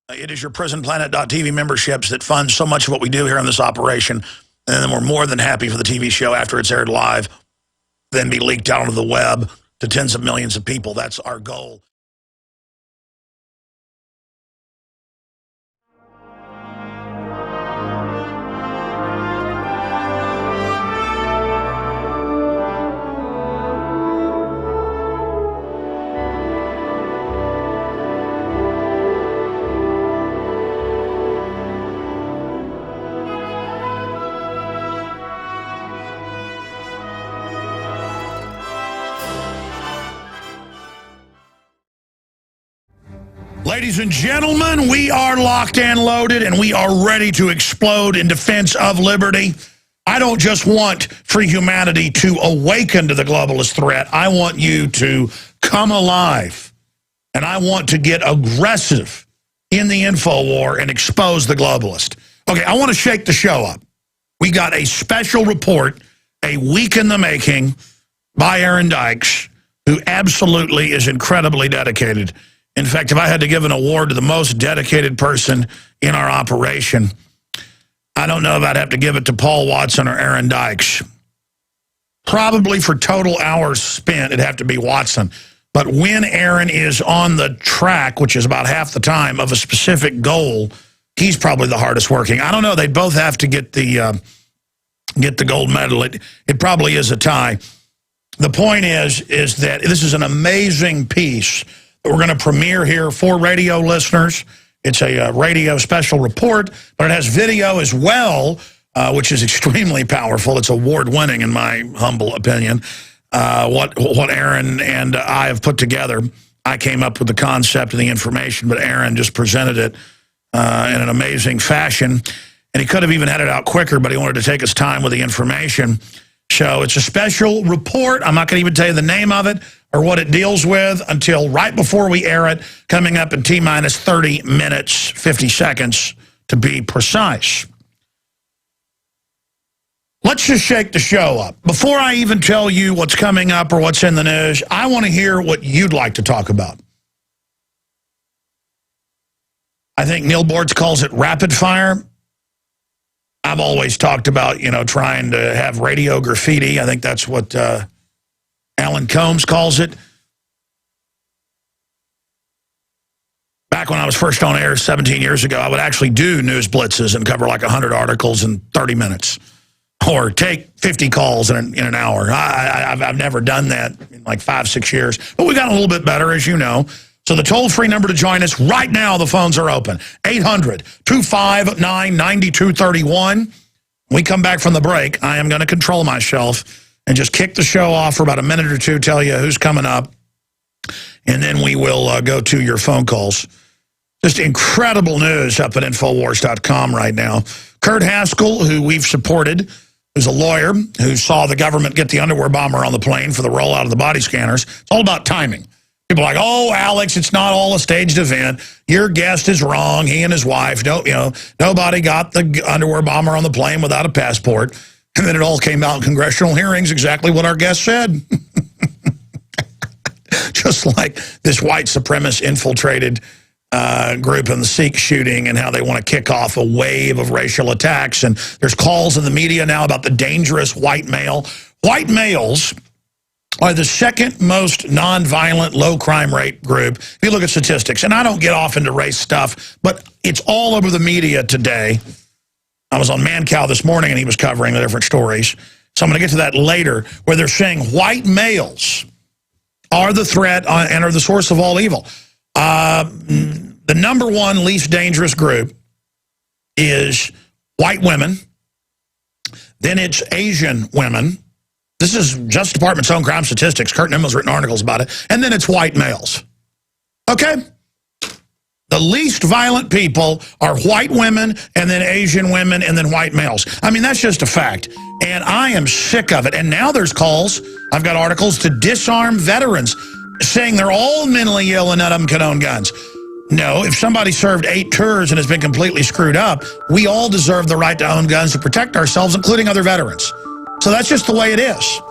It is your prisonplanet.tv memberships that fund so much of what we do here on this operation. And then we're more than happy for the TV show after it's aired live, then be leaked out onto the web to tens of millions of people. That's our goal. Ladies and gentlemen, we are locked and loaded, and we are ready to explode in defense of liberty. I don't just want free humanity to awaken to the globalist threat. I want you to come alive, and I want to get aggressive in the info war and expose the globalist. Okay, I want to shake the show up. We got a special report, a week in the making, by Aaron Dykes, who absolutely is incredibly dedicated. In fact, if I had to give an award to the most dedicated person in our operation, I don't know if I'd have to give it to Paul Watson or Aaron Dykes. Probably for total hours spent, it'd have to be Watson. But when Aaron is on the track, which is about half the time, of a specific goal, he's probably the hardest working. I don't know. They'd both have to get the gold medal. It probably is a tie. The point is that this is an amazing piece we're going to premiere here for radio listeners. It's a radio special report, but it has video as well, which is extremely powerful. It's award-winning, in my humble opinion. What Aaron and I have put together. I came up with the concept and the information, but Aaron just presented it in an amazing fashion. And he could have even had it out quicker, but he wanted to take his time with the information. So it's a special report. I'm not going to even tell you the name of it or what it deals with until right before we air it, coming up in T-minus 30 minutes, 50 seconds to be precise. Let's just shake the show up. Before I even tell you what's coming up or what's in the news, I want to hear what you'd like to talk about. I think Neil Bortz calls it rapid fire. I've always talked about, trying to have radio graffiti. I think that's what Alan Combs calls it. Back when I was first on air 17 years ago, I would actually do news blitzes and cover like 100 articles in 30 minutes. Or take 50 calls in an hour. I've never done that in like 5-6 years. But we got a little bit better, as you know. So the toll-free number to join us, right now the phones are open. 800-259-9231. We come back from the break. I am going to control myself and just kick the show off for about a minute or two, tell you who's coming up. And then we will go to your phone calls. Just incredible news up at Infowars.com right now. Kurt Haskell, who we've supported, who's a lawyer, who saw the government get the underwear bomber on the plane for the rollout of the body scanners. It's all about timing. People are like, oh, Alex, it's not all a staged event. Your guest is wrong. He and his wife, nobody got the underwear bomber on the plane without a passport. And then it all came out in congressional hearings, exactly what our guest said. Just like this white supremacist infiltrated group in the Sikh shooting and how they want to kick off a wave of racial attacks. And there's calls in the media now about the dangerous white male. White males are the second most nonviolent, low crime rate group. If you look at statistics, and I don't get off into race stuff, but it's all over the media today. I was on Mancow this morning, and he was covering the different stories. So I'm going to get to that later, where they're saying white males are the threat and are the source of all evil. The number one least dangerous group is white women. Then it's Asian women. This is Justice Department's own crime statistics. Kurt Nimmel's written articles about it. And then it's white males. Okay? The least violent people are white women, and then Asian women, and then white males. I mean, that's just a fact. And I am sick of it. And now there's calls, I've got articles, to disarm veterans, saying they're all mentally ill and none of them can own guns. No, if somebody served 8 tours and has been completely screwed up, we all deserve the right to own guns to protect ourselves, including other veterans. So that's just the way it is.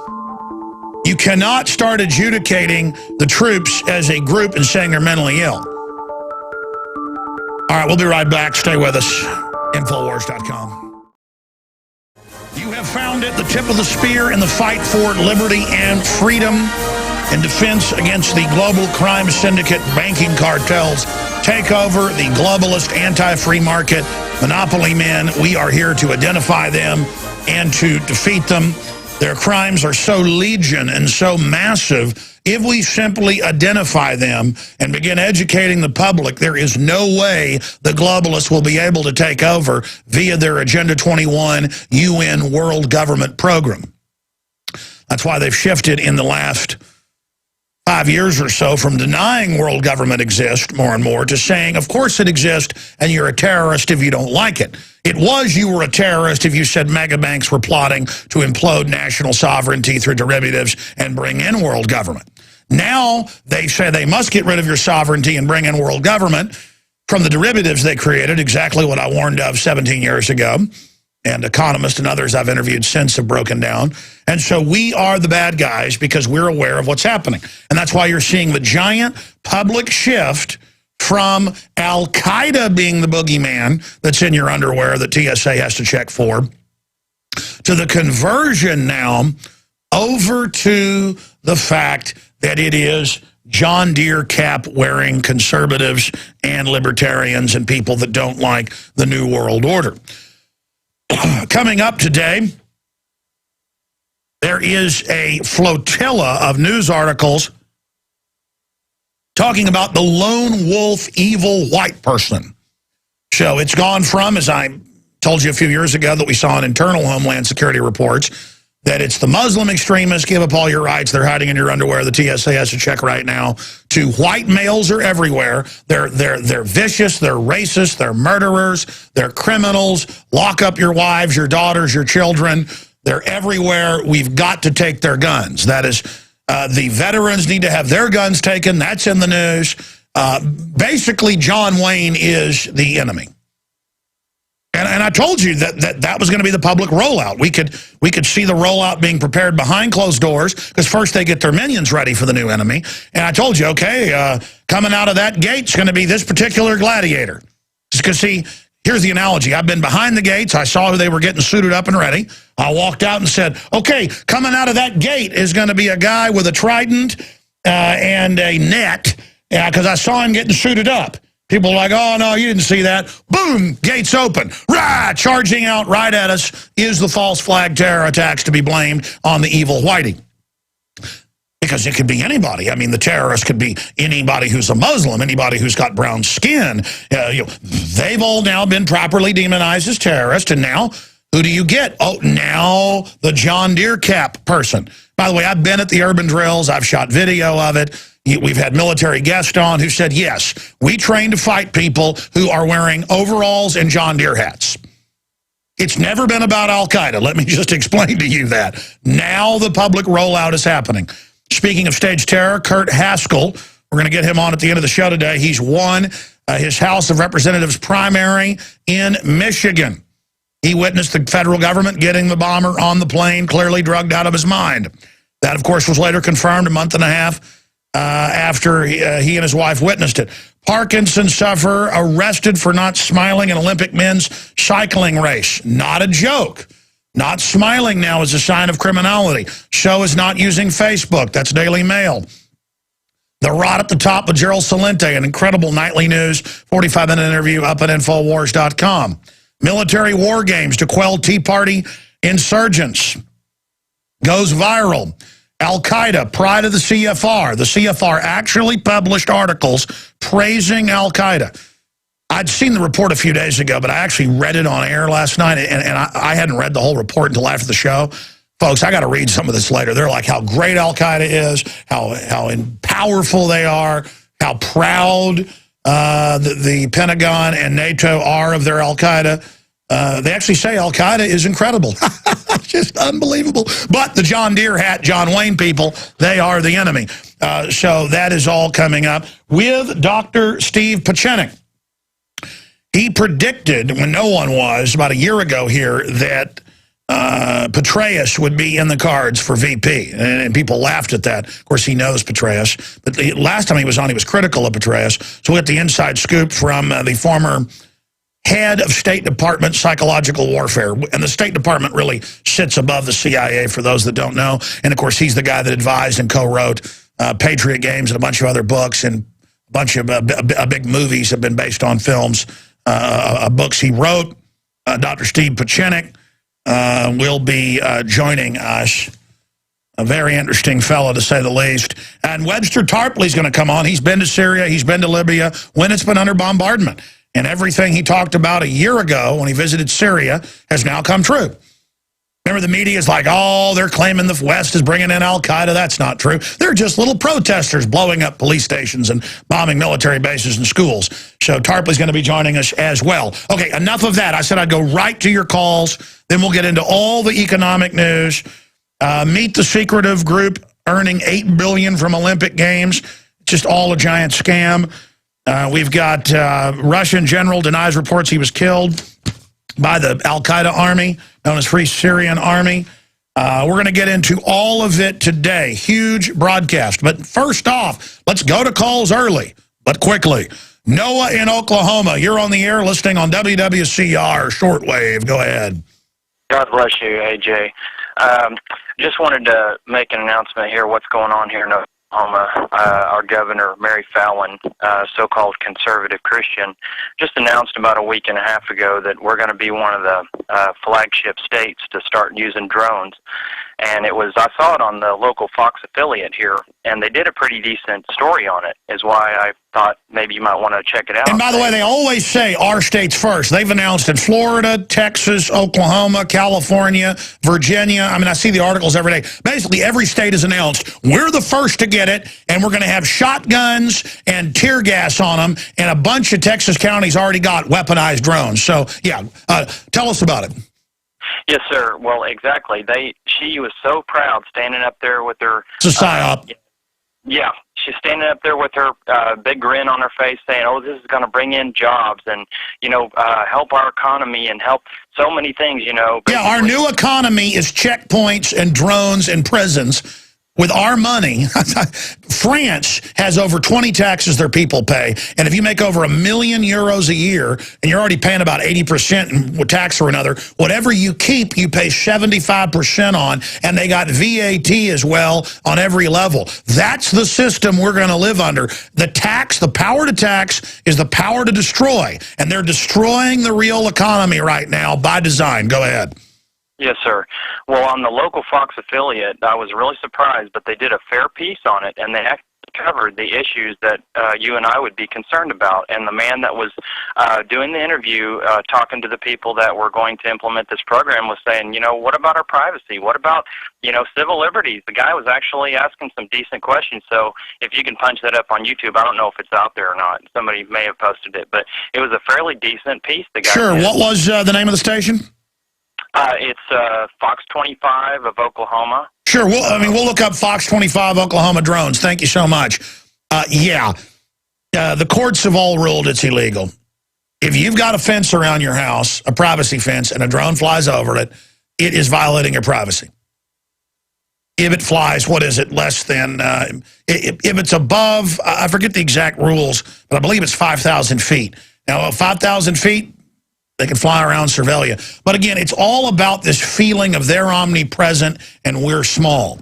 You cannot start adjudicating the troops as a group and saying they're mentally ill. All All right, we'll be right back. Stay with us. Infowars.com. You have found it, the tip of the spear in the fight for liberty and freedom in defense against the global crime syndicate banking cartels take over the globalist anti-free market monopoly men. We are here to identify them and to defeat them. Their crimes are so legion and so massive. If we simply identify them and begin educating the public, there is no way the globalists will be able to take over via their Agenda 21 UN world government program. That's why they've shifted in the last 5 years or so from denying world government exists more and more to saying, of course it exists, and you're a terrorist if you don't like it. It was you were a terrorist if you said mega banks were plotting to implode national sovereignty through derivatives and bring in world government. Now they say they must get rid of your sovereignty and bring in world government from the derivatives they created, exactly what I warned of 17 years ago. And economists and others I've interviewed since have broken down. And so we are the bad guys because we're aware of what's happening. And that's why you're seeing the giant public shift from Al-Qaeda being the boogeyman that's in your underwear that TSA has to check for, to the conversion now over to the fact that it is John Deere cap-wearing conservatives and libertarians and people that don't like the New World Order. Coming up today, there is a flotilla of news articles talking about the lone wolf evil white person. So it's gone from, as I told you a few years ago that we saw in internal Homeland Security reports, that it's the Muslim extremists, give up all your rights, they're hiding in your underwear, the TSA has to check right now, to white males are everywhere, they're vicious, they're racist, they're murderers, they're criminals, lock up your wives, your daughters, your children, they're everywhere, we've got to take their guns. That is, the veterans need to have their guns taken, that's in the news. Basically, John Wayne is the enemy. And I told you that was going to be the public rollout. We could see the rollout being prepared behind closed doors because first they get their minions ready for the new enemy. And I told you, okay, coming out of that gate's going to be this particular gladiator. Because, see, here's the analogy. I've been behind the gates. I saw who they were getting suited up and ready. I walked out and said, okay, coming out of that gate is going to be a guy with a trident and a net because I saw him getting suited up. People are like, oh, no, you didn't see that. Boom, gates open. Rah, charging out right at us is the false flag terror attacks to be blamed on the evil whitey. Because it could be anybody. I mean, the terrorist could be anybody who's a Muslim, anybody who's got brown skin. They've all now been properly demonized as terrorists, and now who do you get? Oh, now the John Deere cap person. By the way, I've been at the urban drills. I've shot video of it. We've had military guests on who said, yes, we train to fight people who are wearing overalls and John Deere hats. It's never been about Al-Qaeda. Let me just explain to you that. Now the public rollout is happening. Speaking of stage terror, Kurt Haskell, we're going to get him on at the end of the show today. He's won his House of Representatives primary in Michigan. He witnessed the federal government getting the bomber on the plane, clearly drugged out of his mind. That, of course, was later confirmed a month and a half after he and his wife witnessed it. Parkinson sufferer arrested for not smiling in Olympic men's cycling race. Not a joke. Not smiling now is a sign of criminality. Show is not using Facebook. That's Daily Mail. The rot at the top with Gerald Celente, an incredible nightly news, 45-minute interview up at Infowars.com. Military war games to quell Tea Party insurgents. Goes viral. Al-Qaeda, pride of the CFR. The CFR actually published articles praising Al-Qaeda. I'd seen the report a few days ago, but I actually read it on air last night, and I hadn't read the whole report until after the show. Folks, I got to read some of this later. They're like how great Al-Qaeda is, how powerful they are, how proud the Pentagon and NATO are of their Al-Qaeda. They actually say Al-Qaeda is incredible. Just unbelievable. But the John Deere hat, John Wayne people, they are the enemy. So that is all coming up with Dr. Steve Pieczenik. He predicted, when no one was, about a year ago here, that Petraeus would be in the cards for VP, and people laughed at that. Of course, he knows Petraeus, but the last time he was on, he was critical of Petraeus. So we got the inside scoop from the former head of State Department psychological warfare, and the State Department really sits above the CIA, for those that don't know. And of course, he's the guy that advised and co-wrote Patriot Games and a bunch of other books, and a bunch of big movies have been based on films, books he wrote. Dr. Steve Pieczenik will be joining us. A very interesting fellow, to say the least. And Webster Tarpley is going to come on. He's been to Syria. He's been to Libya when it's been under bombardment. And everything he talked about a year ago when he visited Syria has now come true. Remember, the media is like, oh, they're claiming the West is bringing in al-Qaeda. That's not true. They're just little protesters blowing up police stations and bombing military bases and schools. So Tarpley's going to be joining us as well. Okay, enough of that. I said I'd go right to your calls. Then we'll get into all the economic news. Meet the secretive group earning $8 billion from Olympic Games. Just all a giant scam. We've got Russian general denies reports he was killed by the al-Qaeda army, known as Free Syrian Army. We're going to get into all of it today. Huge broadcast. But first off, let's go to calls early, but quickly. Noah in Oklahoma, you're on the air listening on WWCR shortwave. Go ahead. God bless you, AJ. Just wanted to make an announcement here, what's going on here in Oklahoma. Our governor, Mary Fallon, so-called conservative Christian, just announced about a week and a half ago that we're going to be one of the flagship states to start using drones. And I saw it on the local Fox affiliate here, and they did a pretty decent story on it, is why I thought maybe you might want to check it out. And by the way, they always say our states first. They've announced in Florida, Texas, Oklahoma, California, Virginia. I mean, I see the articles every day. Basically, every state has announced, we're the first to get it, and we're going to have shotguns and tear gas on them, and a bunch of Texas counties already got weaponized drones. So, yeah, tell us about it. Yes, sir. Well, exactly. She was so proud standing up there with her... It's a psyop. Yeah, she's standing up there with her big grin on her face saying, oh, this is going to bring in jobs and, help our economy and help so many things, Basically. Yeah, our new economy is checkpoints and drones and prisons. With our money, France has over 20 taxes their people pay. And if you make over €1 million a year, and you're already paying about 80% in tax or another, whatever you keep, you pay 75% on. And they got VAT as well on every level. That's the system we're going to live under. The power to tax is the power to destroy. And they're destroying the real economy right now by design. Go ahead. Yes, sir. Well, on the local Fox affiliate, I was really surprised, but they did a fair piece on it, and they actually covered the issues that you and I would be concerned about. And the man that was doing the interview, talking to the people that were going to implement this program, was saying, what about our privacy? What about, civil liberties? The guy was actually asking some decent questions. So if you can punch that up on YouTube, I don't know if it's out there or not. Somebody may have posted it, but it was a fairly decent piece. The guy Sure. did. What was the name of the station? It's Fox 25 of Oklahoma. Sure. We'll look up Fox 25 Oklahoma drones. Thank you so much. The courts have all ruled it's illegal. If you've got a fence around your house, a privacy fence, and a drone flies over it, it is violating your privacy. If it flies, what is it, less than, if it's above, I forget the exact rules, but I believe it's 5,000 feet. Now, 5,000 feet, they can fly around, surveil you. But again, it's all about this feeling of they're omnipresent and we're small.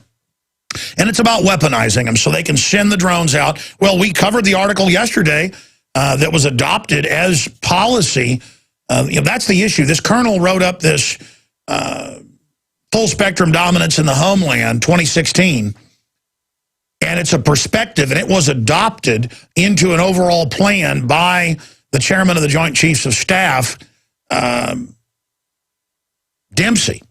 And it's about weaponizing them so they can send the drones out. Well, we covered the article yesterday that was adopted as policy. That's the issue. This colonel wrote up this full spectrum dominance in the homeland 2016. And it's a perspective, and it was adopted into an overall plan by the chairman of the Joint Chiefs of Staff, Dempsey.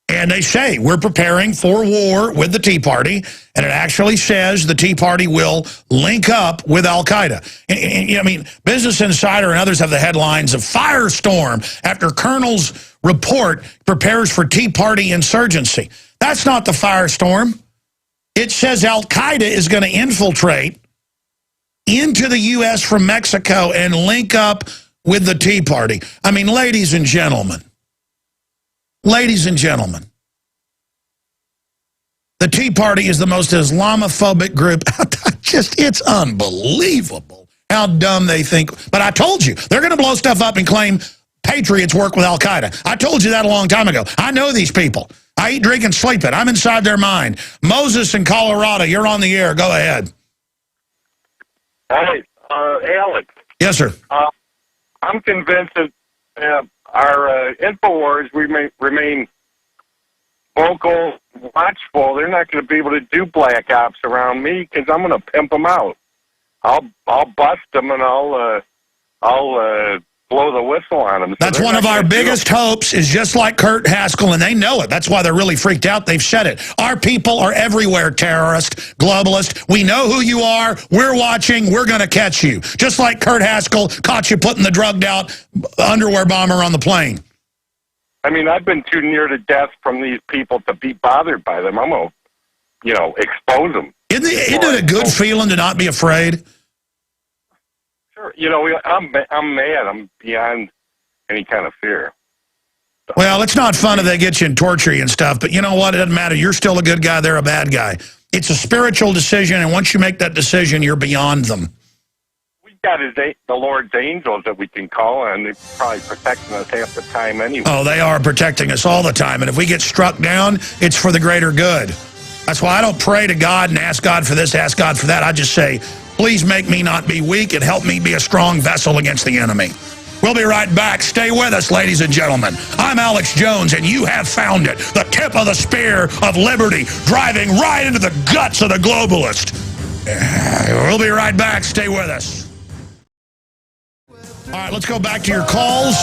And they say, we're preparing for war with the Tea Party, and it actually says the Tea Party will link up with al-Qaeda. And, Business Insider and others have the headlines of Firestorm after Colonel's report prepares for Tea Party insurgency. That's not the firestorm. It says al-Qaeda is going to infiltrate into the U.S. from Mexico and link up with the Tea Party. Ladies and gentlemen, Ladies and gentlemen, the Tea Party is the most Islamophobic group. It's unbelievable how dumb they think. But I told you, they're going to blow stuff up and claim patriots work with Al-Qaeda. I told you that a long time ago. I know these people. I eat, drink, and sleep it. I'm inside their mind. Moses in Colorado, you're on the air. Go ahead. Hey, Alex. Yes, sir. I'm convinced that our InfoWars remain vocal, watchful. They're not going to be able to do black ops around me because I'm going to pimp them out. I'll bust them and I'll blow the whistle on them. So that's one of our biggest hopes, is just like Kurt Haskell, and they know it. That's why they're really freaked out. They've said it. Our people are everywhere, terrorist, globalist. We know who you are. We're watching. We're going to catch you. Just like Kurt Haskell caught you putting the drugged-out underwear bomber on the plane. I mean, I've been too near to death from these people to be bothered by them. I'm going to, expose them. Isn't it a good feeling to not be afraid? Sure. I'm mad. I'm beyond any kind of fear. Well, it's not fun if they get you and torture you and stuff, but you know what? It doesn't matter. You're still a good guy. They're a bad guy. It's a spiritual decision, and once you make that decision, you're beyond them. We've got the Lord's angels that we can call on. They're probably protecting us half the time anyway. Oh, they are protecting us all the time, and if we get struck down, it's for the greater good. That's why I don't pray to God and ask God for this, ask God for that. I just say, please make me not be weak and help me be a strong vessel against the enemy. We'll be right back. Stay with us, ladies and gentlemen. I'm Alex Jones, and you have found it. The tip of the spear of liberty, driving right into the guts of the globalist. We'll be right back. Stay with us. All right, let's go back to your calls.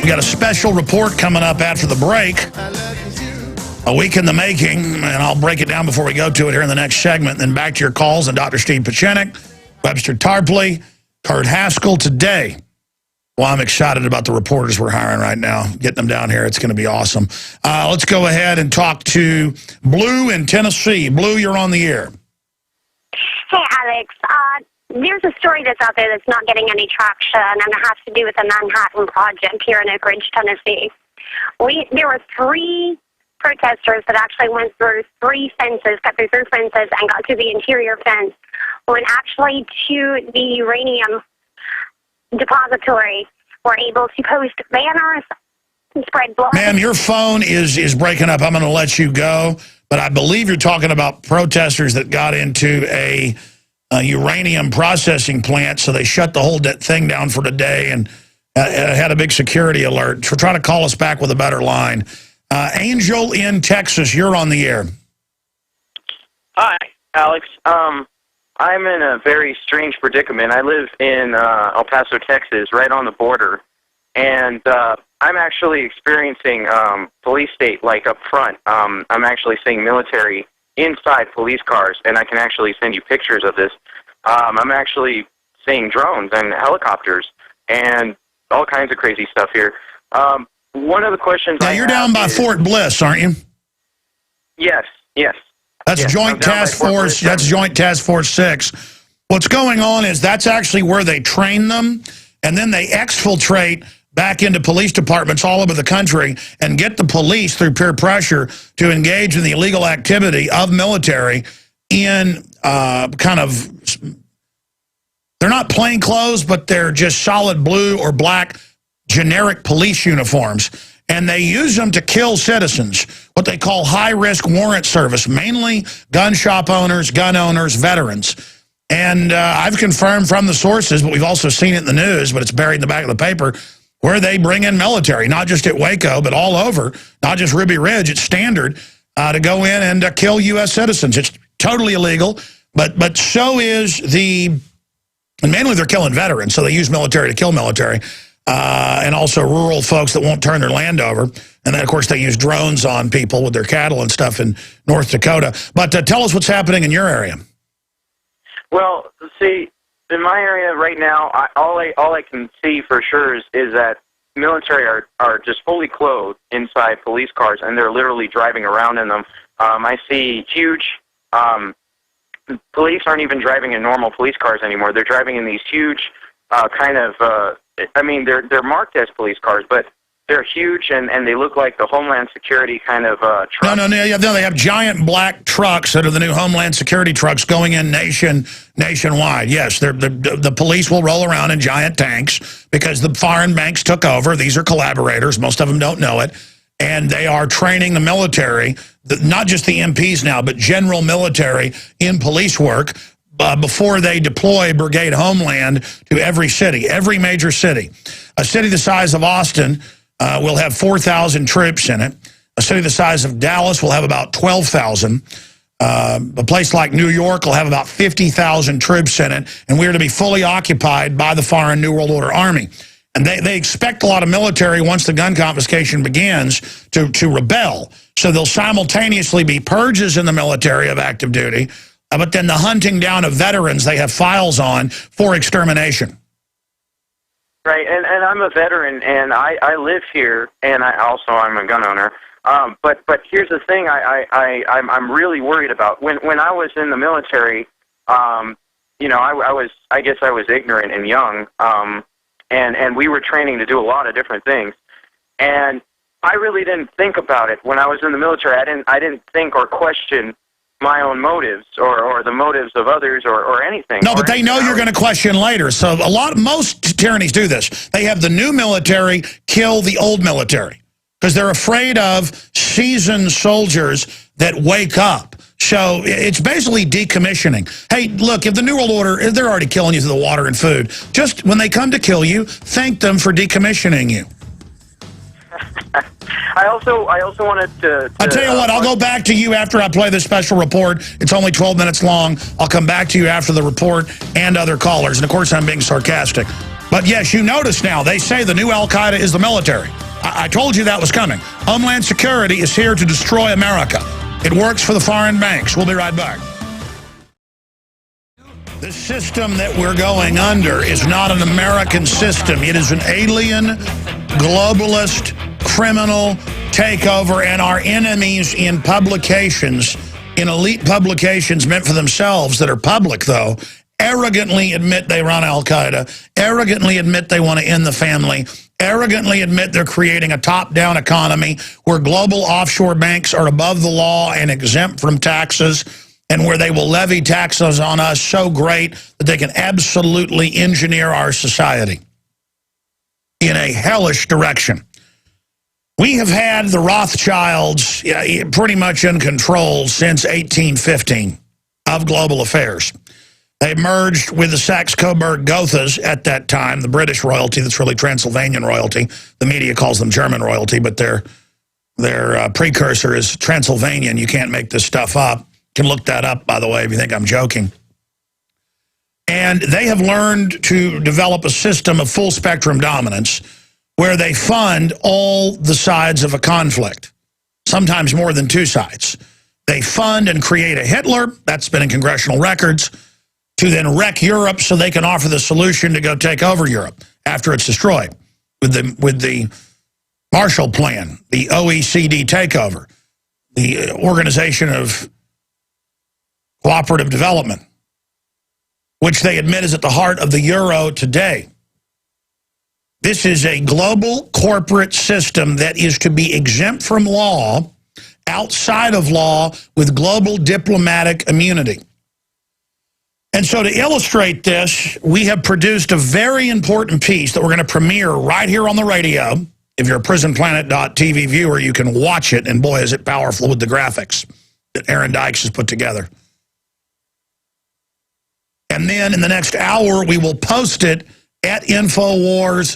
We got a special report coming up after the break. A week in the making, and I'll break it down before we go to it here in the next segment. Then back to your calls, and Dr. Steve Pieczenik, Webster Tarpley, Kurt Haskell today. Well, I'm excited about the reporters we're hiring right now. Getting them down here, it's going to be awesome. Let's go ahead and talk to Blue in Tennessee. Blue, you're on the air. Hey, Alex. There's a story that's out there that's not getting any traction, and it has to do with the Manhattan Project here in Oak Ridge, Tennessee. There were 3 protesters that actually went through 3 fences, cut through 3 fences, and got to the interior fence, went actually to the uranium depository, were able to post banners and spread blood. Ma'am, your phone is breaking up. I'm going to let you go, but I believe you're talking about protesters that got into a uranium processing plant, so they shut the whole thing down for the day and had a big security alert. So try to call us back with a better line. Angel in Texas, you're on the air. Hi, Alex. I'm in a very strange predicament. I live in El Paso, Texas, right on the border, and I'm actually experiencing police state like up front. I'm actually seeing military inside police cars, and I can actually send you pictures of this. I'm actually seeing drones and helicopters and all kinds of crazy stuff here. One of the questions now, you're down by Fort Bliss, aren't you? Yes. That's yes, Joint Task Force. That's Joint Task Force 6. What's going on is that's actually where they train them, and then they exfiltrate back into police departments all over the country and get the police through peer pressure to engage in the illegal activity of military in kind of, they're not plain clothes, but they're just solid blue or black generic police uniforms. And they use them to kill citizens, what they call high-risk warrant service, mainly gun shop owners, gun owners, veterans. And I've confirmed from the sources, but we've also seen it in the news, but it's buried in the back of the paper, where they bring in military, not just at Waco, but all over, not just Ruby Ridge. It's standard to go in and kill U.S. citizens. It's totally illegal, but so is and mainly they're killing veterans, so they use military to kill military. And also rural folks that won't turn their land over. And then, of course, they use drones on people with their cattle and stuff in North Dakota. But tell us what's happening in your area. Well, see, in my area right now, all I can see for sure is that military are just fully clothed inside police cars, and they're literally driving around in them. I see huge... police aren't even driving in normal police cars anymore. They're driving in these huge kind of... I mean, they're marked as police cars, but they're huge and they look like the Homeland Security kind of trucks. No, they have giant black trucks that are the new Homeland Security trucks going in nationwide. Yes, the police will roll around in giant tanks because the foreign banks took over. These are collaborators. Most of them don't know it. And they are training the military, not just the MPs now, but general military in police work before they deploy Brigade Homeland to every city, every major city. A city the size of Austin will have 4,000 troops in it. A city the size of Dallas will have about 12,000. A place like New York will have about 50,000 troops in it, and we're to be fully occupied by the foreign New World Order Army. And they expect a lot of military, once the gun confiscation begins, to rebel. So there'll simultaneously be purges in the military of active duty, but then the hunting down of veterans they have files on for extermination. Right, and I'm a veteran, and I live here, and I'm a gun owner. But here's the thing I'm really worried about. When I was in the military, I guess I was ignorant and young, and we were training to do a lot of different things, and I really didn't think about it when I was in the military. I didn't think or question my own motives or the motives of others or anything. No, but they know you're going to question later. So most tyrannies do this. They have the new military kill the old military because they're afraid of seasoned soldiers that wake up. So it's basically decommissioning. Hey, look, if the New World Order, they're already killing you through the water and food. Just when they come to kill you, thank them for decommissioning you. I also wanted to I'll tell you what, I'll go back to you after I play this special report. It's only 12 minutes long. I'll come back to you after the report and other callers. And, of course, I'm being sarcastic. But, yes, you notice now, they say the new al-Qaeda is the military. I told you that was coming. Homeland Security is here to destroy America. It works for the foreign banks. We'll be right back. The system that we're going under is not an American system. It is an alien, globalist, criminal takeover, and our enemies in publications, in elite publications meant for themselves that are public, though, arrogantly admit they run al-Qaeda, arrogantly admit they want to end the family, arrogantly admit they're creating a top-down economy where global offshore banks are above the law and exempt from taxes, and where they will levy taxes on us so great that they can absolutely engineer our society in a hellish direction. We have had the Rothschilds pretty much in control since 1815 of global affairs. They merged with the Saxe-Coburg-Gothas at that time, the British royalty that's really Transylvanian royalty. The media calls them German royalty, but their precursor is Transylvanian. You can't make this stuff up. You can look that up, by the way, if you think I'm joking. And they have learned to develop a system of full-spectrum dominance where they fund all the sides of a conflict, sometimes more than two sides. They fund and create a Hitler, that's been in congressional records, to then wreck Europe so they can offer the solution to go take over Europe after it's destroyed with the Marshall Plan, the OECD takeover, the Organization of Cooperative Development, which they admit is at the heart of the euro today. This is a global corporate system that is to be exempt from law, outside of law, with global diplomatic immunity. And so to illustrate this, we have produced a very important piece that we're going to premiere right here on the radio. If you're a PrisonPlanet.tv viewer, you can watch it, and boy, is it powerful with the graphics that Aaron Dykes has put together. And then in the next hour, we will post it at Infowars.com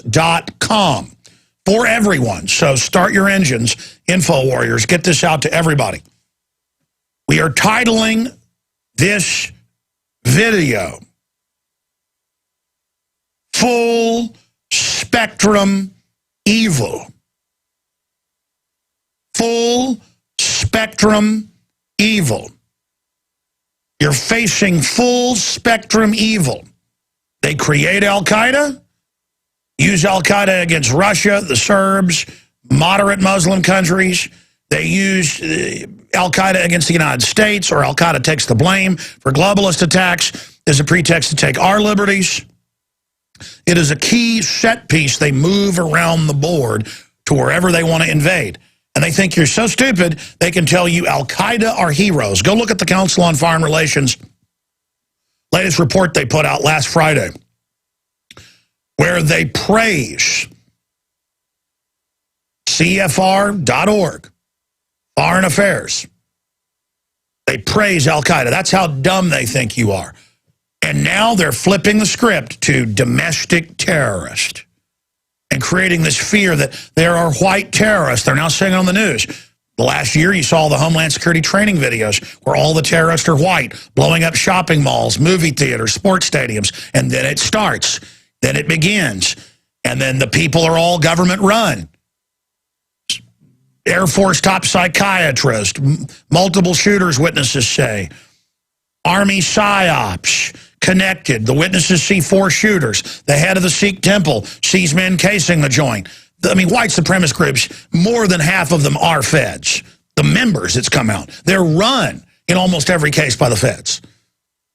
for everyone. So start your engines, InfoWarriors. Get this out to everybody. We are titling this video Full Spectrum Evil. Full Spectrum Evil. You're facing full spectrum evil. They create al-Qaeda, use al-Qaeda against Russia, the Serbs, moderate Muslim countries. They use al-Qaeda against the United States, or al-Qaeda takes the blame for globalist attacks as a pretext to take our liberties. It is a key set piece they move around the board to wherever they want to invade. And they think you're so stupid, they can tell you Al-Qaeda are heroes. Go look at the Council on Foreign Relations latest report they put out last Friday, where they praise CFR.org, Foreign Affairs. They praise Al-Qaeda. That's how dumb they think you are. And now they're flipping the script to domestic terrorist and creating this fear that there are white terrorists. They're now saying it on the news. The last year, you saw the Homeland Security training videos where all the terrorists are white, blowing up shopping malls, movie theaters, sports stadiums, and then it starts. Then it begins. And then the people are all government-run. Air Force top psychiatrist, multiple shooters, witnesses say. Army psyops, connected. The witnesses see 4 shooters. The head of the Sikh temple sees men casing the joint. I mean, white supremacist groups, more than half of them are feds. The members, it's come out. They're run in almost every case by the feds.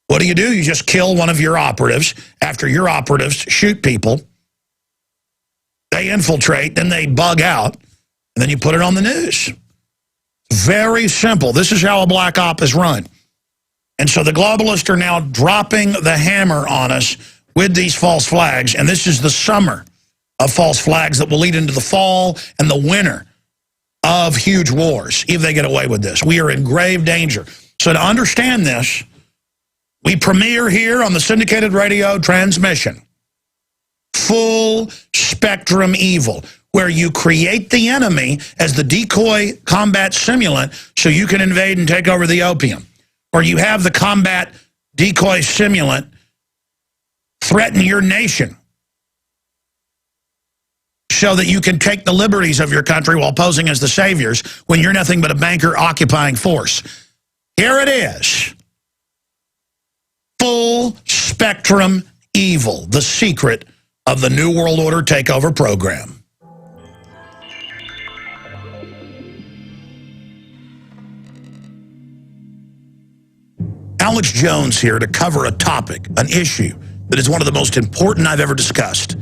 What do? You just kill one of your operatives. After your operatives shoot people, they infiltrate, then they bug out, and then you put it on the news. Very simple. This is how a black op is run. And so the globalists are now dropping the hammer on us with these false flags, and this is the summer of false flags that will lead into the fall and the winter of huge wars, if they get away with this. We are in grave danger. So to understand this, we premiere here on the syndicated radio transmission, Full Spectrum Evil, where you create the enemy as the decoy combat simulant so you can invade and take over the opium. Or you have the combat decoy simulant threaten your nation so that you can take the liberties of your country while posing as the saviors when you're nothing but a banker occupying force. Here it is. Full Spectrum Evil, the secret of the New World Order takeover program. Alex Jones here to cover a topic, an issue that is one of the most important I've ever discussed.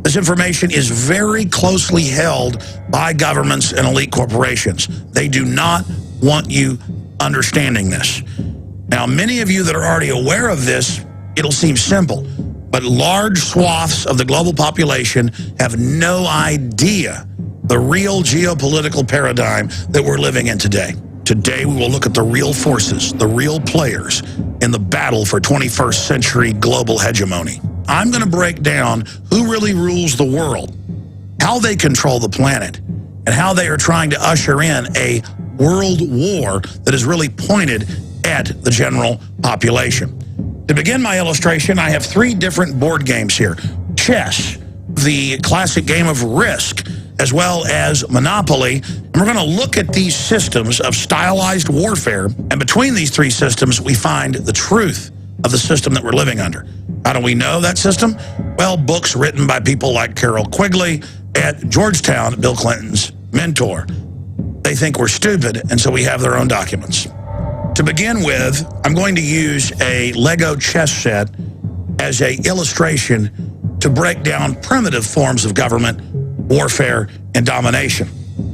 This information is very closely held by governments and elite corporations. They do not want you understanding this. Now, many of you that are already aware of this, it'll seem simple, but large swaths of the global population have no idea the real geopolitical paradigm that we're living in today. Today, we will look at the real forces, the real players in the battle for 21st century global hegemony. I'm going to break down who really rules the world, how they control the planet, and how they are trying to usher in a world war that is really pointed at the general population. To begin my illustration, I have 3 different board games here. Chess, the classic game of Risk, as well as Monopoly. And we're going to look at these systems of stylized warfare. And between these 3 systems, we find the truth of the system that we're living under. How do we know that system? Well, books written by people like Carol Quigley at Georgetown, Bill Clinton's mentor. They think we're stupid, and so we have their own documents. To begin with, I'm going to use a Lego chess set as an illustration to break down primitive forms of government, warfare, and domination.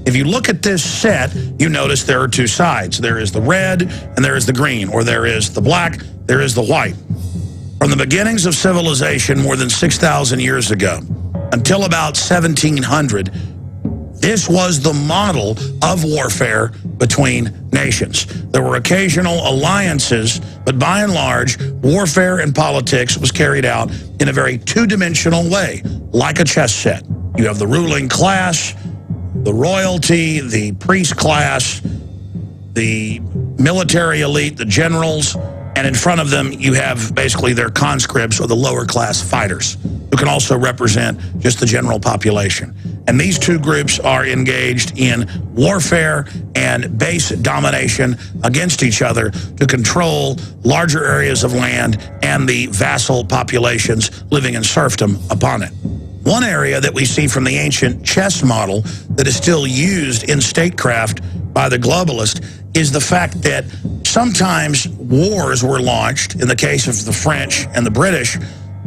If you look at this set, you notice there are 2 sides. There is the red and there is the green, or there is the black, there is the white. From the beginnings of civilization more than 6,000 years ago until about 1700, this was the model of warfare between nations. There were occasional alliances, but by and large, warfare and politics was carried out in a very 2-dimensional way, like a chess set. You have the ruling class, the royalty, the priest class, the military elite, the generals, and in front of them you have basically their conscripts, or the lower class fighters, who can also represent just the general population. And these 2 groups are engaged in warfare and base domination against each other to control larger areas of land and the vassal populations living in serfdom upon it. One area that we see from the ancient chess model that is still used in statecraft by the globalist is the fact that sometimes wars were launched, in the case of the French and the British,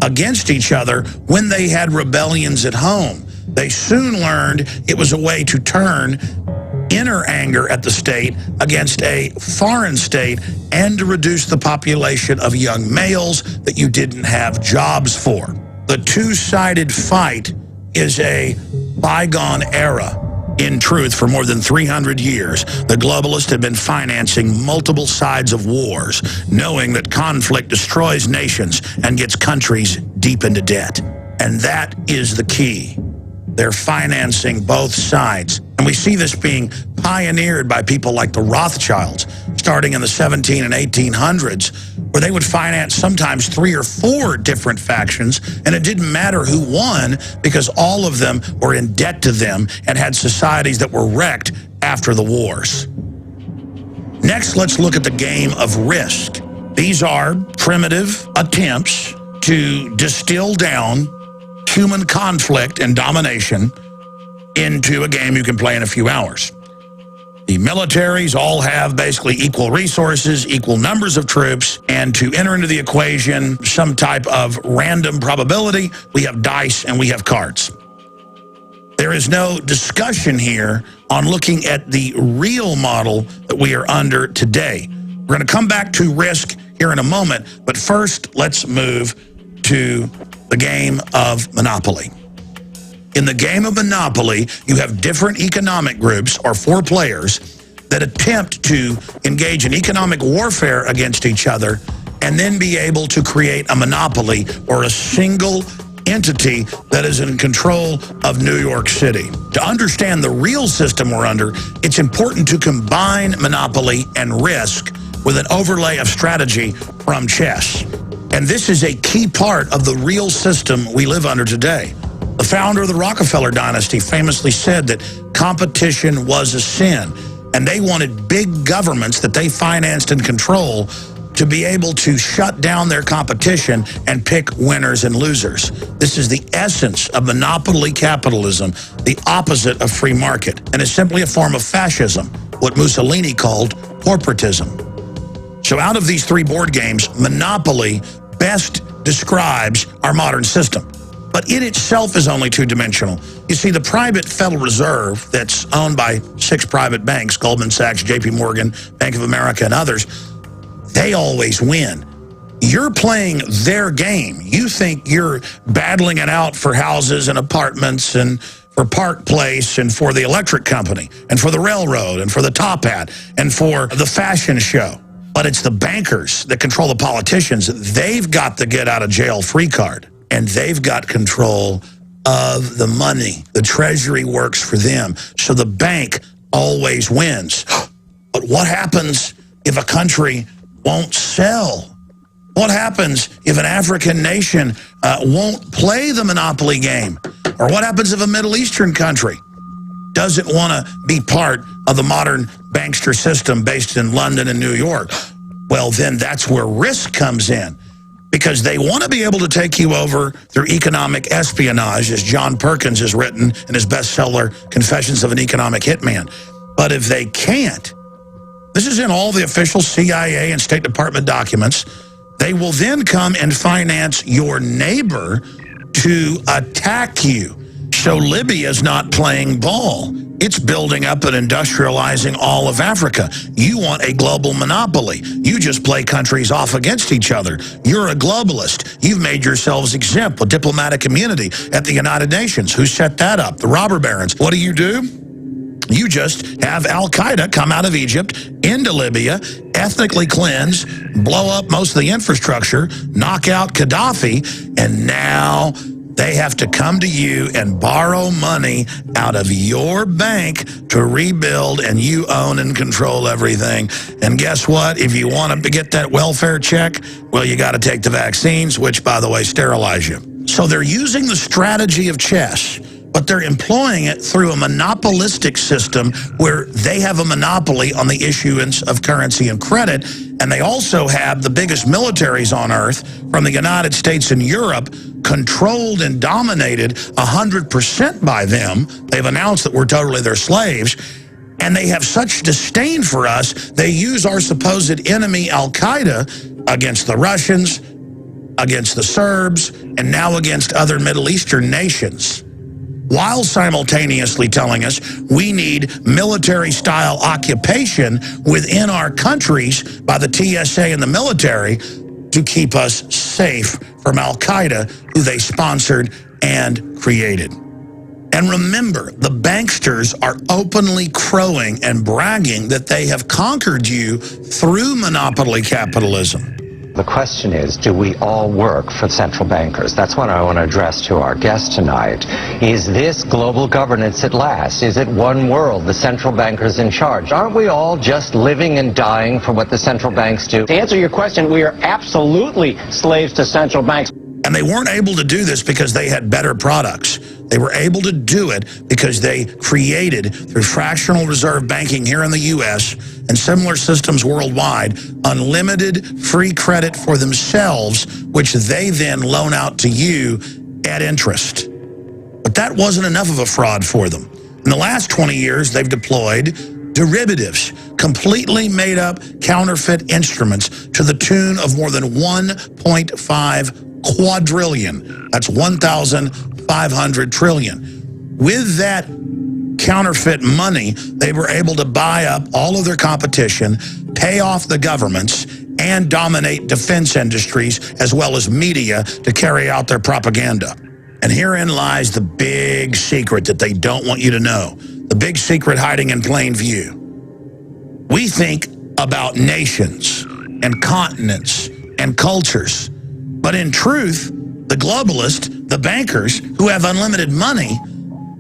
against each other when they had rebellions at home. They soon learned it was a way to turn inner anger at the state against a foreign state and to reduce the population of young males that you didn't have jobs for. The two-sided fight is a bygone era. In truth, for more than 300 years, the globalists have been financing multiple sides of wars, knowing that conflict destroys nations and gets countries deep into debt. And that is the key. They're financing both sides. And we see this being pioneered by people like the Rothschilds, starting in the 17 and 1800s, where they would finance sometimes 3 or 4 different factions, and it didn't matter who won because all of them were in debt to them and had societies that were wrecked after the wars. Next, let's look at the game of Risk. These are primitive attempts to distill down human conflict and domination into a game you can play in a few hours. The militaries all have basically equal resources, equal numbers of troops, and to enter into the equation some type of random probability, we have dice and we have cards. There is no discussion here on looking at the real model that we are under today. We're going to come back to Risk here in a moment, but first let's move to the game of Monopoly. In the game of Monopoly, you have different economic groups, or 4 players, that attempt to engage in economic warfare against each other and then be able to create a monopoly or a single entity that is in control of New York City. To understand the real system we're under, it's important to combine Monopoly and Risk with an overlay of strategy from chess. And this is a key part of the real system we live under today. The founder of the Rockefeller dynasty famously said that competition was a sin, and they wanted big governments that they financed and control to be able to shut down their competition and pick winners and losers. This is the essence of monopoly capitalism, the opposite of free market, and is simply a form of fascism, what Mussolini called corporatism. So out of these 3 board games, Monopoly best describes our modern system. But it itself is only 2-dimensional. You see, the private Federal Reserve that's owned by 6 private banks, Goldman Sachs, JP Morgan, Bank of America, and others, they always win. You're playing their game. You think you're battling it out for houses and apartments and for Park Place and for the electric company and for the railroad and for the top hat and for the fashion show. But it's the bankers that control the politicians. They've got the get-out-of-jail-free card. And they've got control of the money. The Treasury works for them. So the bank always wins. But what happens if a country won't sell? What happens if an African nation won't play the monopoly game? Or what happens if a Middle Eastern country doesn't want to be part of the modern bankster system based in London and New York? Well, then that's where Risk comes in. Because they want to be able to take you over through economic espionage, as John Perkins has written in his bestseller, Confessions of an Economic Hitman. But if they can't, this is in all the official CIA and State Department documents, they will then come and finance your neighbor to attack you. So Libya's not playing ball. It's building up and industrializing all of Africa. You want a global monopoly. You just play countries off against each other. You're a globalist. You've made yourselves exempt with diplomatic immunity at the United Nations. Who set that up? The robber barons. What do? You just have Al-Qaeda come out of Egypt into Libya, ethnically cleanse, blow up most of the infrastructure, knock out Gaddafi, and now they have to come to you and borrow money out of your bank to rebuild, and you own and control everything. And guess what? If you want to get that welfare check, well, you got to take the vaccines, which, by the way, sterilize you. So they're using the strategy of chess, but they're employing it through a monopolistic system where they have a monopoly on the issuance of currency and credit, and they also have the biggest militaries on earth from the United States and Europe, controlled and dominated 100% by them. They've announced that we're totally their slaves, and they have such disdain for us, they use our supposed enemy Al-Qaeda against the Russians, against the Serbs, and now against other Middle Eastern nations. while simultaneously telling us we need military-style occupation within our countries by the TSA and the military to keep us safe from Al-Qaeda, who they sponsored and created. And remember, the banksters are openly crowing and bragging that they have conquered you through monopoly capitalism. The question is, do we all work for central bankers? That's what I want to address to our guest tonight. Is this global governance at last? Is it one world, the central bankers in charge? Aren't we all just living and dying for what the central banks do? To answer your question, we are absolutely slaves to central banks. And they weren't able to do this because they had better products. They were able to do it because they created, through fractional reserve banking here in the U.S. and similar systems worldwide, unlimited free credit for themselves, which they then loan out to you at interest. But that wasn't enough of a fraud for them. In the last 20 years, they've deployed derivatives, completely made up counterfeit instruments to the tune of more than 1.5 quadrillion. That's 1,500 trillion. With that counterfeit money, they were able to buy up all of their competition, pay off the governments, and dominate defense industries as well as media to carry out their propaganda. And herein lies the big secret that they don't want you to know. The big secret hiding in plain view. We think about nations and continents and cultures. But in truth, the globalists, the bankers who have unlimited money,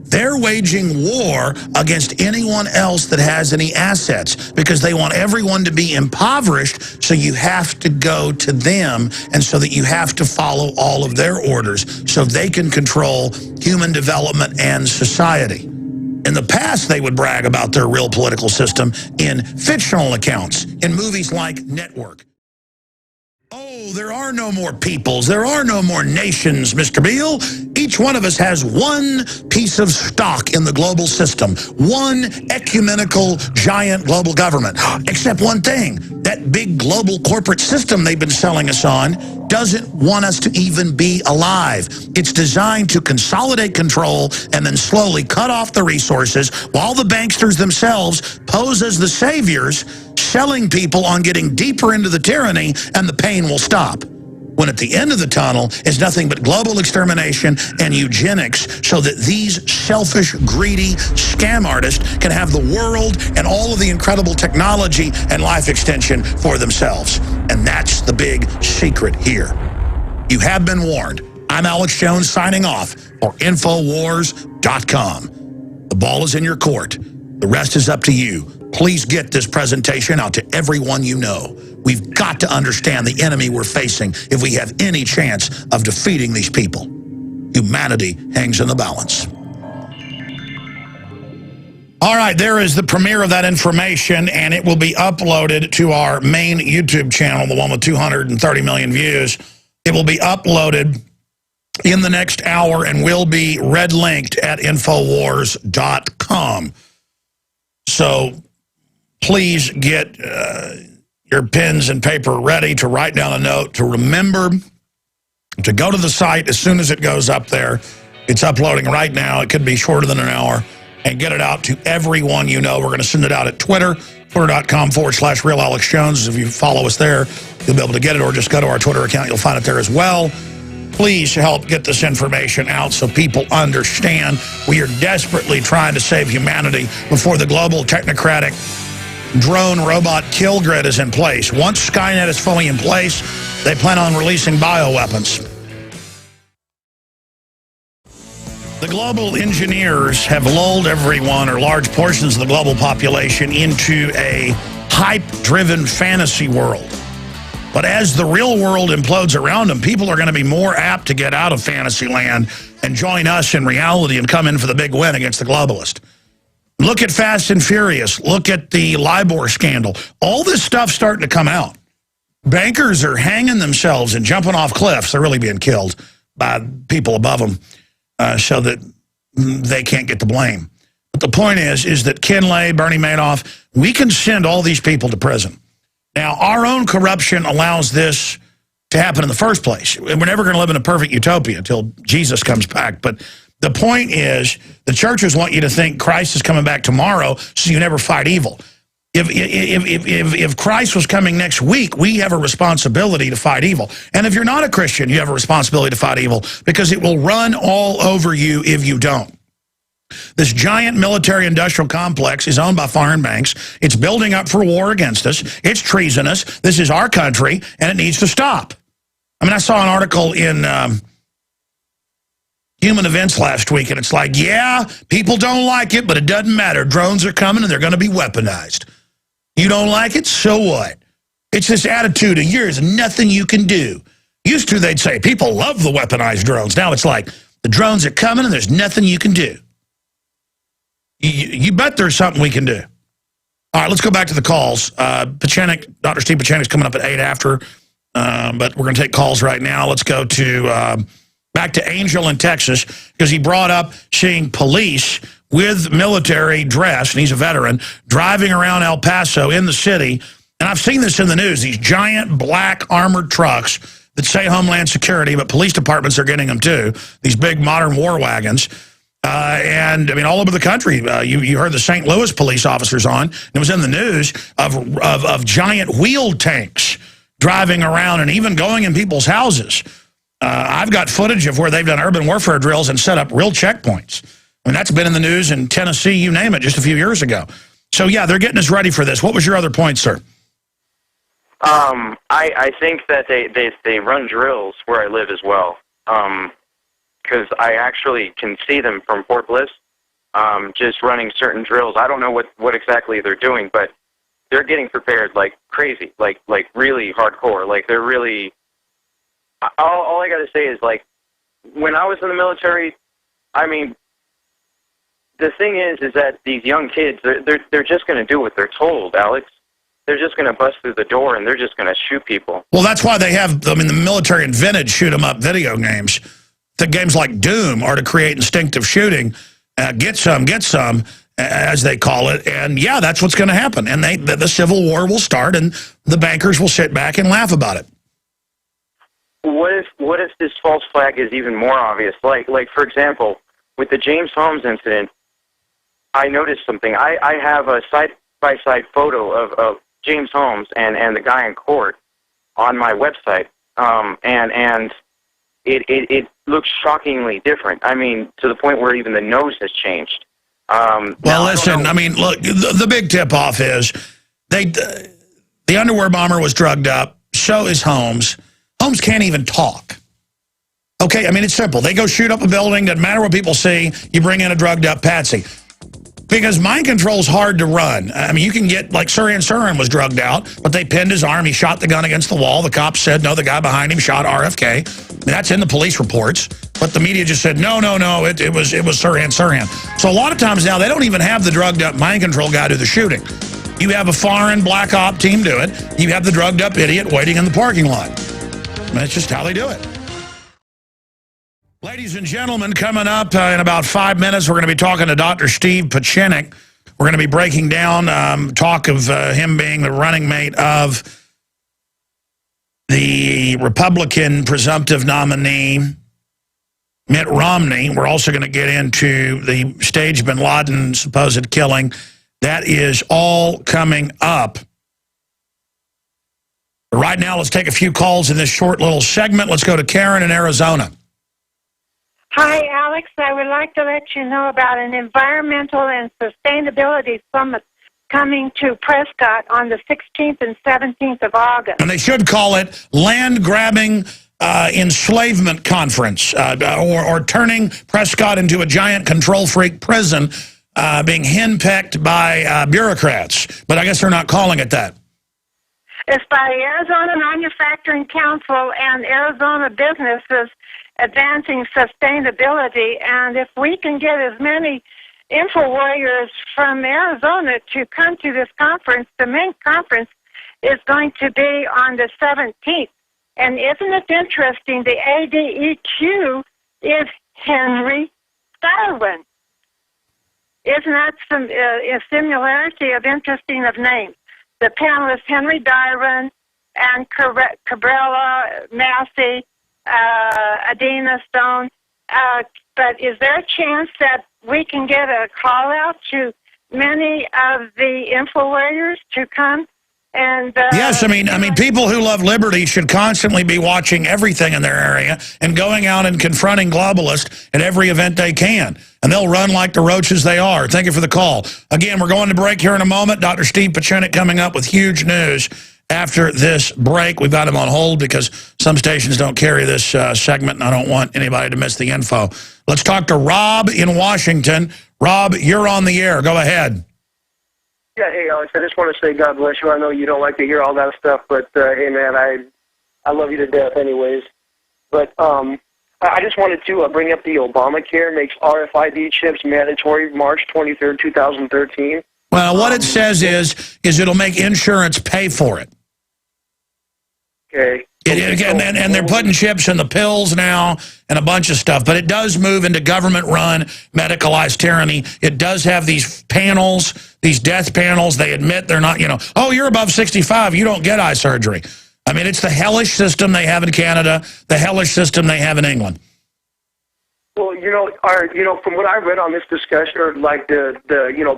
they're waging war against anyone else that has any assets because they want everyone to be impoverished, so you have to go to them and so that you have to follow all of their orders so they can control human development and society. In the past, they would brag about their real political system in fictional accounts, in movies like Network. Oh, there are no more peoples. There are no more nations, Mr. Beale. Each one of us has one piece of stock in the global system, one ecumenical giant global government. Except one thing, that big global corporate system they've been selling us on doesn't want us to even be alive. It's designed to consolidate control and then slowly cut off the resources while the banksters themselves pose as the saviors, selling people on getting deeper into the tyranny, and the pain will stop. When at the end of the tunnel is nothing but global extermination and eugenics so that these selfish, greedy scam artists can have the world and all of the incredible technology and life extension for themselves. And that's the big secret here. You have been warned. I'm Alex Jones signing off for Infowars.com. The ball is in your court. The rest is up to you. Please get this presentation out to everyone you know. We've got to understand the enemy we're facing if we have any chance of defeating these people. Humanity hangs in the balance. All right, there is the premiere of that information, and it will be uploaded to our main YouTube channel, the one with 230 million views. It will be uploaded in the next hour and will be red linked at Infowars.com. So please get your pens and paper ready to write down a note, to remember to go to the site as soon as it goes up there. It's uploading right now. It could be shorter than an hour. And get it out to everyone you know. We're going to send it out at Twitter, twitter.com/RealAlexJones. If you follow us there, you'll be able to get it, or just go to our Twitter account. You'll find it there as well. Please help get this information out so people understand we are desperately trying to save humanity before the global technocratic drone robot kill grid is in place. Once Skynet is fully in place, they plan on releasing bioweapons. The global engineers have lulled everyone, or large portions of the global population, into a hype-driven fantasy world. But as the real world implodes around them, people are going to be more apt to get out of fantasy land and join us in reality and come in for the big win against the globalist. Look at Fast and Furious. Look at the LIBOR scandal. All this stuff's starting to come out. Bankers are hanging themselves and jumping off cliffs. They're really being killed by people above them so that they can't get the blame. But the point is that Kinley, Bernie Madoff, we can send all these people to prison. Now, our own corruption allows this to happen in the first place. We're never going to live in a perfect utopia until Jesus comes back. But The point is, the churches want you to think Christ is coming back tomorrow, so you never fight evil. If Christ was coming next week, we have a responsibility to fight evil. And if you're not a Christian, you have a responsibility to fight evil, because it will run all over you if you don't. This giant military-industrial complex is owned by foreign banks. It's building up for war against us. It's treasonous. This is our country, and it needs to stop. I mean, I saw an article in Human Events last week, and it's like, yeah, people don't like it, but it doesn't matter. Drones are coming, and they're going to be weaponized. You don't like it? So what? It's this attitude of yours, nothing you can do. Used to, they'd say, people love the weaponized drones. Now it's like, the drones are coming, and there's nothing you can do. You bet there's something we can do. All right, let's go back to the calls. Pieczenik, Dr. Steve Pieczenik is coming up at 8 after, but we're going to take calls right now. Let's go to back to Angel in Texas, because he brought up seeing police with military dress, and he's a veteran, driving around El Paso in the city. And I've seen this in the news, these giant black armored trucks that say Homeland Security, but police departments are getting them too, these big modern war wagons. And I mean, all over the country, you heard the St. Louis police officers on. It was in the news of giant wheeled tanks driving around and even going in people's houses. I've got footage of where they've done urban warfare drills and set up real checkpoints. I mean, that's been in the news in Tennessee, you name it, just a few years ago. So yeah, they're getting us ready for this. What was your other point, sir? I think that they run drills where I live as well. Because I actually can see them from Fort Bliss, just running certain drills. I don't know what exactly they're doing, but they're getting prepared like crazy, like really hardcore. Like they're really. All I got to say is, like, when I was in the military, I mean, the thing is that these young kids, they're just going to do what they're told, Alex. They're just going to bust through the door and they're just going to shoot people. Well, that's why they have. I mean, the military invented shoot 'em up video games. The games like Doom are to create instinctive shooting, get some, as they call it. And yeah, that's what's going to happen. And the Civil War will start, and the bankers will sit back and laugh about it. What if this false flag is even more obvious? Like for example, with the James Holmes incident, I noticed something. I have a side-by-side photo of James Holmes and the guy in court on my website, and it looks shockingly different. I mean, to the point where even the nose has changed. Well, listen, I mean, look, the big tip-off is the underwear bomber was drugged up, so is Holmes. Holmes can't even talk. Okay, I mean, it's simple. They go shoot up a building, doesn't matter what people see, you bring in a drugged-up patsy. Because mind control's hard to run. I mean, you can get, like, Syrian was drugged out, but they pinned his arm, he shot the gun against the wall, the cops said, no, the guy behind him shot RFK. That's in the police reports, but the media just said, no, it was Syrian. So a lot of times now, they don't even have the drugged-up mind control guy do the shooting. You have a foreign black op team do it, you have the drugged-up idiot waiting in the parking lot. That's just how they do it. Ladies and gentlemen, coming up in about 5 minutes, we're going to be talking to Dr. Steve Pieczenik. We're going to be breaking down talk of him being the running mate of the Republican presumptive nominee, Mitt Romney. We're also going to get into the staged bin Laden supposed killing. That is all coming up. Right now, let's take a few calls in this short little segment. Let's go to Karen in Arizona. Hi, Alex. I would like to let you know about an environmental and sustainability summit coming to Prescott on the 16th and 17th of August. And they should call it Land-Grabbing Enslavement Conference, or turning Prescott into a giant control-freak prison being henpecked by bureaucrats. But I guess they're not calling it that. It's by Arizona Manufacturing Council and Arizona businesses advancing sustainability. And if we can get as many info warriors from Arizona to come to this conference, the main conference is going to be on the 17th. And isn't it interesting, the ADEQ is Henry Darwin. Isn't that a similarity of interesting of names? The panelists Henry Darwin and Cabrera Massey, Adina Stone, but is there a chance that we can get a call out to many of the InfoWarriors to come? And yes, I mean, people who love liberty should constantly be watching everything in their area and going out and confronting globalists at every event they can. And they'll run like the roaches they are. Thank you for the call. Again, we're going to break here in a moment. Dr. Steve Pieczenik coming up with huge news after this break. We've got him on hold because some stations don't carry this segment, and I don't want anybody to miss the info. Let's talk to Rob in Washington. Rob, you're on the air. Go ahead. Yeah, hey, Alex, I just want to say God bless you. I know you don't like to hear all that stuff, but, hey, man, I love you to death anyways. But I just wanted to bring up the Obamacare makes RFID chips mandatory March 23rd, 2013. Well, what it says is it'll make insurance pay for it. Okay. And they're putting chips in the pills now and a bunch of stuff. But it does move into government-run, medicalized tyranny. It does have these panels, these death panels. They admit they're not, oh, you're above 65, you don't get eye surgery. I mean, it's the hellish system they have in Canada, the hellish system they have in England. Well, from what I read on this discussion, or like the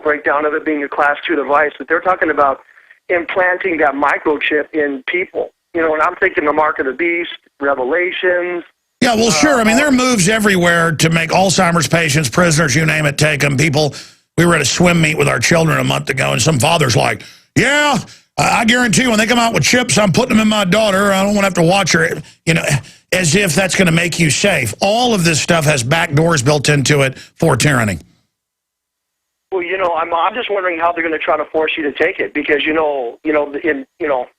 breakdown of it being a Class 2 device, that they're talking about implanting that microchip in people. And I'm thinking the Mark of the Beast, Revelations. Yeah, well, sure. I mean, there are moves everywhere to make Alzheimer's patients, prisoners, you name it, take them. People, we were at a swim meet with our children a month ago, and some father's like, yeah, I guarantee when they come out with chips, I'm putting them in my daughter. I don't want to have to watch her, as if that's going to make you safe. All of this stuff has back doors built into it for tyranny. Well, I'm just wondering how they're going to try to force you to take it, because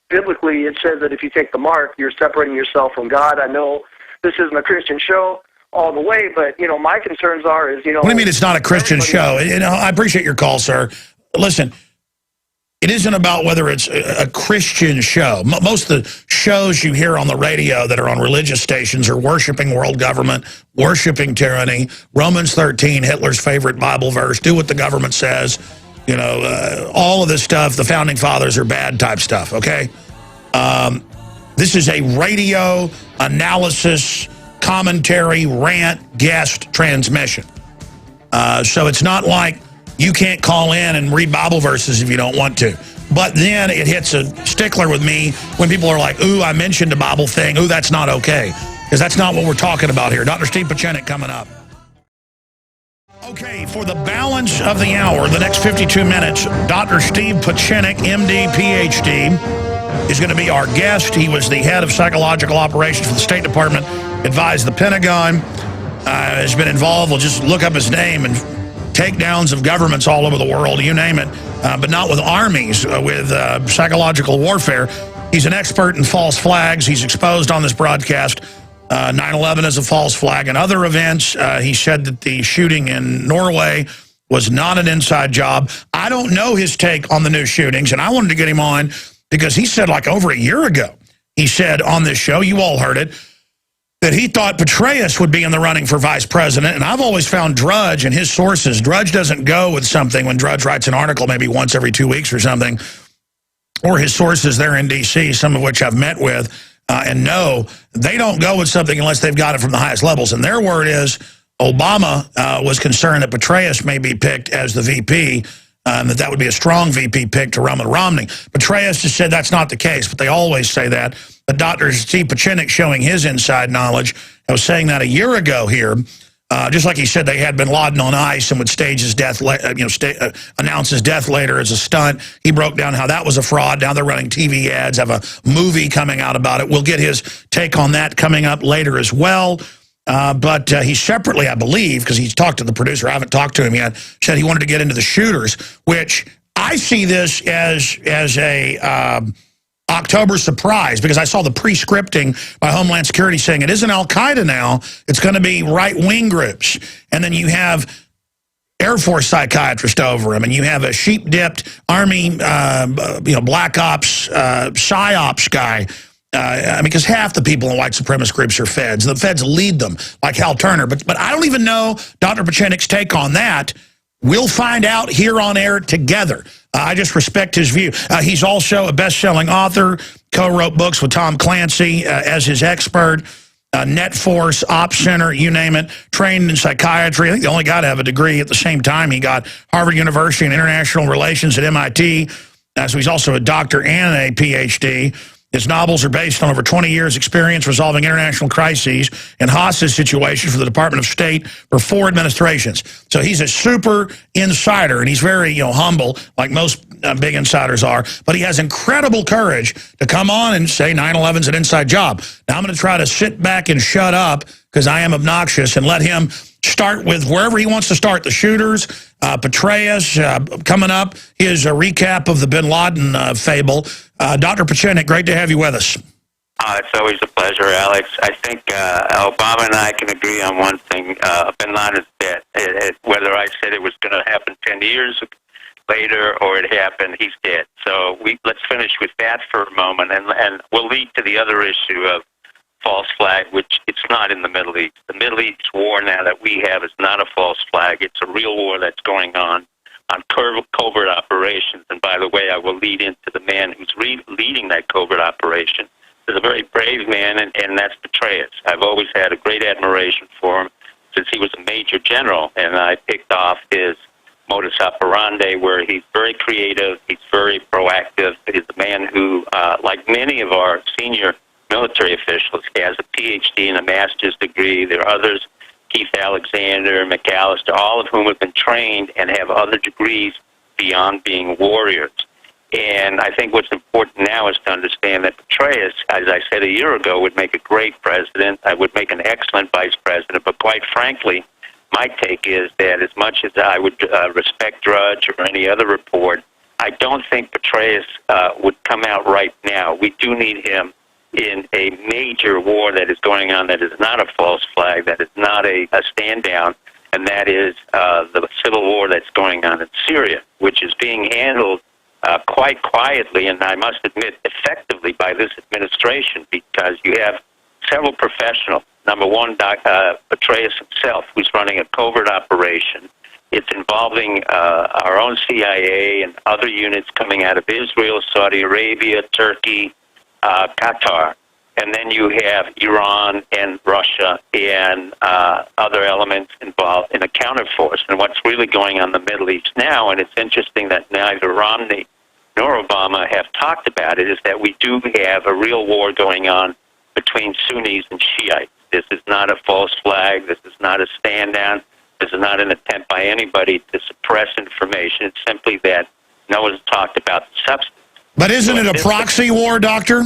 biblically it says that if you take the mark, you're separating yourself from God. I know this isn't a Christian show all the way, but my concerns are What do you mean it's not a Christian show? I appreciate your call, sir. Listen, it isn't about whether it's a Christian show. Most of the shows you hear on the radio that are on religious stations are worshiping world government, worshiping tyranny, Romans 13, Hitler's favorite Bible verse, do what the government says, all of this stuff, the Founding Fathers are bad type stuff, okay? This is a radio analysis, commentary, rant, guest transmission. So it's not like you can't call in and read Bible verses if you don't want to. But then it hits a stickler with me when people are like, ooh, I mentioned a Bible thing. Ooh, that's not okay. Because that's not what we're talking about here. Dr. Steve Pieczenik coming up. Okay, for the balance of the hour, the next 52 minutes, Dr. Steve Pieczenik, MD, PhD, is going to be our guest. He was the head of psychological operations for the State Department, advised the Pentagon, has been involved. We'll just look up his name and takedowns of governments all over the world, you name it, but not with armies, with psychological warfare. He's an expert in false flags. He's exposed on this broadcast 9/11 as a false flag and other events. He said that the shooting in Norway was not an inside job. I don't know his take on the new shootings, and I wanted to get him on because he said like over a year ago, he said on this show, you all heard it, that he thought Petraeus would be in the running for vice president. And I've always found Drudge and his sources. Drudge doesn't go with something when Drudge writes an article maybe once every 2 weeks or something. Or his sources there in D.C., some of which I've met with and know, they don't go with something unless they've got it from the highest levels. And their word is Obama was concerned that Petraeus may be picked as the VP, that would be a strong VP pick to Romney. Petraeus just said that's not the case, but they always say that. But Dr. Steve Pieczenik showing his inside knowledge. I was saying that a year ago here, just like he said they had bin Laden on ice and would stage his death, announce his death later as a stunt. He broke down how that was a fraud. Now they're running TV ads, have a movie coming out about it. We'll get his take on that coming up later as well. But he separately, I believe, because he's talked to the producer, I haven't talked to him yet, said he wanted to get into the shooters, which I see this as a October surprise, because I saw the pre-scripting by Homeland Security saying it isn't Al-Qaeda now, it's going to be right-wing groups. And then you have Air Force psychiatrist over him, and you have a sheep-dipped Army, Black Ops, PsyOps guy. Because half the people in white supremacist groups are feds. The feds lead them, like Hal Turner. But I don't even know Dr. Pieczenik's take on that. We'll find out here on air together. I just respect his view. He's also a best-selling author, co-wrote books with Tom Clancy as his expert. Net Force, Ops Center, you name it, trained in psychiatry. I think the only guy to have a degree at the same time. He got Harvard University in International Relations at MIT. So he's also a doctor and a PhD. His novels are based on over 20 years' experience resolving international crises and hostage situations for the Department of State for 4 administrations. So he's a super insider, and he's very, humble, like most big insiders are. But he has incredible courage to come on and say 9/11's an inside job. Now I'm going to try to sit back and shut up because I am obnoxious and let him start with wherever he wants to start. The shooters, Petraeus coming up, his recap of the bin Laden fable. Dr. Pieczenik, great to have you with us. It's always a pleasure, Alex. I think Obama and I can agree on one thing. Bin Laden's dead. Whether I said it was going to happen 10 years later or it happened, he's dead. So let's finish with that for a moment, and we'll lead to the other issue of false flag, which it's not in the Middle East. The Middle East war now that we have is not a false flag. It's a real war that's going on covert operations. And by the way, I will lead into the man who's leading that covert operation. He's a very brave man, and that's Petraeus. I've always had a great admiration for him since he was a major general, and I picked off his modus operandi, where he's very creative, he's very proactive. He's a man who, like many of our senior military officials, he has a PhD and a master's degree. There are others, Keith Alexander, McAllister, all of whom have been trained and have other degrees beyond being warriors. And I think what's important now is to understand that Petraeus, as I said a year ago, would make a great president. I would make an excellent vice president. But quite frankly, my take is that as much as I would respect Drudge or any other report, I don't think Petraeus would come out right now. We do need him in a major war that is going on that is not a false flag, that is not a stand down, and that is the civil war that's going on in Syria, which is being handled quite quietly, and I must admit effectively by this administration, because you have several professionals. Number one, Petraeus himself, who's running a covert operation. It's involving our own CIA and other units coming out of Israel, Saudi Arabia, Turkey, Qatar. And then you have Iran and Russia and other elements involved in a counterforce. And what's really going on in the Middle East now, and it's interesting that neither Romney nor Obama have talked about it, is that we do have a real war going on between Sunnis and Shiites. This is not a false flag. This is not a stand down. This is not an attempt by anybody to suppress information. It's simply that no one's talked about the substance. But isn't it a proxy war, Doctor?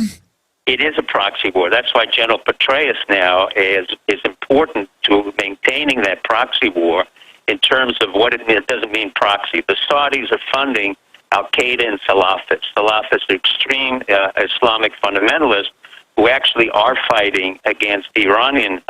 It is a proxy war. That's why General Petraeus now is important to maintaining that proxy war in terms of what it doesn't mean proxy. The Saudis are funding al-Qaeda and Salafists. Salafists are extreme Islamic fundamentalists who actually are fighting against the Iranian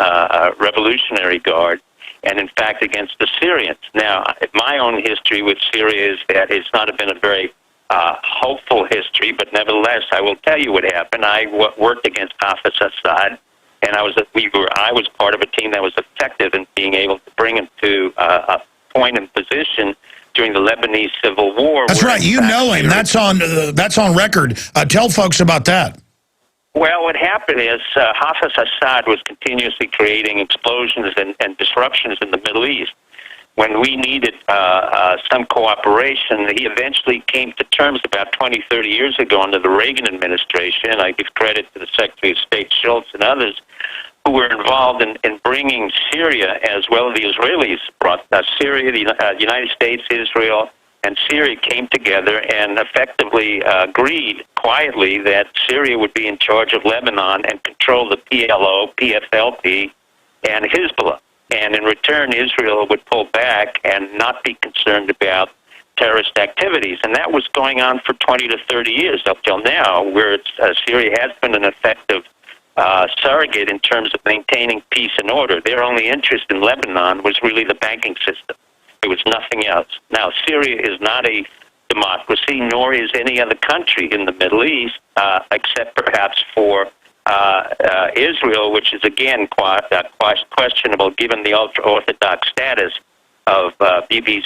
Revolutionary Guard and, in fact, against the Syrians. Now, my own history with Syria is that it's not been a very hopeful history, but nevertheless, I will tell you what happened. I worked against Assad, and I was part of a team that was effective in being able to bring him to a point and position during the Lebanese Civil War. That's right. You know him. That's on record. Tell folks about that. Well, what happened is Assad was continuously creating explosions and disruptions in the Middle East. When we needed some cooperation, he eventually came to terms about 20, 30 years ago under the Reagan administration. I give credit to the Secretary of State Schultz and others who were involved in bringing Syria, as well as the Israelis brought Syria, the United States, Israel, and Syria came together and effectively agreed quietly that Syria would be in charge of Lebanon and control the PLO, PFLP, and Hezbollah. And in return, Israel would pull back and not be concerned about terrorist activities. And that was going on for 20 to 30 years up till now, where Syria has been an effective surrogate in terms of maintaining peace and order. Their only interest in Lebanon was really the banking system. It was nothing else. Now, Syria is not a democracy, nor is any other country in the Middle East, except perhaps for Israel, which is again quite questionable given the ultra-Orthodox status of Bibi's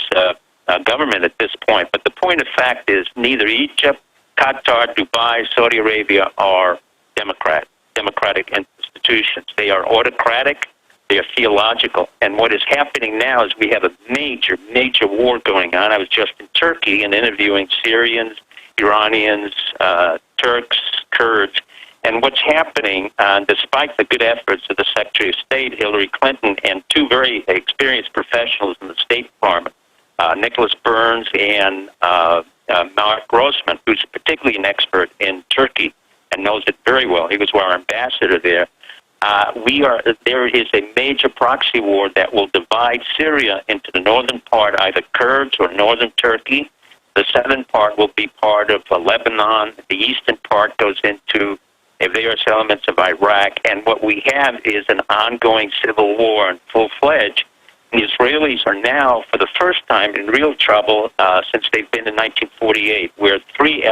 government at this point. But the point of fact is neither Egypt, Qatar, Dubai, Saudi Arabia are democratic institutions. institutions. They are autocratic. They are theological. And what is happening now is we have a major, major war going on. I was just in Turkey and interviewing Syrians, Iranians, Turks, Kurds. And what's happening, despite the good efforts of the Secretary of State, Hillary Clinton, and two very experienced professionals in the State Department, Nicholas Burns and Mark Grossman, who's particularly an expert in Turkey and knows it very well. He was our ambassador there. There is a major proxy war that will divide Syria into the northern part, either Kurds or northern Turkey. The southern part will be part of Lebanon. The eastern part goes into various elements of Iraq. And what we have is an ongoing civil war in full-fledged. The Israelis are now, for the first time, in real trouble since they've been in 1948, where three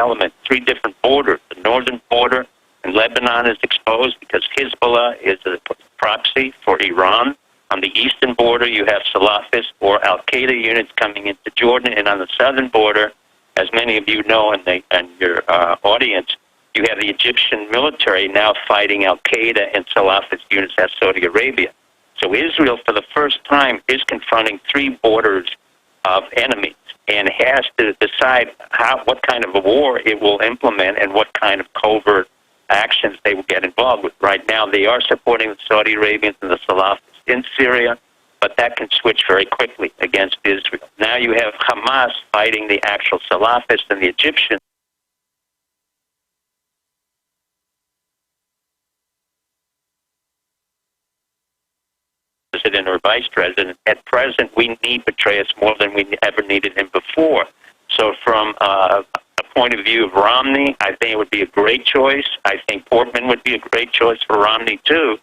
different borders, the northern border in Lebanon is exposed because Hezbollah is a proxy for Iran. On the eastern border, you have Salafist or Al-Qaeda units coming into Jordan. And on the southern border, as many of you know in your audience, you have the Egyptian military now fighting Al-Qaeda and Salafist units at Saudi Arabia. So Israel, for the first time, is confronting three borders of enemies and has to decide what kind of a war it will implement and what kind of covert actions they will get involved with. Right now, they are supporting the Saudi Arabians and the Salafists in Syria, but that can switch very quickly against Israel. Now you have Hamas fighting the actual Salafists and the Egyptians. President or vice president. At present, we need Petraeus more than we ever needed him before. So from a point of view of Romney, I think it would be a great choice. I think Portman would be a great choice for Romney, too.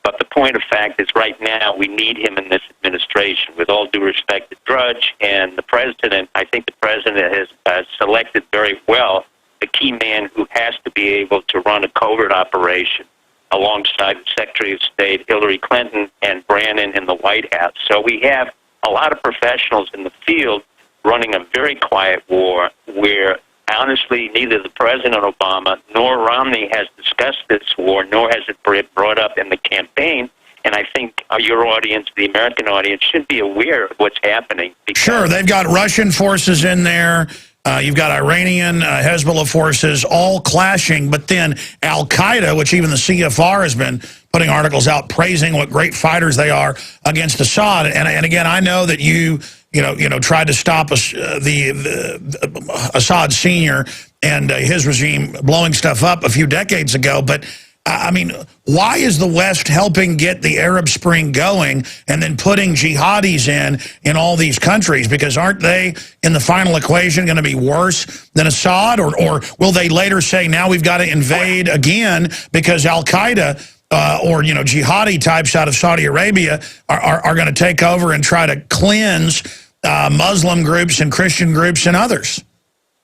But the point of fact is right now we need him in this administration. With all due respect to Drudge and the president, I think the president has selected very well the key man who has to be able to run a covert operation alongside the Secretary of State, Hillary Clinton, and Brannon in the White House. So we have a lot of professionals in the field running a very quiet war where, honestly, neither the President Obama nor Romney has discussed this war, nor has it brought up in the campaign. And I think your audience, the American audience, should be aware of what's happening. Sure, they've got Russian forces in there. You've got Iranian, Hezbollah forces all clashing, but then Al-Qaeda, which even the CFR has been putting articles out praising what great fighters they are against Assad. And again, I know that you tried to stop Assad Sr. and his regime blowing stuff up a few decades ago, but I mean, why is the West helping get the Arab Spring going and then putting jihadis in all these countries? Because aren't they, in the final equation, going to be worse than Assad? Or will they later say, now we've got to invade again because Al-Qaeda or jihadi types out of Saudi Arabia are going to take over and try to cleanse Muslim groups and Christian groups and others?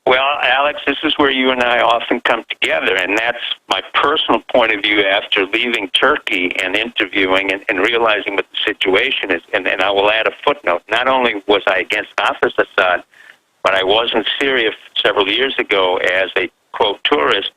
Well, Alex, this is where you and I often come together, and that's my personal point of view after leaving Turkey and interviewing and realizing what the situation is. And I will add a footnote. Not only was I against Hafiz Assad, but I was in Syria several years ago as a, quote, tourist,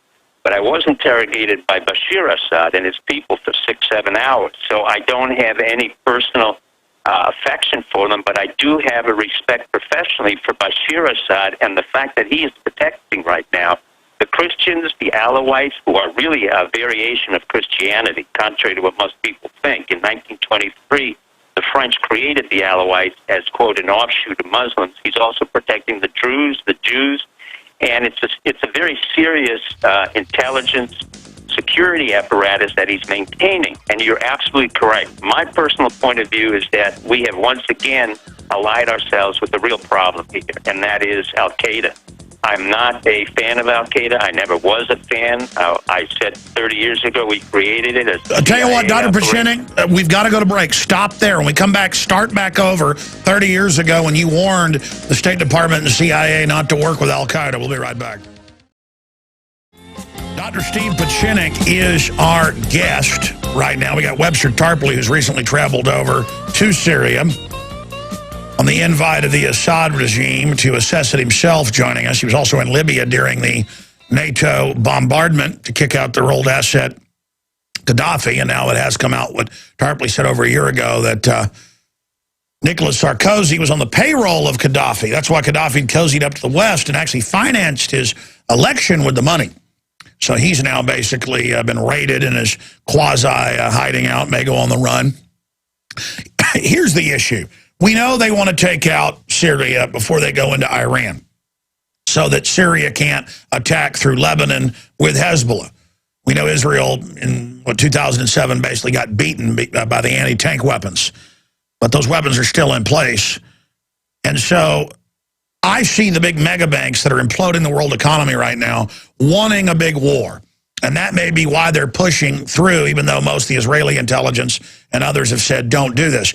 but I was interrogated by Bashir Assad and his people for 6-7 hours. So I don't have any personal affection for them, but I do have a respect professionally for Bashir Assad and the fact that he is protecting right now the Christians, the Alawites, who are really a variation of Christianity, contrary to what most people think. In 1923, the French created the Alawites as, quote, an offshoot of Muslims. He's also protecting the Druze, the Jews, and it's a very serious intelligence security apparatus that he's maintaining. And you're absolutely correct. My personal point of view is that we have once again allied ourselves with the real problem here, and that is Al-Qaeda. I'm not a fan of Al-Qaeda. I never was a fan. I said 30 years ago we created it as I'll tell you what, Dr. Pieczenik, we've got to go to break. Stop there. When we come back, start back over 30 years ago when you warned the State Department and the CIA not to work with Al-Qaeda. We'll be right back. Dr. Steve Pieczenik is our guest right now. We got Webster Tarpley, who's recently traveled over to Syria on the invite of the Assad regime to assess it himself, joining us. He was also in Libya during the NATO bombardment to kick out their old asset Gaddafi, and now it has come out what Tarpley said over a year ago that Nicolas Sarkozy was on the payroll of Gaddafi. That's why Gaddafi cozied up to the West and actually financed his election with the money. So he's now basically been raided and is quasi-hiding out, may go on the run. Here's the issue. We know they want to take out Syria before they go into Iran so that Syria can't attack through Lebanon with Hezbollah. We know Israel in 2007 basically got beaten by the anti-tank weapons. But those weapons are still in place. And so I see the big mega banks that are imploding the world economy right now wanting a big war. And that may be why they're pushing through, even though most of the Israeli intelligence and others have said, don't do this.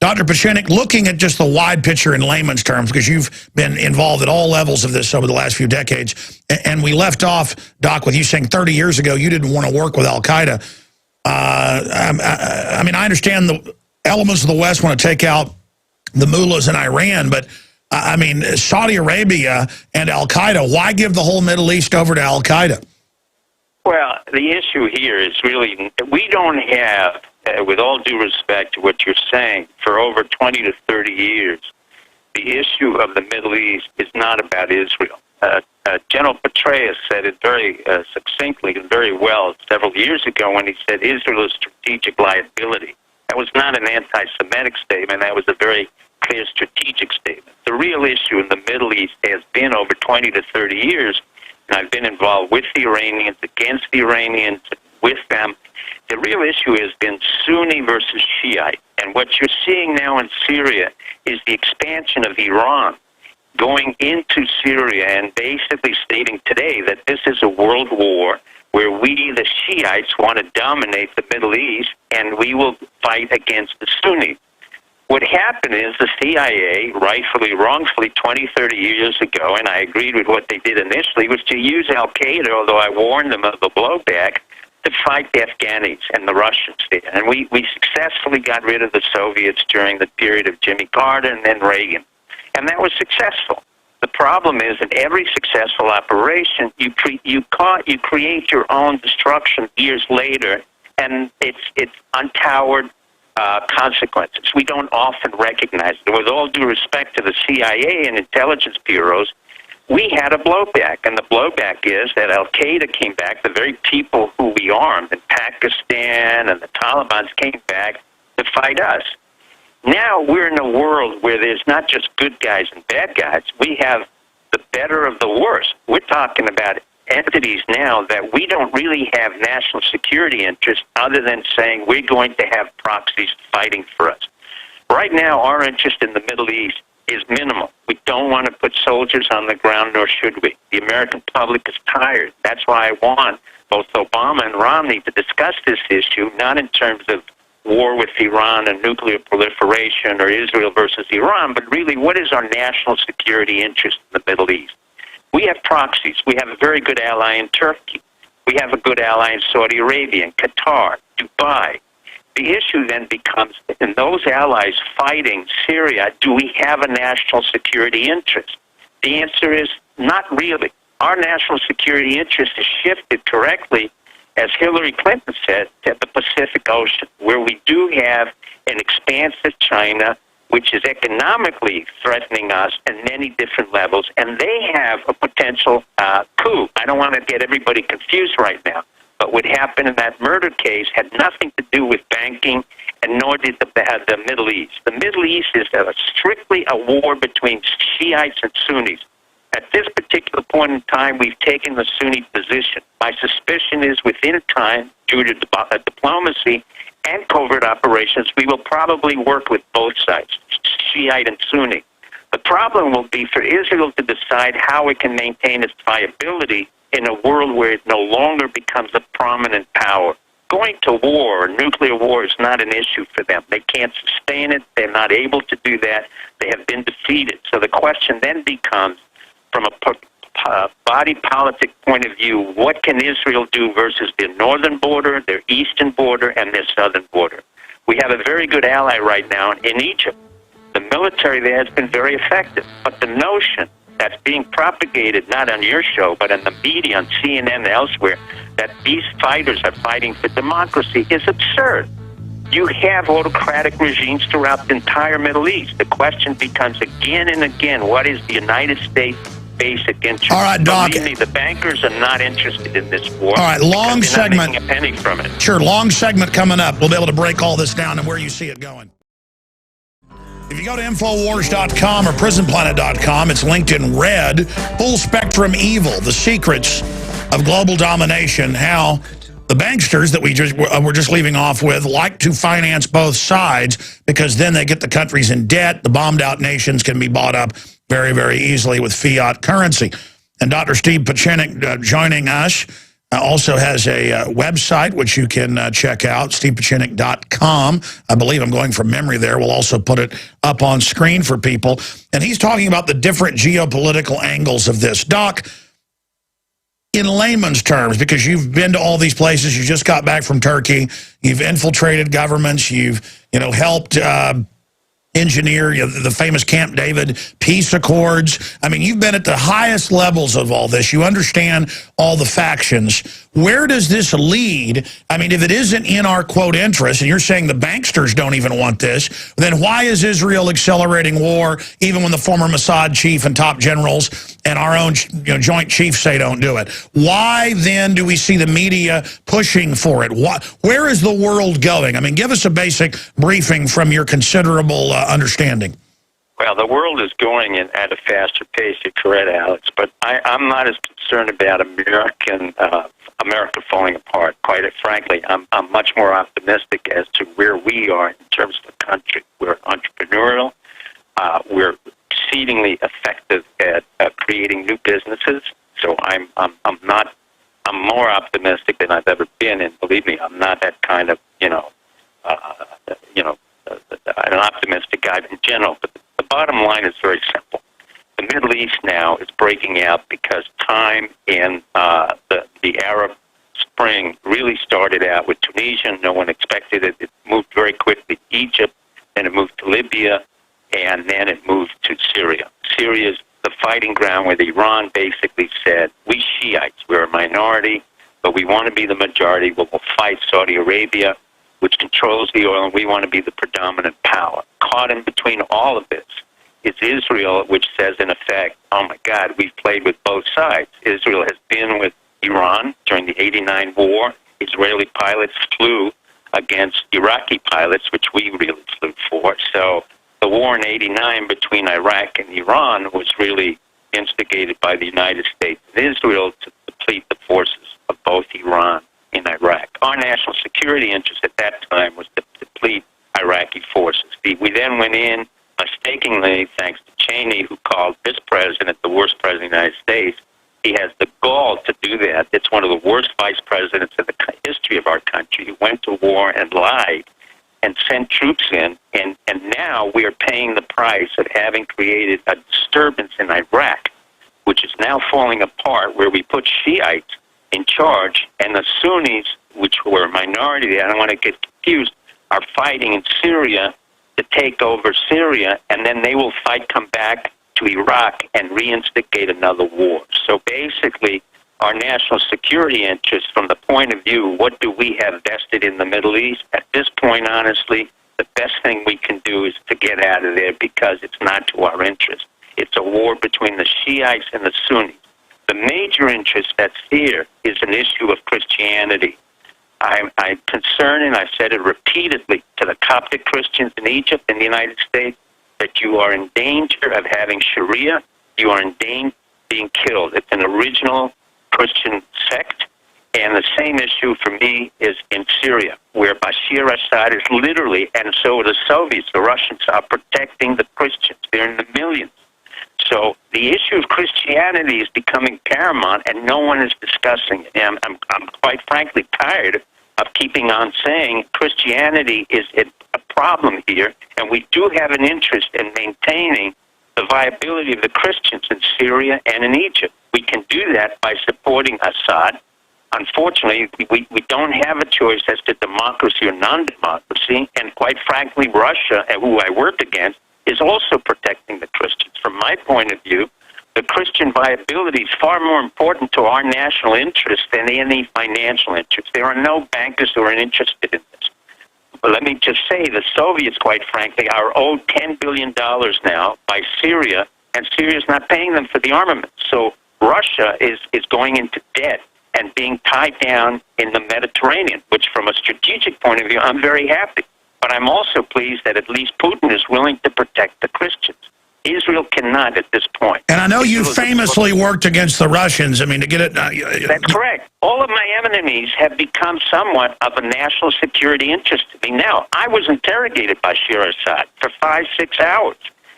Dr. Pieczenik, looking at just the wide picture in layman's terms, because you've been involved at all levels of this over the last few decades, and we left off, Doc, with you saying 30 years ago you didn't want to work with al-Qaeda. I mean, I understand the elements of the West want to take out the mullahs in Iran, but I mean, Saudi Arabia and al-Qaeda, why give the whole Middle East over to al-Qaeda? Well, the issue here is really, we don't have, with all due respect to what you're saying, for over 20 to 30 years, the issue of the Middle East is not about Israel. General Petraeus said it very succinctly and very well several years ago when he said Israel is strategic liability. That was not an anti-Semitic statement. That was a very clear strategic statement. The real issue in the Middle East has been over 20 to 30 years, and I've been involved with the Iranians, against the Iranians, with them. The real issue has been Sunni versus Shiite. And what you're seeing now in Syria is the expansion of Iran going into Syria and basically stating today that this is a world war where we, the Shiites, want to dominate the Middle East, and we will fight against the Sunnis. What happened is the CIA, rightfully, wrongfully, 20, 30 years ago, and I agreed with what they did initially, was to use al-Qaeda, although I warned them of the blowback, to fight the Afghanis and the Russians there. And we successfully got rid of the Soviets during the period of Jimmy Carter and then Reagan. And that was successful. The problem is in every successful operation, you create your own destruction years later, and it's untoward consequences. We don't often recognize it. With all due respect to the CIA and intelligence bureaus, we had a blowback, and the blowback is that al-Qaeda came back, the very people who we armed in Pakistan and the Taliban came back to fight us. Now we're in a world where there's not just good guys and bad guys. We have the better of the worst. We're talking about entities now that we don't really have national security interests other than saying we're going to have proxies fighting for us. Right now, our interest in the Middle East is minimal. We don't want to put soldiers on the ground, nor should we. The American public is tired. That's why I want both Obama and Romney to discuss this issue, not in terms of war with Iran and nuclear proliferation or Israel versus Iran, but really what is our national security interest in the Middle East? We have proxies. We have a very good ally in Turkey. We have a good ally in Saudi Arabia, and Qatar, Dubai. The issue then becomes, in those allies fighting Syria, do we have a national security interest? The answer is not really. Our national security interest is shifted correctly, as Hillary Clinton said, to the Pacific Ocean, where we do have an expansive China, which is economically threatening us at many different levels, and they have a potential coup. I don't want to get everybody confused right now, but what happened in that murder case had nothing to do with banking, and nor did the Middle East. The Middle East is strictly a war between Shiites and Sunnis. At this particular point in time, we've taken the Sunni position. My suspicion is within time, due to diplomacy and covert operations, we will probably work with both sides, Shiite and Sunni. The problem will be for Israel to decide how it can maintain its viability in a world where it no longer becomes a prominent power. Going to war, nuclear war, is not an issue for them. They can't sustain it. They're not able to do that. They have been defeated. So the question then becomes, from a body politic point of view, what can Israel do versus their northern border, their eastern border, and their southern border? We have a very good ally right now in Egypt. The military there has been very effective, but the notion that's being propagated not on your show, but in the media, on CNN and elsewhere, that these fighters are fighting for democracy is absurd. You have autocratic regimes throughout the entire Middle East. The question becomes again and again, what is the United States' basic interest? All right, Doc. Believe me, the bankers are not interested in this war. All right, long because they're not segment. making a penny from it. Sure, long segment coming up. We'll be able to break all this down and where you see it going. If you go to Infowars.com or PrisonPlanet.com, it's linked in red. Full spectrum evil, the secrets of global domination, how the banksters that we're just leaving off with like to finance both sides because then they get the countries in debt. The bombed out nations can be bought up very, very easily with fiat currency. And Dr. Steve Pieczenik joining us also has a website which you can check out, stevepieczenik.com. I believe I'm going from memory there. We'll also put it up on screen for people. And he's talking about the different geopolitical angles of this. Doc, in layman's terms, because you've been to all these places, you just got back from Turkey, you've infiltrated governments, you've helped engineer the famous Camp David peace accords. I mean, you've been at the highest levels of all this. You understand all the factions. Where does this lead? I mean, if it isn't in our, quote, interest, and you're saying the banksters don't even want this, then why is Israel accelerating war even when the former Mossad chief and top generals and our own joint chiefs say don't do it? Why then do we see the media pushing for it? Where is the world going? I mean, give us a basic briefing from your considerable understanding. Well, the world is going at a faster pace, you're correct, Alex, but I'm not as concerned about America falling apart. Quite frankly, I'm much more optimistic as to where we are in terms of the country. We're entrepreneurial. We're exceedingly effective at creating new businesses. So I'm more optimistic than I've ever been, and believe me, I'm not that kind of an optimistic guy in general. But the bottom line is very simple. The Middle East now is breaking out because time in the Arab Spring really started out with Tunisia. No one expected it. It moved very quickly to Egypt, then it moved to Libya, and then it moved to Syria. Syria is the fighting ground where Iran basically said, we Shiites, we're a minority, but we want to be the majority. We'll fight Saudi Arabia, which controls the oil, and we want to be the predominant power. Caught in between all of this is Israel, which says, in effect, oh, my God, we've played with both sides. Israel has been with Iran during the 89 war. Israeli pilots flew against Iraqi pilots, which we really flew for. So the war in 89 between Iraq and Iran was really instigated by the United States and Israel to deplete the forces of both Iran and Iraq. Our national security interest at that time was to deplete Iraqi forces. We then went in mistakenly, thanks to Cheney, who called this president the worst president of the United States. He has the gall to do that. It's one of the worst vice presidents in the history of our country. He went to war and lied and sent troops in, and now we are paying the price of having created a disturbance in Iraq, which is now falling apart, where we put Shiites in charge, and the Sunnis, which were a minority, I don't want to get confused, are fighting in Syria to take over Syria, and then they will come back to Iraq and reinstigate another war. So basically, our national security interests, from the point of view, what do we have vested in the Middle East? At this point, honestly, the best thing we can do is to get out of there because it's not to our interest. It's a war between the Shiites and the Sunnis. The major interest that's here is an issue of Christianity. I'm concerned, and I've said it repeatedly to the Coptic Christians in Egypt and the United States, that you are in danger of having Sharia. You are in danger of being killed. It's an original Christian sect, and the same issue for me is in Syria, where Bashir Assad is literally, and so the Soviets, the Russians, are protecting the Christians. They're in the millions. So the issue of Christianity is becoming paramount, and no one is discussing it. And I'm quite frankly tired of keeping on saying Christianity is a problem here, and we do have an interest in maintaining the viability of the Christians in Syria and in Egypt. We can do that by supporting Assad. Unfortunately, we don't have a choice as to democracy or non-democracy, and quite frankly, Russia, who I work against, is also protecting the Christians. From my point of view, the Christian viability is far more important to our national interest than any financial interest. There are no bankers who are interested in this. But let me just say, the Soviets, quite frankly, are owed $10 billion now by Syria, and Syria is not paying them for the armament. So Russia is going into debt and being tied down in the Mediterranean, which from a strategic point of view, I'm very happy. But I'm also pleased that at least Putin is willing to protect the Christians. Israel cannot at this point. And I know you famously worked against the Russians. I mean, to get it... That's correct. All of my enemies have become somewhat of a national security interest to me. Now, I was interrogated by Bashar Assad for 5-6 hours,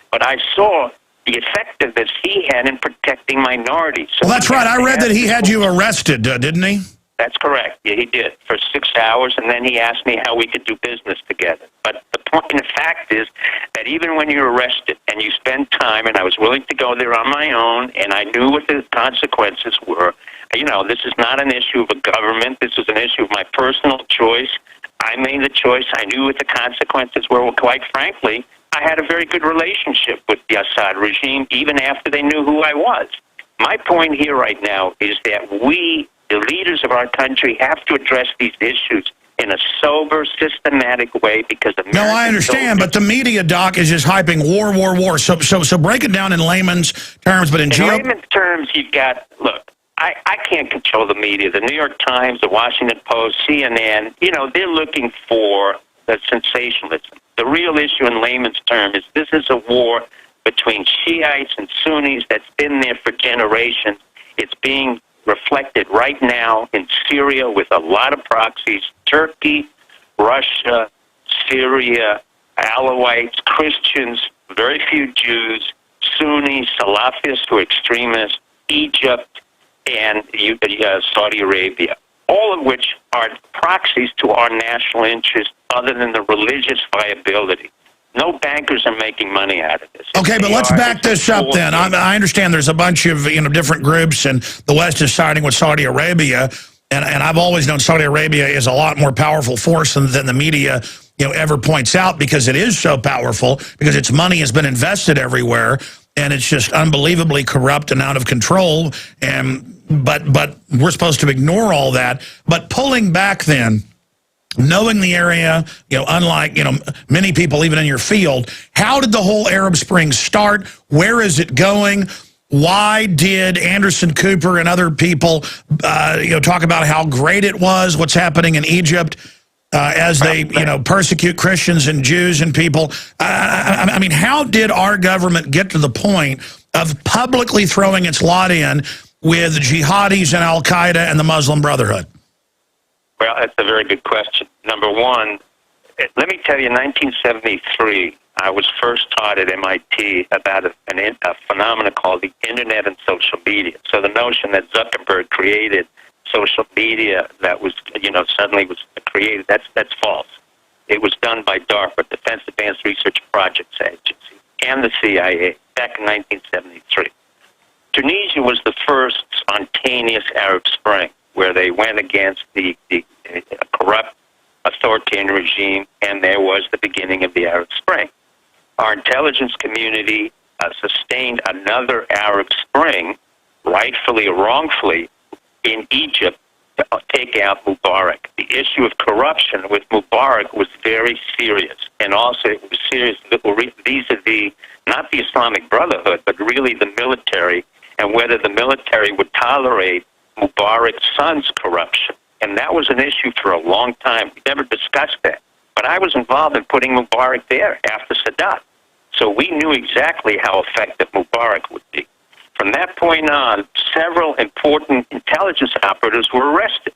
but I saw the effectiveness he had in protecting minorities. So well, that's right. I read that he had you arrested, didn't he? That's correct. Yeah, he did, for 6 hours, and then he asked me how we could do business together. But the point in fact is that even when you're arrested and you spend time, and I was willing to go there on my own, and I knew what the consequences were. You know, this is not an issue of a government. This is an issue of my personal choice. I made the choice. I knew what the consequences were. Well, quite frankly, I had a very good relationship with the Assad regime, even after they knew who I was. My point here right now is that we, the leaders of our country, have to address these issues in a sober, systematic way because Americans... No, I understand, but the media, Doc, is just hyping war, war, war. So break it down in layman's terms, but in layman's terms, you've got... Look, I can't control the media. The New York Times, the Washington Post, CNN, you know, they're looking for the sensationalism. The real issue in layman's terms is this is a war between Shiites and Sunnis that's been there for generations. It's being reflected right now in Syria with a lot of proxies. Turkey, Russia, Syria, Alawites, Christians, very few Jews, Sunnis, Salafists who are extremists, Egypt, and Saudi Arabia, all of which are proxies to our national interest other than the religious viability. No bankers are making money out of this. Okay, but let's back this up then. I understand there's a bunch of different groups, and the West is siding with Saudi Arabia, and I've always known Saudi Arabia is a lot more powerful force than the media ever points out, because it is so powerful, because its money has been invested everywhere, and it's just unbelievably corrupt and out of control. But we're supposed to ignore all that. But pulling back then, knowing the area, unlike, many people even in your field, how did the whole Arab Spring start? Where is it going? Why did Anderson Cooper and other people, talk about how great it was, what's happening in Egypt as they, persecute Christians and Jews and people? I mean, how did our government get to the point of publicly throwing its lot in with jihadis and Al-Qaeda and the Muslim Brotherhood? Well, that's a very good question. Number one, let me tell you, in 1973, I was first taught at MIT about a phenomenon called the Internet and social media. So the notion that Zuckerberg created social media that was, suddenly was created, that's false. It was done by DARPA, Defense Advanced Research Projects Agency, and the CIA back in 1973. Tunisia was the first spontaneous Arab Spring, where they went against the corrupt authoritarian regime, and there was the beginning of the Arab Spring. Our intelligence community sustained another Arab Spring, rightfully or wrongfully, in Egypt to take out Mubarak. The issue of corruption with Mubarak was very serious, and also it was serious vis-a-vis not the Islamic Brotherhood, but really the military, and whether the military would tolerate Mubarak's son's corruption. And that was an issue for a long time. We never discussed that. But I was involved in putting Mubarak there after Sadat. So we knew exactly how effective Mubarak would be. From that point on, several important intelligence operatives were arrested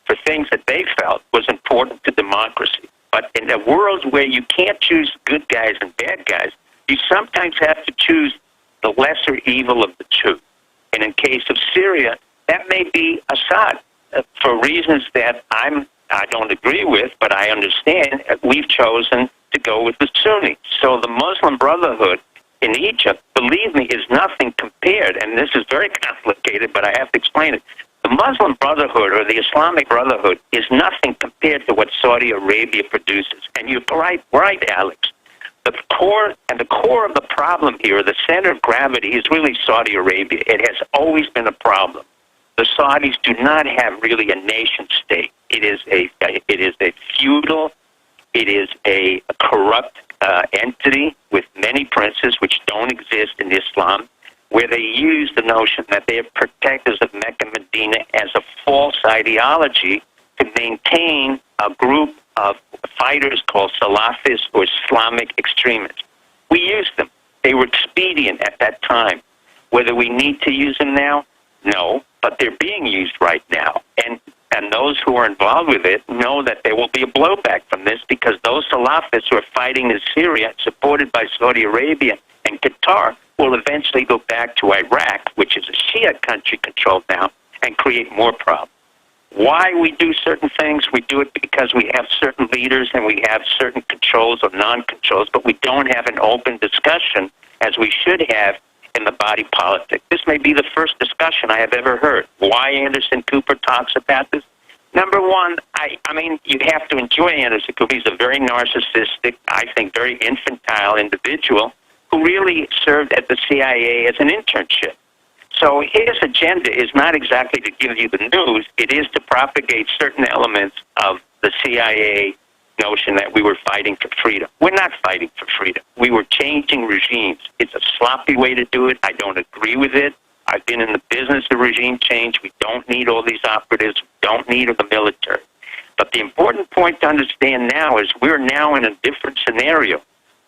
for things that they felt was important to democracy. But in a world where you can't choose good guys and bad guys, you sometimes have to choose the lesser evil of the two. And in case of Syria, that may be Assad. For reasons that I don't agree with, but I understand, we've chosen to go with the Sunnis. So the Muslim Brotherhood in Egypt, believe me, is nothing compared, and this is very complicated, but I have to explain it. The Muslim Brotherhood or the Islamic Brotherhood is nothing compared to what Saudi Arabia produces. And you're right, Alex. The core of the problem here, the center of gravity, is really Saudi Arabia. It has always been a problem. The Saudis do not have really a nation state. It is a feudal, it is a corrupt entity with many princes which don't exist in Islam, where they use the notion that they are protectors of Mecca and Medina as a false ideology to maintain a group of fighters called Salafists or Islamic extremists. We used them. They were expedient at that time. Whether we need to use them now, no, but they're being used right now. And those who are involved with it know that there will be a blowback from this, because those Salafists who are fighting in Syria, supported by Saudi Arabia and Qatar, will eventually go back to Iraq, which is a Shia country controlled now, and create more problems. Why we do certain things, we do it because we have certain leaders and we have certain controls or non-controls, but we don't have an open discussion as we should have in the body politic. This may be the first discussion I have ever heard. Why Anderson Cooper talks about this? Number one, I mean, you have to enjoy Anderson Cooper. He's a very narcissistic, I think very infantile individual who really served at the CIA as an internship. So his agenda is not exactly to give you the news. It is to propagate certain elements of the CIA notion that we were fighting for freedom. We're not fighting for freedom. We were changing regimes. It's a sloppy way to do it. I don't agree with it. I've been in the business of regime change. We don't need all these operatives. We don't need the military. But the important point to understand now is we're now in a different scenario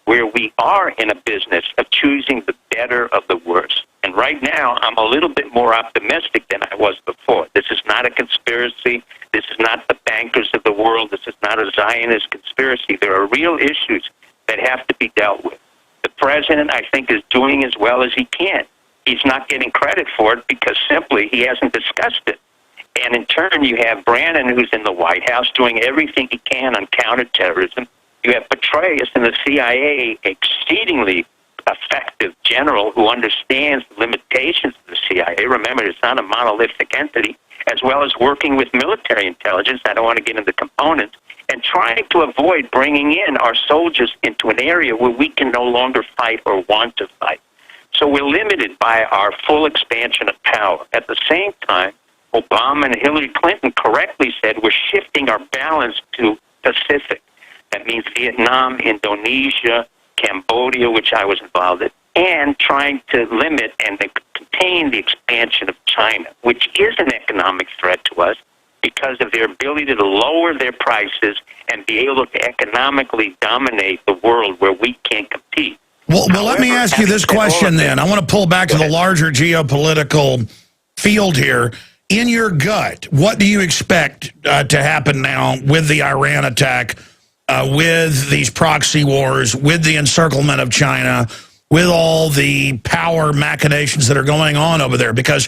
where we are in a business of choosing the better of the worst. And right now, I'm a little bit more optimistic than I was before. This is not a conspiracy. This is not the bankers of the world. This is not a Zionist conspiracy. There are real issues that have to be dealt with. The president, I think, is doing as well as he can. He's not getting credit for it because simply he hasn't discussed it. And in turn, you have Brannon, who's in the White House, doing everything he can on counterterrorism. You have Petraeus in the CIA, exceedingly effective general who understands the limitations of the CIA. Remember, it's not a monolithic entity, as well as working with military intelligence. I don't want to get into components, and trying to avoid bringing in our soldiers into an area where we can no longer fight or want to fight. So we're limited by our full expansion of power. At the same time, Obama and Hillary Clinton correctly said we're shifting our balance to Pacific. That means Vietnam, Indonesia, Cambodia, which I was involved in, and trying to limit and contain the expansion of China, which is an economic threat to us because of their ability to lower their prices and be able to economically dominate the world where we can't compete. Well, let me ask you this question then. I want to pull back to the larger geopolitical field here. In your gut, what do you expect to happen now with the Iran attack, with these proxy wars, with the encirclement of China, with all the power machinations that are going on over there? Because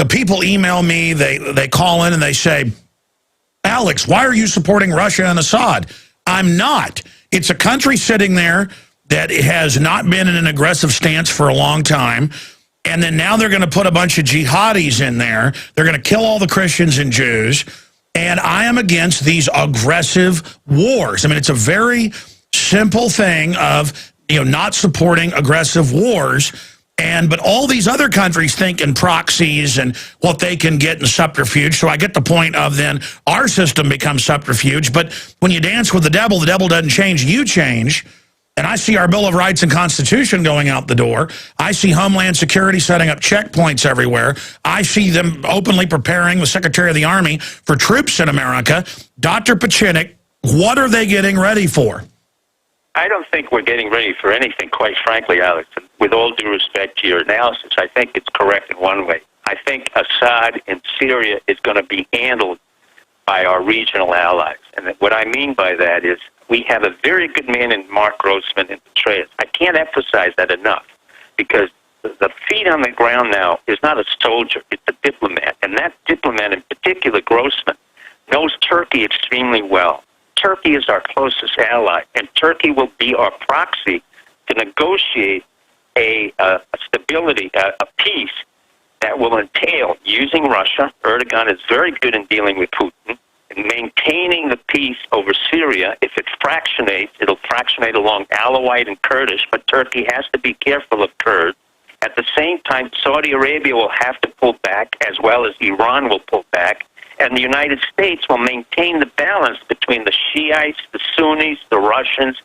people email me, they call in and they say, Alex, why are you supporting Russia and Assad? I'm not. It's a country sitting there that has not been in an aggressive stance for a long time. And then now they're going to put a bunch of jihadis in there. They're going to kill all the Christians and Jews. And I am against these aggressive wars. I mean, it's a very simple thing of, not supporting aggressive wars. But all these other countries think in proxies and what they can get in subterfuge. So I get the point of then our system becomes subterfuge. But when you dance with the devil doesn't change, you change. And I see our Bill of Rights and Constitution going out the door. I see Homeland Security setting up checkpoints everywhere. I see them openly preparing the Secretary of the Army for troops in America. Dr. Pieczenik, what are they getting ready for? I don't think we're getting ready for anything, quite frankly, Alex. With all due respect to your analysis, I think it's correct in one way. I think Assad in Syria is going to be handled by our regional allies. And what I mean by that is we have a very good man in Mark Grossman and Petraeus. I can't emphasize that enough because the feet on the ground now is not a soldier, it's a diplomat. And that diplomat in particular, Grossman, knows Turkey extremely well. Turkey is our closest ally, and Turkey will be our proxy to negotiate a stability, a peace that will entail using Russia. Erdogan is very good in dealing with Putin. maintaining the peace over Syria. If it fractionates, it'll fractionate along Alawite and Kurdish, but Turkey has to be careful of Kurds. At the same time, Saudi Arabia will have to pull back, as well as Iran will pull back, and the United States will maintain the balance between the Shiites, the Sunnis, the Russians,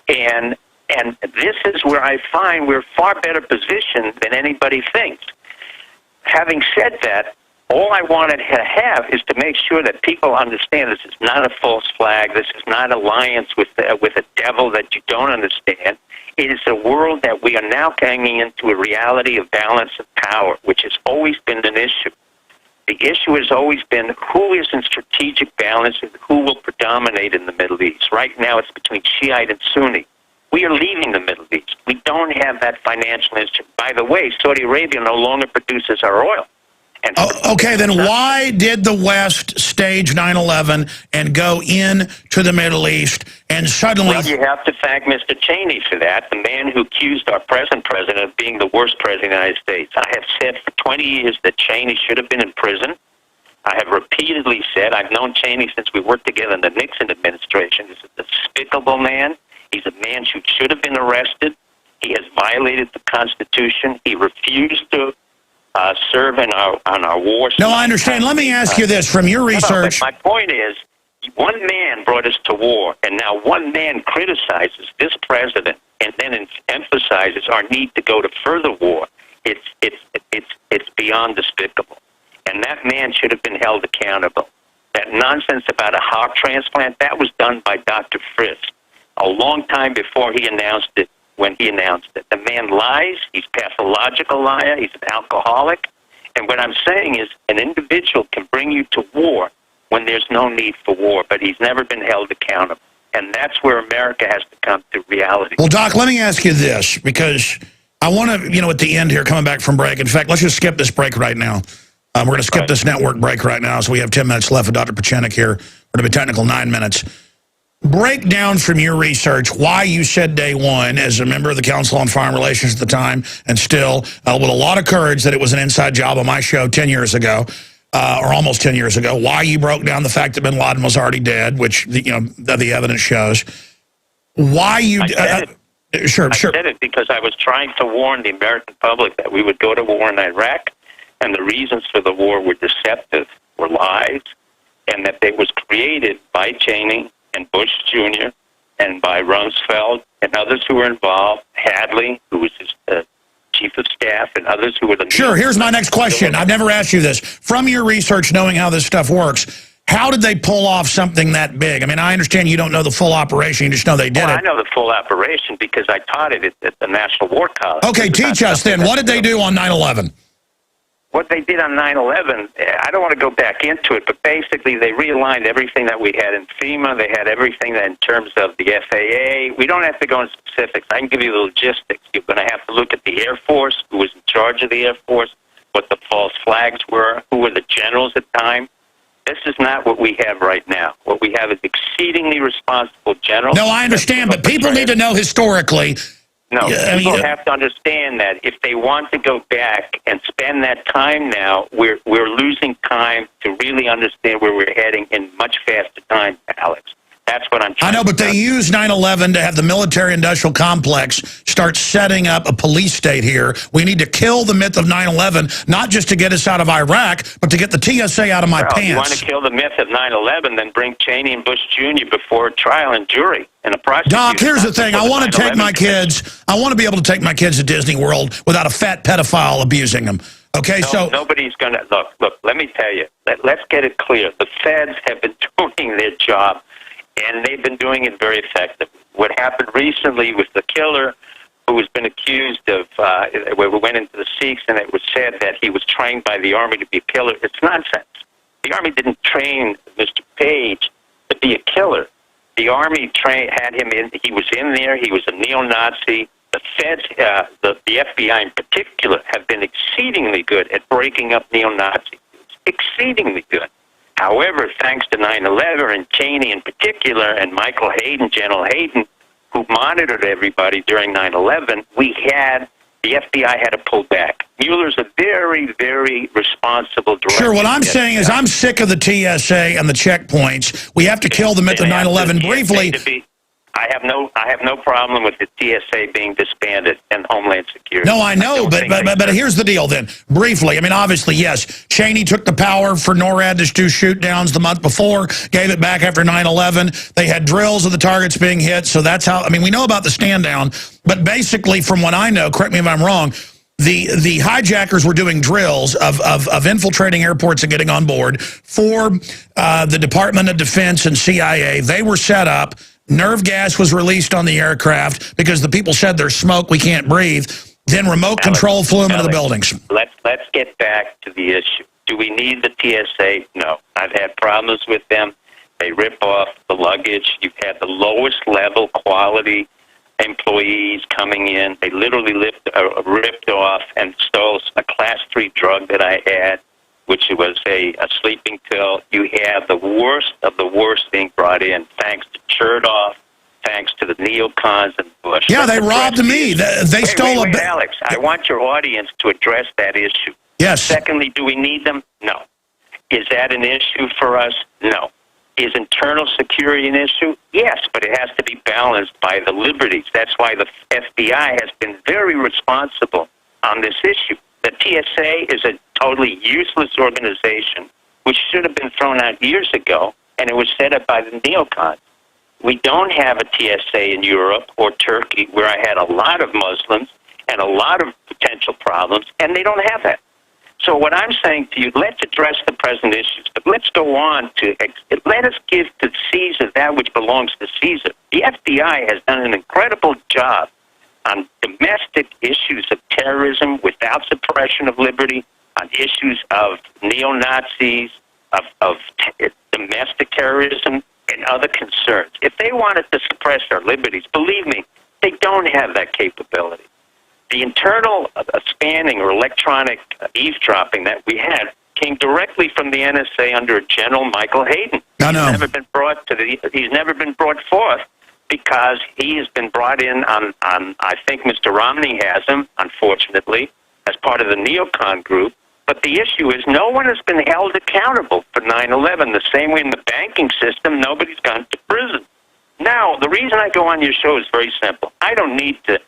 and this is where I find we're far better positioned than anybody thinks. Having said that, all I wanted to have is to make sure that people understand this is not a false flag. This is not alliance with a devil that you don't understand. It is a world that we are now coming into a reality of balance of power, which has always been an issue. The issue has always been who is in strategic balance and who will predominate in the Middle East. Right now it's between Shiite and Sunni. We are leaving the Middle East. We don't have that financial instrument. By the way, Saudi Arabia no longer produces our oil. And okay, then why did the West stage 9/11 and go into the Middle East and suddenly... Well, you have to thank Mr. Cheney for that, the man who accused our present president of being the worst president of the United States. I have said for 20 years that Cheney should have been in prison. I have repeatedly said, I've known Cheney since we worked together in the Nixon administration. He's a despicable man. He's a man who should have been arrested. He has violated the Constitution. He refused to serve on our war. No, I understand. Let me ask you this. From your research... No, but my point is, one man brought us to war, and now one man criticizes this president and then emphasizes our need to go to further war. It's beyond despicable. And that man should have been held accountable. That nonsense about a heart transplant, that was done by Dr. Frist a long time before he announced it. When he announced it, the man lies. He's a pathological liar. He's an alcoholic. And what I'm saying is an individual can bring you to war when there's no need for war, but he's never been held accountable. And that's where America has to come to reality. Well, Doc, let me ask you this, because I want to, at the end here, coming back from break. In fact, let's just skip this break right now. We're going to skip this network break right now, so we have 10 minutes left with Dr. Pieczenik here. We're going to be technical 9 minutes. Break down from your research why you said day one, as a member of the Council on Foreign Relations at the time, and still with a lot of courage, that it was an inside job on my show 10 years ago, or almost 10 years ago, why you broke down the fact that bin Laden was already dead, which the evidence shows. Why you... I said it because I was trying to warn the American public that we would go to war in Iraq, and the reasons for the war were deceptive, were lies, and that it was created by Cheney and Bush Jr., and by Rumsfeld and others who were involved, Hadley, who was his chief of staff, and others who were the... Sure, here's my next question. I've never asked you this. From your research, knowing how this stuff works, how did they pull off something that big? I mean, I understand you don't know the full operation, you just know they did it. I know the full operation because I taught it at the National War College. Okay, teach us then. What did they do on 9/11? What they did on 9/11, I don't want to go back into it, but basically they realigned everything that we had in FEMA. They had everything that in terms of the FAA. We don't have to go into specifics. I can give you the logistics. You're going to have to look at the Air Force, who was in charge of the Air Force, what the false flags were, who were the generals at the time. This is not what we have right now. What we have is exceedingly responsible generals. No, I understand, but people need to know historically... No, people have to understand that if they want to go back and spend that time now, we're losing time to really understand where we're heading in much faster time, Alex. That's what I'm trying to I know, but they used 9/11 to have the military-industrial complex start setting up a police state here. We need to kill the myth of 9/11, not just to get us out of Iraq, but to get the TSA out of my pants. If you want to kill the myth of 9/11, then bring Cheney and Bush Jr. before a trial and jury and a prosecutor. Doc, here's the thing. I want to take my kids. I want to be able to take my kids to Disney World without a fat pedophile abusing them. Okay, so nobody's going to look. Let me tell you. Let's get it clear. The feds have been doing their job, and they've been doing it very effectively. What happened recently with the killer who has been accused of, where we went into the Sikhs and it was said that he was trained by the Army to be a killer, it's nonsense. The Army didn't train Mr. Page to be a killer. The Army had him in, he was in there, he was a neo-Nazi. The feds, the FBI in particular, have been exceedingly good at breaking up neo-Nazis. Exceedingly good. However, thanks to 9/11 and Cheney in particular, and Michael Hayden, General Hayden, who monitored everybody during 9/11, the FBI had to pull back. Mueller's a very, very responsible director. Sure, what I'm saying is I'm sick of the TSA and the checkpoints. We have to kill them at the 9/11. Briefly, I have no problem with the TSA being disbanded and Homeland Security. No, I know, but here's the deal then. Briefly, I mean, obviously, yes, Cheney took the power for NORAD to do shoot-downs the month before, gave it back after 9/11. They had drills of the targets being hit, so that's how, I mean, we know about the stand-down, but basically, from what I know, correct me if I'm wrong, the hijackers were doing drills of infiltrating airports and getting on board for the Department of Defense and CIA. They were set up. Nerve gas was released on the aircraft because the people said there's smoke, we can't breathe. Then remote control flew them into the buildings. Let's get back to the issue. Do we need the TSA? No. I've had problems with them. They rip off the luggage. You've had the lowest level quality employees coming in. They literally ripped off and stole a Class 3 drug that I had, which was a sleeping pill. You have the worst of the worst being brought in, thanks to Chertoff, thanks to the neocons and Bush. Yeah, they robbed me. They stole a... Alex, I want your audience to address that issue. Yes. Secondly, do we need them? No. Is that an issue for us? No. Is internal security an issue? Yes, but it has to be balanced by the liberties. That's why the FBI has been very responsible on this issue. The TSA is a totally useless organization, which should have been thrown out years ago, and it was set up by the neocons. We don't have a TSA in Europe or Turkey, where I had a lot of Muslims and a lot of potential problems, and they don't have that. So what I'm saying to you, let's address the present issues, but let's go on to, let us give to Caesar that which belongs to Caesar. The FBI has done an incredible job on domestic issues of terrorism without suppression of liberty, on issues of neo-Nazis, of domestic terrorism, and other concerns. If they wanted to suppress our liberties, believe me, they don't have that capability. The internal spanning or electronic eavesdropping that we had came directly from the NSA under General Michael Hayden. I know. He's never been brought forth because he has been brought in on I think Mr. Romney has him, unfortunately, as part of the neocon group. But the issue is no one has been held accountable for 9/11. The same way in the banking system, nobody's gone to prison. Now, the reason I go on your show is very simple. I don't need to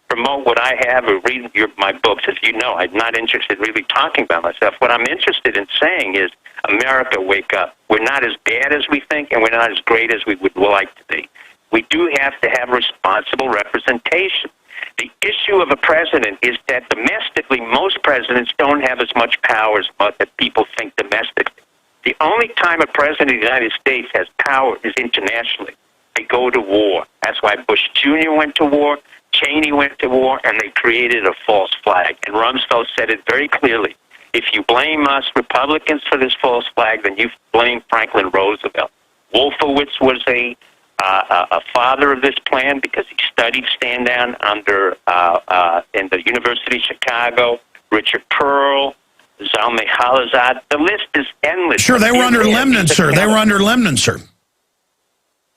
promote what I have or read my books. As you know, I'm not interested in really talking about myself. What I'm interested in saying is, America, wake up. We're not as bad as we think, and we're not as great as we would like to be. We do have to have responsible representation. The issue of a president is that domestically, most presidents don't have as much power as that people think domestically. The only time a president of the United States has power is internationally. They go to war. That's why Bush Jr. went to war, Cheney went to war, and they created a false flag. And Rumsfeld said it very clearly. If you blame us Republicans for this false flag, then you blame Franklin Roosevelt. Wolfowitz was a father of this plan because he studied stand down under in the University of Chicago. Richard Pearl, Zalmay Khalilzad. The list is endless. Sure, they were under Lemnitzer. They were under Lemnitzer.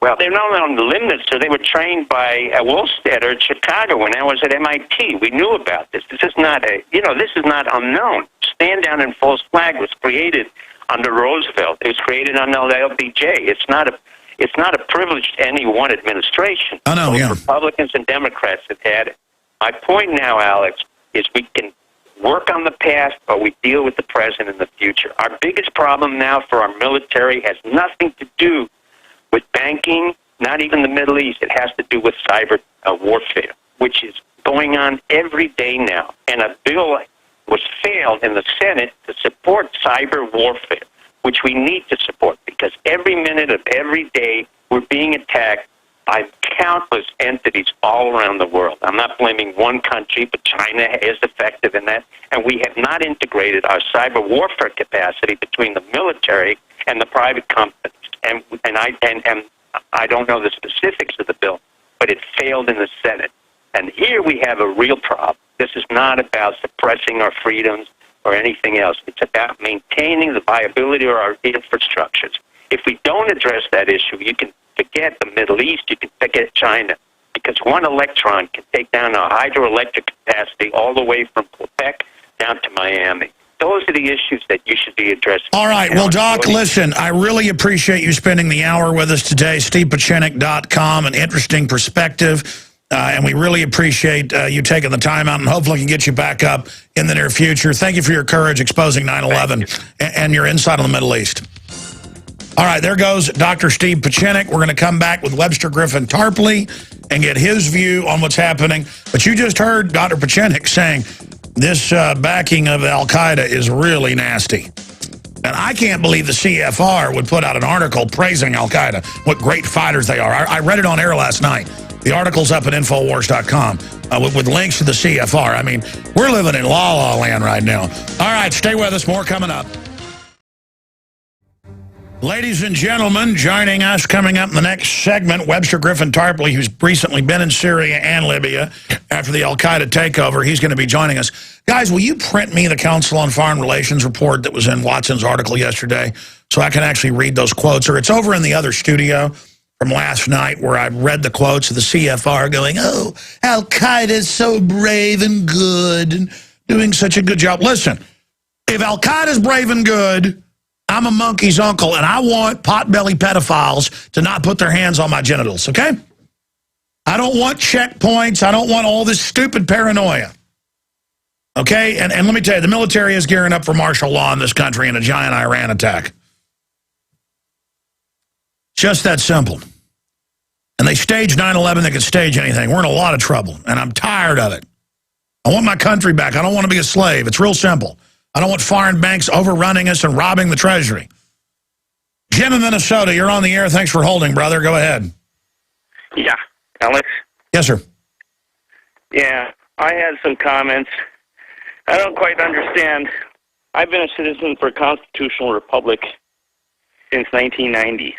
Well, they're not on the Lemnitzer. They were trained by Wohlstetter at Chicago when I was at MIT. We knew about this. This is not this is not unknown. Stand down and false flag was created under Roosevelt. It was created under the LBJ. It's not a privilege to any one administration. I know, yeah. Republicans and Democrats have had it. My point now, Alex, is we can work on the past, but we deal with the present and the future. Our biggest problem now for our military has nothing to do with banking, not even the Middle East. It has to do with cyber warfare, which is going on every day now. And a bill was failed in the Senate to support cyber warfare, which we need to support because every minute of every day we're being attacked by countless entities all around the world. I'm not blaming one country, but China is effective in that. And we have not integrated our cyber warfare capacity between the military and the private companies. And I don't know the specifics of the bill, but it failed in the Senate. And here we have a real problem. This is not about suppressing our freedoms or anything else. It's about maintaining the viability of our infrastructures. If we don't address that issue, you can forget the Middle East, you can forget China, because one electron can take down our hydroelectric capacity all the way from Quebec down to Miami. Those are the issues that you should be addressing. All right. Well, Doc, listen, I really appreciate you spending the hour with us today. StevePieczenik.com, an interesting perspective. And we really appreciate you taking the time out, and hopefully can get you back up in the near future. Thank you for your courage exposing 9/11 and your insight on the Middle East. All right, there goes Dr. Steve Pieczenik. We're going to come back with Webster Tarpley and get his view on what's happening. But you just heard Dr. Pieczenik saying this backing of al-Qaeda is really nasty. And I can't believe the CFR would put out an article praising al-Qaeda, what great fighters they are. I read it on air last night. The article's up at Infowars.com with links to the CFR. I mean, we're living in la-la land right now. All right, stay with us. More coming up. Ladies and gentlemen, joining us coming up in the next segment, Webster Tarpley, who's recently been in Syria and Libya after the al-Qaeda takeover. He's going to be joining us. Guys, will you print me the Council on Foreign Relations report that was in Watson's article yesterday so I can actually read those quotes? Or it's over in the other studio from last night where I read the quotes of the CFR going, oh, al-Qaeda is so brave and good and doing such a good job. Listen, if al-Qaeda is brave and good, I'm a monkey's uncle, and I want potbelly pedophiles to not put their hands on my genitals, okay? I don't want checkpoints. I don't want all this stupid paranoia, okay? And let me tell you, the military is gearing up for martial law in this country in a giant Iran attack. Just that simple. And they staged 9/11. They could stage anything. We're in a lot of trouble, and I'm tired of it. I want my country back. I don't want to be a slave. It's real simple. I don't want foreign banks overrunning us and robbing the Treasury. Jim in Minnesota, you're on the air. Thanks for holding, brother. Go ahead. Yeah, Alex? Yes, sir. Yeah, I had some comments. I don't quite understand. I've been a citizen for a constitutional republic since 1990.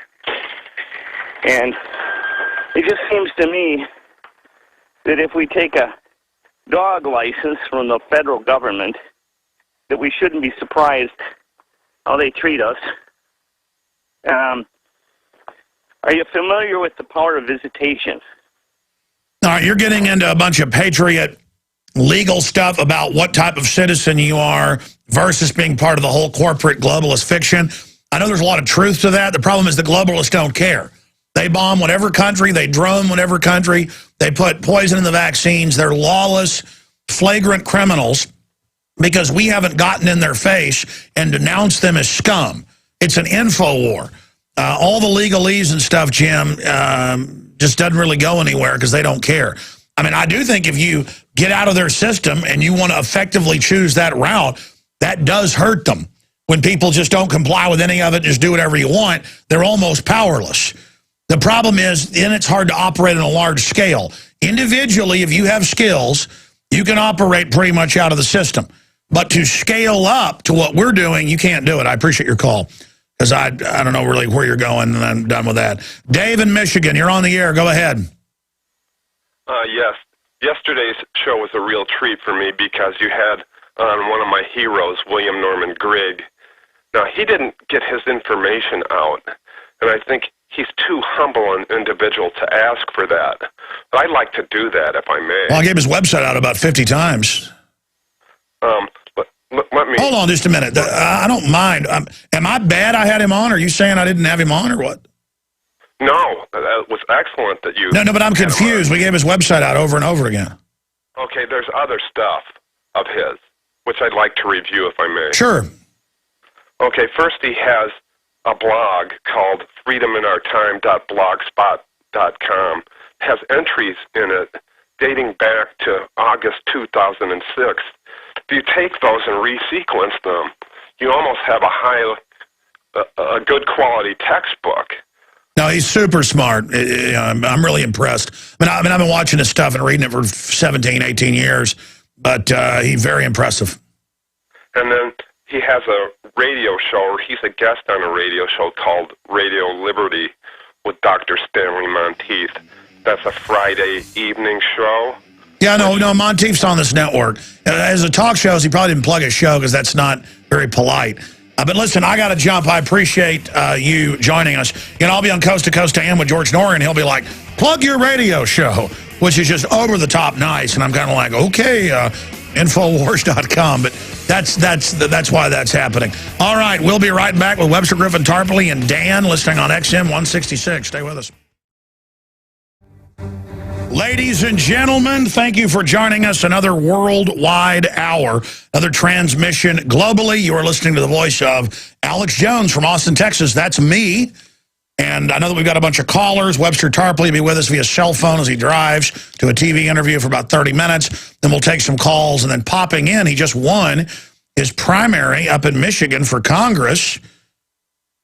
And it just seems to me that if we take a dog license from the federal government, that we shouldn't be surprised how they treat us. Are you familiar with the power of visitation? All right, you're getting into a bunch of patriot legal stuff about what type of citizen you are versus being part of the whole corporate globalist fiction. I know there's a lot of truth to that. The problem is the globalists don't care. They bomb whatever country, they drone whatever country, they put poison in the vaccines. They're lawless, flagrant criminals, because we haven't gotten in their face and denounced them as scum. It's an info war. All the legalese and stuff, Jim, just doesn't really go anywhere because they don't care. I mean, I do think if you get out of their system and you want to effectively choose that route, that does hurt them. When people just don't comply with any of it, just do whatever you want, they're almost powerless. The problem is, then it's hard to operate on a large scale. Individually, if you have skills, you can operate pretty much out of the system. But to scale up to what we're doing, you can't do it. I appreciate your call, because I don't know really where you're going, and I'm done with that. Dave in Michigan, you're on the air. Go ahead. Yes. Yesterday's show was a real treat for me because you had on one of my heroes, William Norman Grigg. Now, he didn't get his information out, and I think he's too humble an individual to ask for that. But I'd like to do that, if I may. Well, I gave his website out about 50 times. Let me... Hold on just a minute. I don't mind. Am I bad I had him on? Or are you saying I didn't have him on, or what? No, that was excellent that you... No, but I'm confused. We gave his website out over and over again. Okay, there's other stuff of his, which I'd like to review, if I may. Sure. Okay, first he has a blog called freedominourtime.blogspot.com. It has entries in it dating back to August 2006. If you take those and resequence them, you almost have a good quality textbook. No, he's super smart. I'm really impressed. I mean, I've been watching his stuff and reading it for 17, 18 years, but he's very impressive. And then he has a radio show, or he's a guest on a radio show called Radio Liberty with Dr. Stanley Monteith. That's a Friday evening show. Yeah, no, Monteith's on this network. As a talk shows, he probably didn't plug his show because that's not very polite. But listen, I got to jump. I appreciate you joining us. I'll be on Coast to Coast AM with George Norrie, and he'll be like, plug your radio show, which is just over the top nice. And I'm kind of like, okay, Infowars.com, but that's why that's happening. All right, we'll be right back with Webster Griffin Tarpley and Dan listening on XM 166. Stay with us. Ladies and gentlemen, thank you for joining us. Another worldwide hour, another transmission globally. You are listening to the voice of Alex Jones from Austin, Texas. That's me. And I know that we've got a bunch of callers. Webster Tarpley will be with us via cell phone as he drives to a TV interview for about 30 minutes. Then we'll take some calls. And then popping in, he just won his primary up in Michigan for Congress.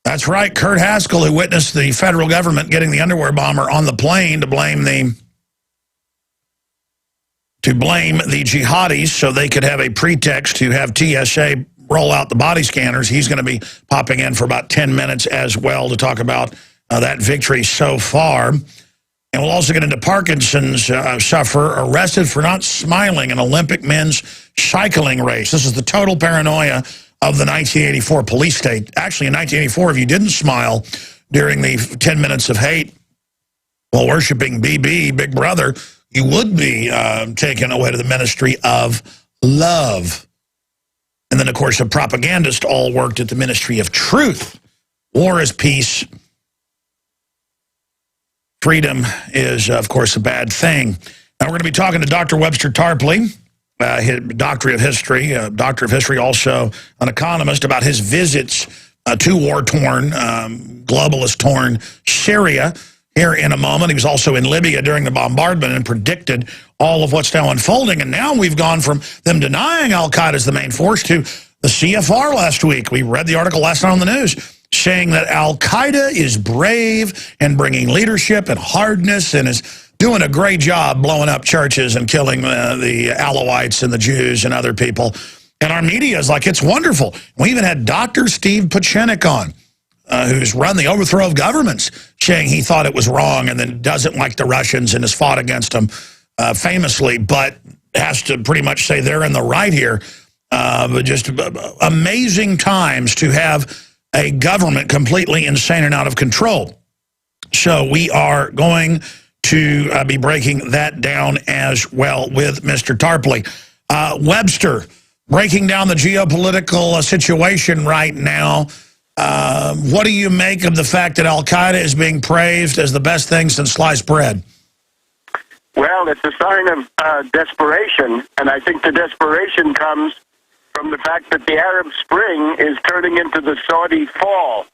That's right, Kurt Haskell, who witnessed the federal government getting the underwear bomber on the plane to blame the jihadis so they could have a pretext to have TSA roll out the body scanners. He's going to be popping in for about 10 minutes as well to talk about that victory so far. And we'll also get into Parkinson's sufferer arrested for not smiling in Olympic men's cycling race. This is the total paranoia of the 1984 police state. Actually, in 1984, if you didn't smile during the 10 minutes of hate while worshiping BB, Big Brother, you would be taken away to the ministry of love. And then, of course, the propagandists all worked at the ministry of truth. War is peace. Freedom is, of course, a bad thing. Now, we're going to be talking to Dr. Webster Tarpley, doctor of history, also an economist, about his visits to war-torn, globalist-torn Syria. Here in a moment. He was also in Libya during the bombardment and predicted all of what's now unfolding. And now we've gone from them denying al-Qaeda as the main force to the CFR last week. We read the article last night on the news saying that al-Qaeda is brave and bringing leadership and hardness and is doing a great job blowing up churches and killing the Alawites and the Jews and other people. And our media is like, it's wonderful. We even had Dr. Steve Pieczenik on. Who's run the overthrow of governments, saying he thought it was wrong and then doesn't like the Russians and has fought against them famously, but has to pretty much say they're in the right here. But just amazing times to have a government completely insane and out of control. So we are going to be breaking that down as well with Mr. Tarpley. Webster, breaking down the geopolitical situation right now. What do you make of the fact that al-Qaeda is being praised as the best thing since sliced bread? Well, it's a sign of desperation, and I think the desperation comes from the fact that the Arab Spring is turning into the Saudi fall.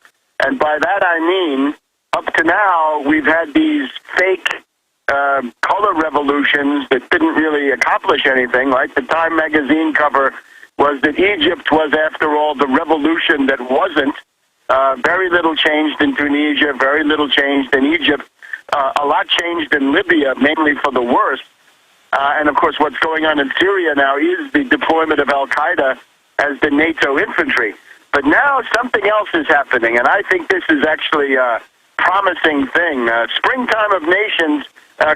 And by that I mean, up to now, we've had these fake color revolutions that didn't really accomplish anything. Like the Time magazine cover was that Egypt was, after all, the revolution that wasn't. Very little changed in Tunisia, very little changed in Egypt. A lot changed in Libya, mainly for the worse. And, of course, what's going on in Syria now is the deployment of al-Qaeda as the NATO infantry. But now something else is happening, and I think this is actually a promising thing. Springtime of nations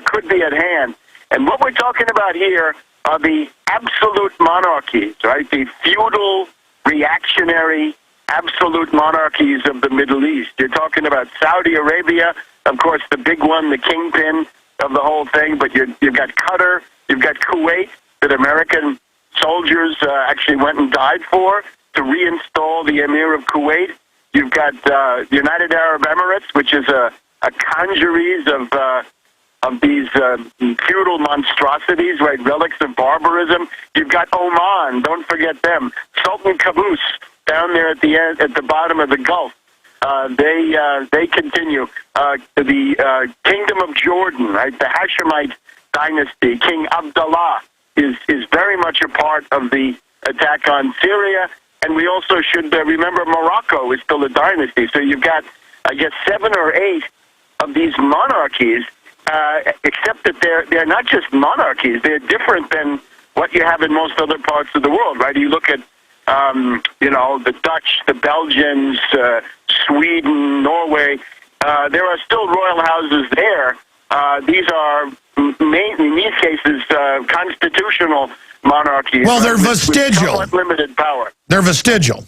could be at hand. And what we're talking about here are the absolute monarchies, right? The feudal, reactionary, absolute monarchies of the Middle East. You're talking about Saudi Arabia, of course, the big one, the kingpin of the whole thing, but you've got Qatar, you've got Kuwait, that American soldiers actually went and died for to reinstall the emir of Kuwait. You've got the United Arab Emirates, which is a congeries of these feudal monstrosities, right, relics of barbarism. You've got Oman, don't forget them. Sultan Qaboos, down there at the end, at the bottom of the Gulf. They continue. The Kingdom of Jordan, right, the Hashemite dynasty, King Abdullah is very much a part of the attack on Syria. And we also should remember Morocco is still a dynasty. So you've got, I guess, 7 or 8 of these monarchies, except that they're not just monarchies. They're different than what you have in most other parts of the world, right? You look at, the Dutch, the Belgians, Sweden, Norway. There are still royal houses there. These are, in these cases, constitutional monarchies. Well, they're vestigial. With limited power. They're vestigial.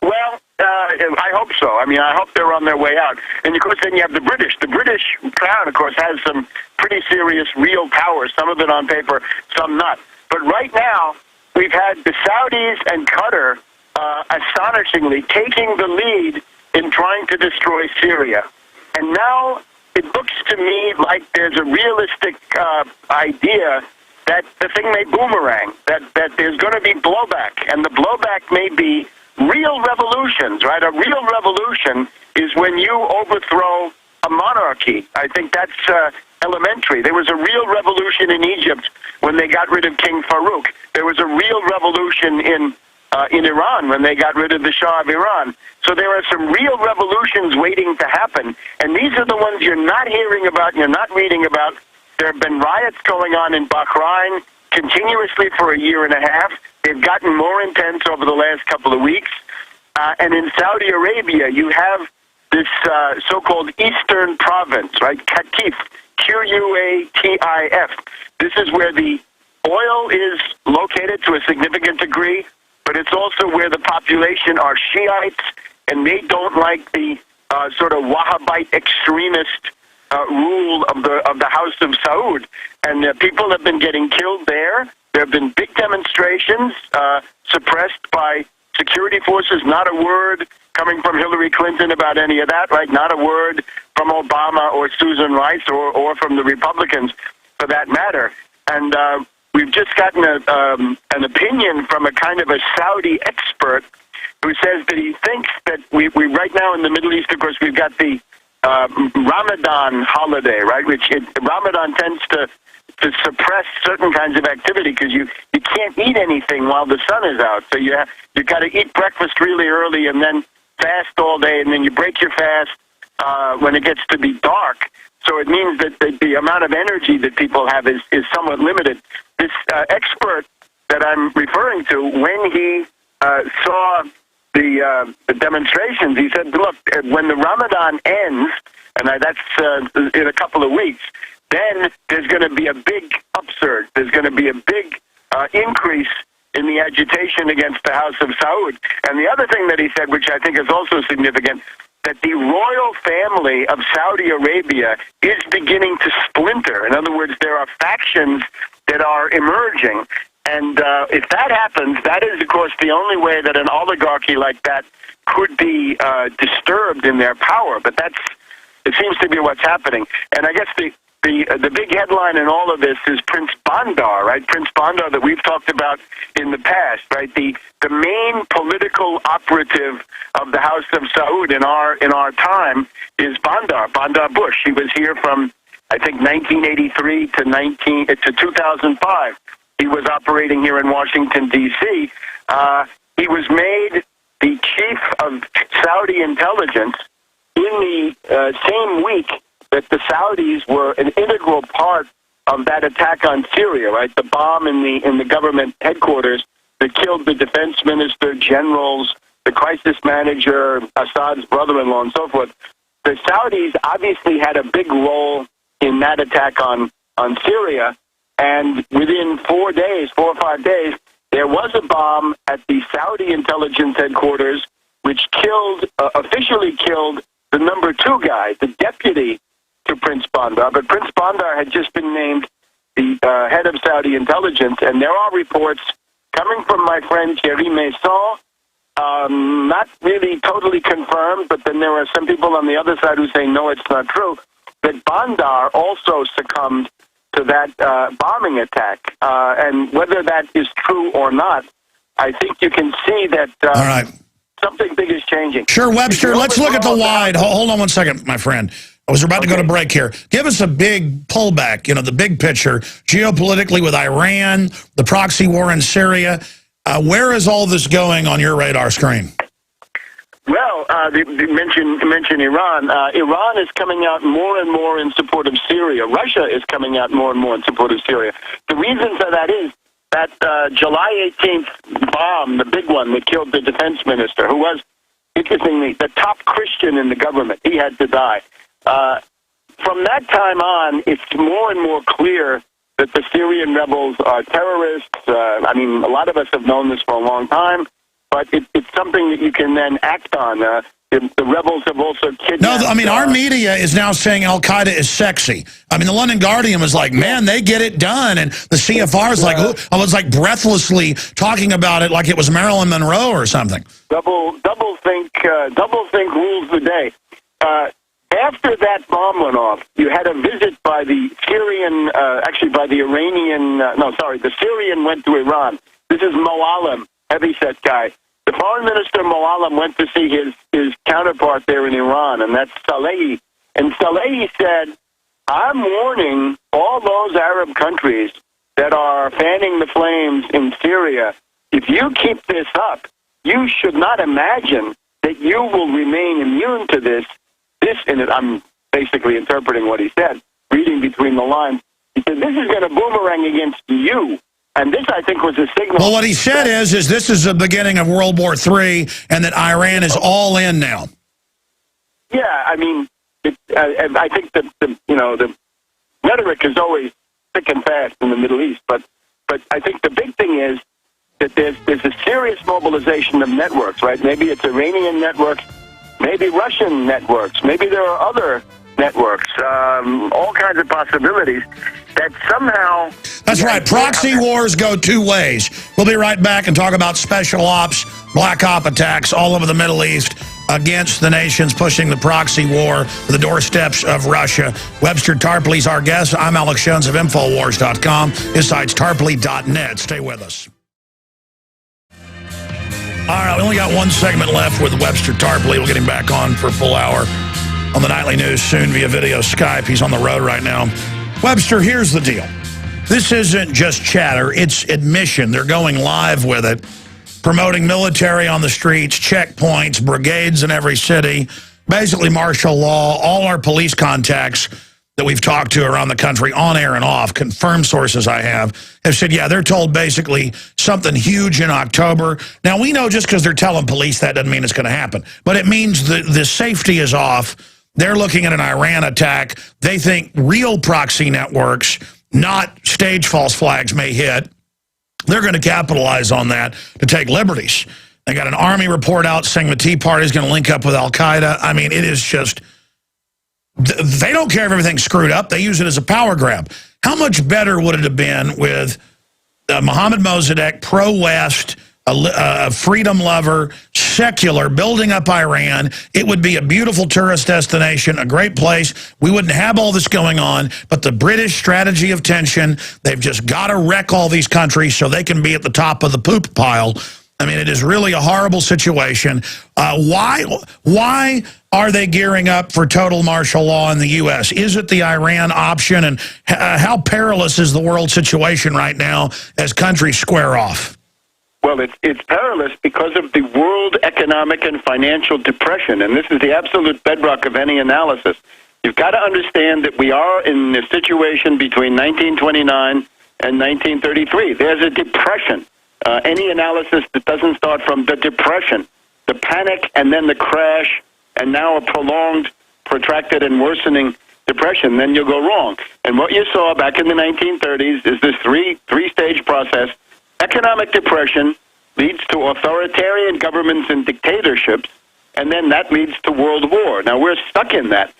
Well, I hope so. I mean, I hope they're on their way out. And, of course, then you have the British. The British crown, of course, has some pretty serious real power, some of it on paper, some not. But right now, we've had the Saudis and Qatar astonishingly taking the lead in trying to destroy Syria. And now it looks to me like there's a realistic idea that the thing may boomerang, that there's going to be blowback, and the blowback may be real revolutions, right? A real revolution is when you overthrow a monarchy. I think that's elementary. There was a real revolution in Egypt when they got rid of King Farouk. There was a real revolution in Iran when they got rid of the Shah of Iran. So there are some real revolutions waiting to happen, and these are the ones you're not hearing about, you're not reading about. There have been riots going on in Bahrain continuously for a year and a half. They've gotten more intense over the last couple of weeks. And in Saudi Arabia, you have this so-called Eastern Province, right? Qatif, Qatif. This is where the oil is located to a significant degree, but it's also where the population are Shiites, and they don't like the sort of Wahhabite extremist rule of the House of Saud. And people have been getting killed there. There have been big demonstrations suppressed by security forces. Not a word coming from Hillary Clinton about any of that, right? Not a word from Obama or Susan Rice or from the Republicans, for that matter. And we've just gotten an opinion from a kind of a Saudi expert who says that he thinks that we right now in the Middle East, of course, we've got the Ramadan holiday, right? Ramadan tends to suppress certain kinds of activity because you can't eat anything while the sun is out. So you got to eat breakfast really early and then fast all day, and then you break your fast when it gets to be dark. So it means that the amount of energy that people have is somewhat limited. This expert that I'm referring to, when he saw the demonstrations, he said, look, when the Ramadan ends, and that's in a couple of weeks, then there's going to be a big upsurge. There's going to be a big increase in the agitation against the House of Saud. And the other thing that he said, which I think is also significant, that the royal family of Saudi Arabia is beginning to splinter. In other words, there are factions that are emerging. And if that happens, that is, of course, the only way that an oligarchy like that could be disturbed in their power. But it seems to be what's happening. And I guess the big headline in all of this is Prince Bandar, right? Prince Bandar that we've talked about in the past, right? The main political operative of the House of Saud in our time is Bandar Bush. He was here from, I think, 1983 to 2005. He was operating here in Washington, D.C. He was made the chief of Saudi intelligence in the same week that the Saudis were an integral part of that attack on Syria, right? The bomb in the government headquarters that killed the defense minister, generals, the crisis manager, Assad's brother-in-law, and so forth. The Saudis obviously had a big role in that attack on Syria. And within 4 or 5 days, there was a bomb at the Saudi intelligence headquarters, which officially killed the number 2 guy, the deputy to Prince Bandar. But Prince Bandar had just been named the head of Saudi intelligence, and there are reports coming from my friend Thierry Maison, not really totally confirmed, but then there are some people on the other side who say, no, it's not true, that Bandar also succumbed to that bombing attack. And whether that is true or not, I think you can see that all right. Something big is changing. Sure, Webster, let's look at the wide. Hold on one second, my friend. I was about to go to break here. Give us a big pullback, the big picture, geopolitically with Iran, the proxy war in Syria. Where is all this going on your radar screen? Well, you mentioned Iran. Iran is coming out more and more in support of Syria. Russia is coming out more and more in support of Syria. The reason for that is that July 18th bomb, the big one that killed the defense minister, who was, interestingly, the top Christian in the government. He had to die. From that time on, it's more and more clear that the Syrian rebels are terrorists. A lot of us have known this for a long time. But it's something that you can then act on. The rebels have also kidnapped... No, I mean, our media is now saying Al-Qaeda is sexy. I mean, the London Guardian was like, man, they get it done. And the CFR is like, I was like breathlessly talking about it like it was Marilyn Monroe or something. Double think rules the day. After that bomb went off, you had a visit by the Syrian, by the Iranian, the Syrian went to Iran. This is Moallem, heavyset guy. The foreign minister, Moallem, went to see his counterpart there in Iran, and that's Salehi. And Salehi said, I'm warning all those Arab countries that are fanning the flames in Syria, if you keep this up, you should not imagine that you will remain immune to this. And I'm basically interpreting what he said, reading between the lines. He said, this is going to boomerang against you. And this, I think, was a signal. Well, what he said is this is the beginning of World War III, and that Iran is all in now. Yeah, I mean, I think that the rhetoric is always thick and fast in the Middle East, but I think the big thing is that there's a serious mobilization of networks, right? Maybe it's Iranian networks, maybe Russian networks, maybe there are other networks, all kinds of possibilities that somehow... That's right. Proxy wars go two ways. We'll be right back and talk about special ops, black op attacks all over the Middle East against the nations pushing the proxy war to the doorsteps of Russia. Webster Tarpley's our guest. I'm Alex Jones of Infowars.com. His site's tarpley.net. Stay with us. All right, we only got one segment left with Webster Tarpley. We'll get him back on for a full hour on the Nightly News, soon via video Skype. He's on the road right now. Webster, here's the deal. This isn't just chatter, it's admission. They're going live with it, promoting military on the streets, checkpoints, brigades in every city, basically martial law. All our police contacts that we've talked to around the country, on air and off, confirmed sources I have said, yeah, they're told basically something huge in October. Now, we know just because they're telling police that doesn't mean it's going to happen, but it means the safety is off. They're looking at an Iran attack. They think real proxy networks, not stage false flags, may hit. They're going to capitalize on that to take liberties. They got an Army report out saying the Tea Party is going to link up with Al-Qaeda. I mean, it is just... They don't care if everything's screwed up. They use it as a power grab. How much better would it have been with Mohammed Mossadegh, pro-West, a freedom lover, secular, building up Iran? It would be a beautiful tourist destination, a great place. We wouldn't have all this going on, but the British strategy of tension, they've just got to wreck all these countries so they can be at the top of the poop pile. I mean, it is really a horrible situation. Why are they gearing up for total martial law in the U.S.? Is it the Iran option? And how perilous is the world situation right now as countries square off? Well, it's perilous because of the world economic and financial depression, and this is the absolute bedrock of any analysis. You've got to understand that we are in a situation between 1929 and 1933. There's a depression. Any analysis that doesn't start from the depression, the panic, and then the crash, and now a prolonged, protracted, and worsening depression, then you'll go wrong. And what you saw back in the 1930s is this three-stage process. Economic depression leads to authoritarian governments and dictatorships, and then that leads to world war. Now, we're stuck in that.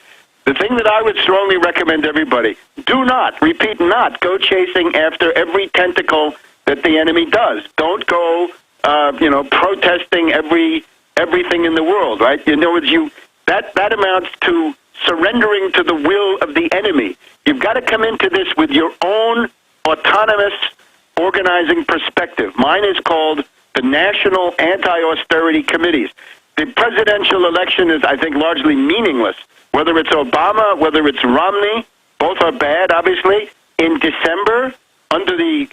The thing that I would strongly recommend everybody, do not, repeat, not go chasing after every tentacle that the enemy does. Don't go, protesting everything in the world, right? In other words, that amounts to surrendering to the will of the enemy. You've got to come into this with your own autonomous organizing perspective. Mine is called the National Anti-Austerity Committees. The presidential election is, I think, largely meaningless. Whether it's Obama, whether it's Romney, both are bad, obviously. In December, under the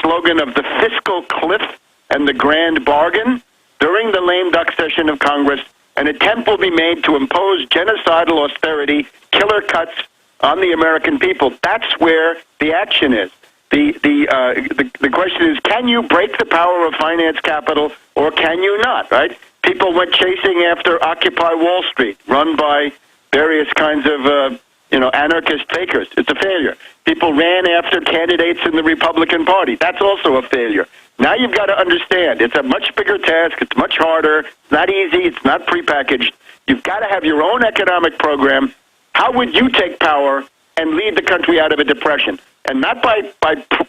slogan of the fiscal cliff and the grand bargain, during the lame duck session of Congress, an attempt will be made to impose genocidal austerity, killer cuts on the American people. That's where the action is. The question is, can you break the power of finance capital, or can you not, right? People went chasing after Occupy Wall Street, run by various kinds of anarchist fakers. It's a failure. People ran after candidates in the Republican Party. That's also a failure. Now you've got to understand, it's a much bigger task. It's much harder. It's not easy. It's not prepackaged. You've got to have your own economic program. How would you take power and lead the country out of a depression? And not by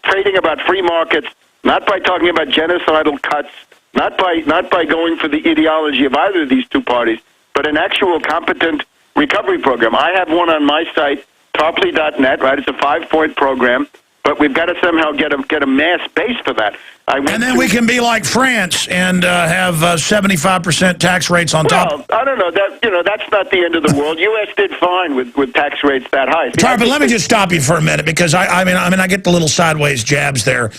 prating about free markets, not by talking about genocidal cuts, not by going for the ideology of either of these two parties, but an actual competent recovery program. I have one on my site, tarpley.net, right? It's a 5-point program, but we've got to somehow get a mass base for that. And then we can be like France and have 75% tax rates on top. Well, I don't know. That's not the end of the world. U.S. did fine with tax rates that high. But let me just stop you for a minute, because I mean I get the little sideways jabs there.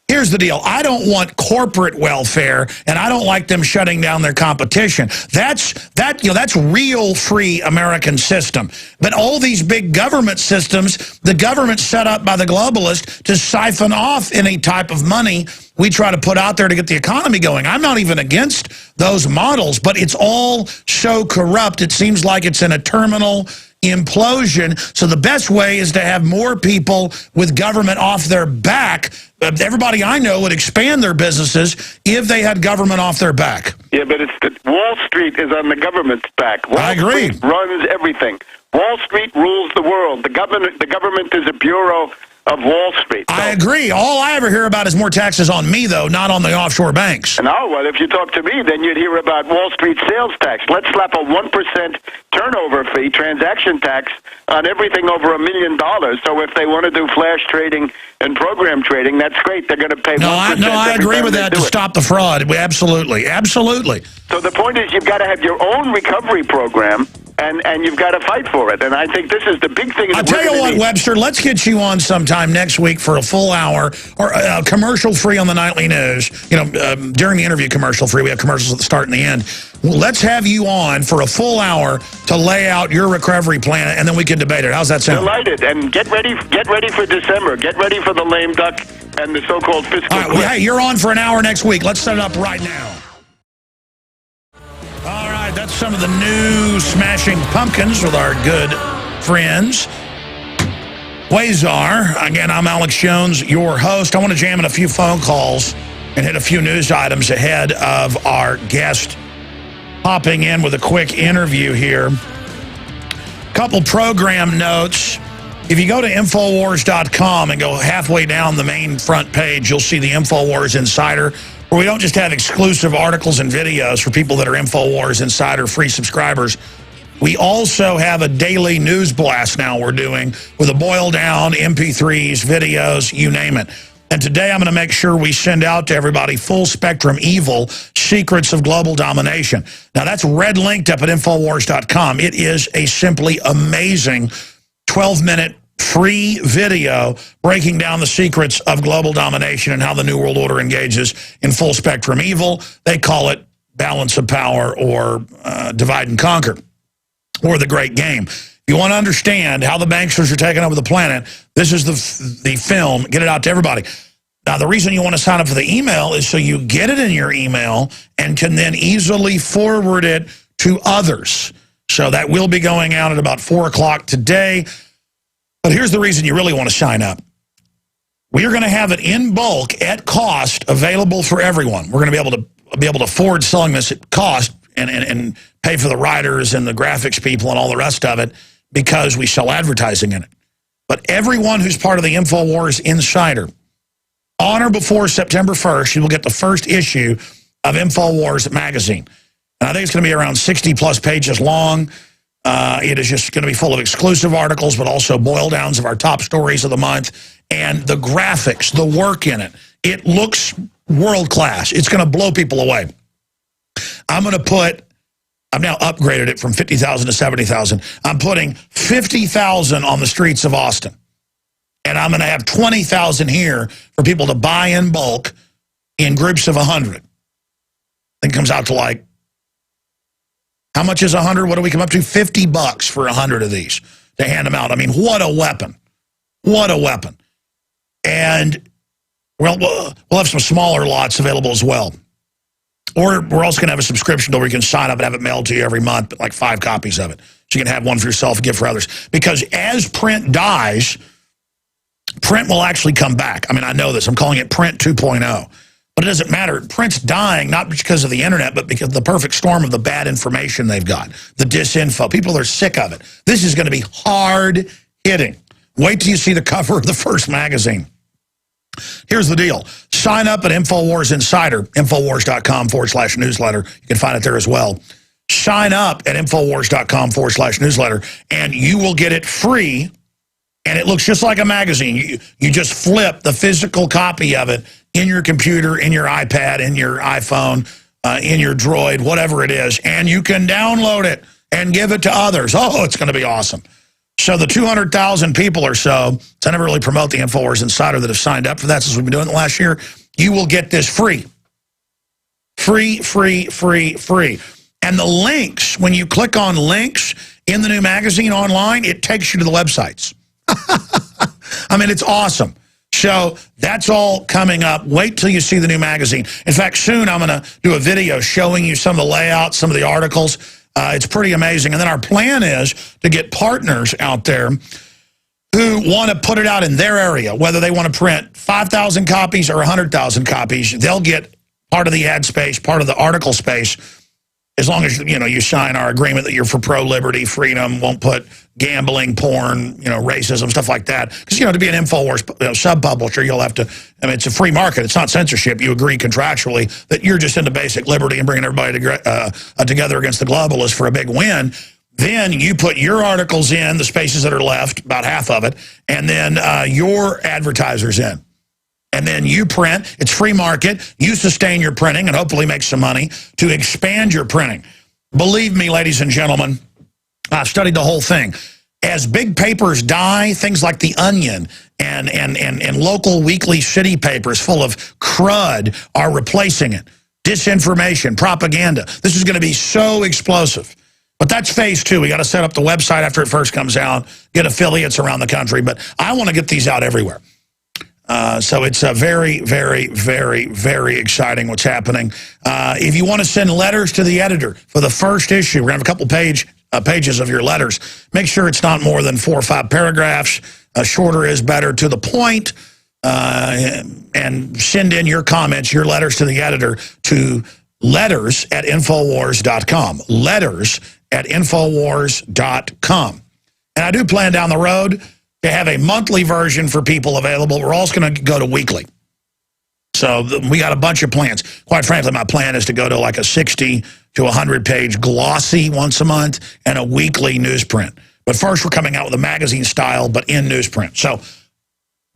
Here's the deal. I don't want corporate welfare, and I don't like them shutting down their competition. That's real free American system. But all these big government systems, the government set up by the globalists to siphon off any type of money we try to put out there to get the economy going. I'm not even against those models, but it's all so corrupt. It seems like it's in a terminal implosion. So the best way is to have more people with government off their back. Everybody I know would expand their businesses if they had government off their back. Yeah, but Wall Street is on the government's back. I agree. Wall Street runs everything. Wall Street rules the world. The government is a bureau of Wall Street. I agree. All I ever hear about is more taxes on me, though, not on the offshore banks. No, well, if you talk to me, then you'd hear about Wall Street sales tax. Let's slap a 1% turnover fee, transaction tax, on everything over $1 million. So if they want to do flash trading and program trading, that's great. They're going to pay 1%. I agree with that to stop the fraud. Absolutely. Absolutely. So the point is you've got to have your own recovery program, and you've got to fight for it. And I think this is the big thing. I'll tell you what, Webster, let's get you on sometime next week for a full hour, or commercial-free on the nightly news. During the interview, commercial-free. We have commercials at the start and the end. Well, let's have you on for a full hour to lay out your recovery plan, and then we can debate it. How's that sound? Delighted. And get ready for December. Get ready for the lame duck and the so-called fiscal cliff. Well, hey, you're on for an hour next week. Let's set it up right now. All right, that's some of the new Smashing Pumpkins with our good friends Quasar. Again, I'm Alex Jones, your host. I want to jam in a few phone calls and hit a few news items ahead of our guest popping in with a quick interview here. Couple program notes. If you go to Infowars.com and go halfway down the main front page, you'll see the Infowars Insider, where we don't just have exclusive articles and videos for people that are Infowars Insider free subscribers. We also have a daily news blast now we're doing with a boil down, MP3s, videos, you name it. And today I'm going to make sure we send out to everybody Full Spectrum Evil, Secrets of Global Domination. Now that's red linked up at Infowars.com. It is a simply amazing 12-minute free video breaking down the secrets of global domination and how the New World Order engages in full spectrum evil. They call it balance of power, or divide and conquer, or the great game. If you want to understand how the banksters are taking over the planet, this is the film. Get it out to everybody. Now, the reason you want to sign up for the email is so you get it in your email and can then easily forward it to others. So that will be going out at about 4 o'clock today. But here's the reason you really want to sign up. We are going to have it in bulk at cost available for everyone. We're going to be able to afford selling this at cost and pay for the writers and the graphics people and all the rest of it because we sell advertising in it. But everyone who's part of the InfoWars Insider, on or before September 1st, you will get the first issue of InfoWars magazine. And I think it's going to be around 60-plus pages long. It is just going to be full of exclusive articles, but also boil downs of our top stories of the month. And the graphics, the work in it, it looks world-class. It's going to blow people away. I've now upgraded it from 50,000 to 70,000. I'm putting 50,000 on the streets of Austin. And I'm going to have 20,000 here for people to buy in bulk in groups of 100. I think it comes out to like, how much is 100? What do we come up to? $50 for 100 of these to hand them out. I mean, what a weapon. What a weapon. And we'll have some smaller lots available as well. Or we're also going to have a subscription where you can sign up and have it mailed to you every month, but like 5 copies of it. So you can have one for yourself and give for others. Because as print dies, print will actually come back. I mean, I know this. I'm calling it print 2.0. But it doesn't matter. Print's dying, not because of the internet, but because of the perfect storm of the bad information they've got, the disinfo. People are sick of it. This is going to be hard-hitting. Wait till you see the cover of the first magazine. Here's the deal. Sign up at InfoWars Insider, Infowars.com/newsletter. You can find it there as well. Sign up at Infowars.com/newsletter, and you will get it free, and it looks just like a magazine. You just flip the physical copy of it in your computer, in your iPad, in your iPhone, in your Droid, whatever it is, and you can download it and give it to others. Oh, it's going to be awesome. So the 200,000 people or so, I never really promote the InfoWars Insider, that have signed up for that since we've been doing it the last year, you will get this free. Free, free, free, free. And the links, when you click on links in the new magazine online, it takes you to the websites. I mean, it's awesome. So that's all coming up. Wait till you see the new magazine. In fact, soon I'm going to do a video showing you some of the layouts, some of the articles. It's pretty amazing. And then our plan is to get partners out there who want to put it out in their area, whether they want to print 5,000 copies or 100,000 copies. They'll get part of the ad space, part of the article space, as long as, you know, you sign our agreement that you're for pro-liberty, freedom, won't put gambling, porn, you know, racism, stuff like that. Because, you know, to be an InfoWars sub-publisher, you'll have to, I mean, it's a free market. It's not censorship. You agree contractually that you're just into basic liberty and bringing everybody together against the globalists for a big win. Then you put your articles in, the spaces that are left, about half of it, and then your advertisers in. And then you print. It's free market. You sustain your printing and hopefully make some money to expand your printing. Believe me, ladies and gentlemen, I've studied the whole thing. As big papers die, things like The Onion and local weekly city papers full of crud are replacing it. Disinformation, propaganda. This is going to be so explosive. But that's phase 2. We got to set up the website after it first comes out, get affiliates around the country. But I want to get these out everywhere. So it's very, very, very, very exciting what's happening. If you want to send letters to the editor for the first issue, we're going to have a couple pages of your letters. Make sure it's not more than 4 or 5 paragraphs. Shorter is better, to the point. And send in your comments, your letters to the editor to letters@Infowars.com. Letters@Infowars.com. And I do plan down the road to have a monthly version for people available. We're also going to go to weekly. So we got a bunch of plans. Quite frankly, my plan is to go to like a 60 to 100-page glossy once a month and a weekly newsprint. But first, we're coming out with a magazine style, but in newsprint. So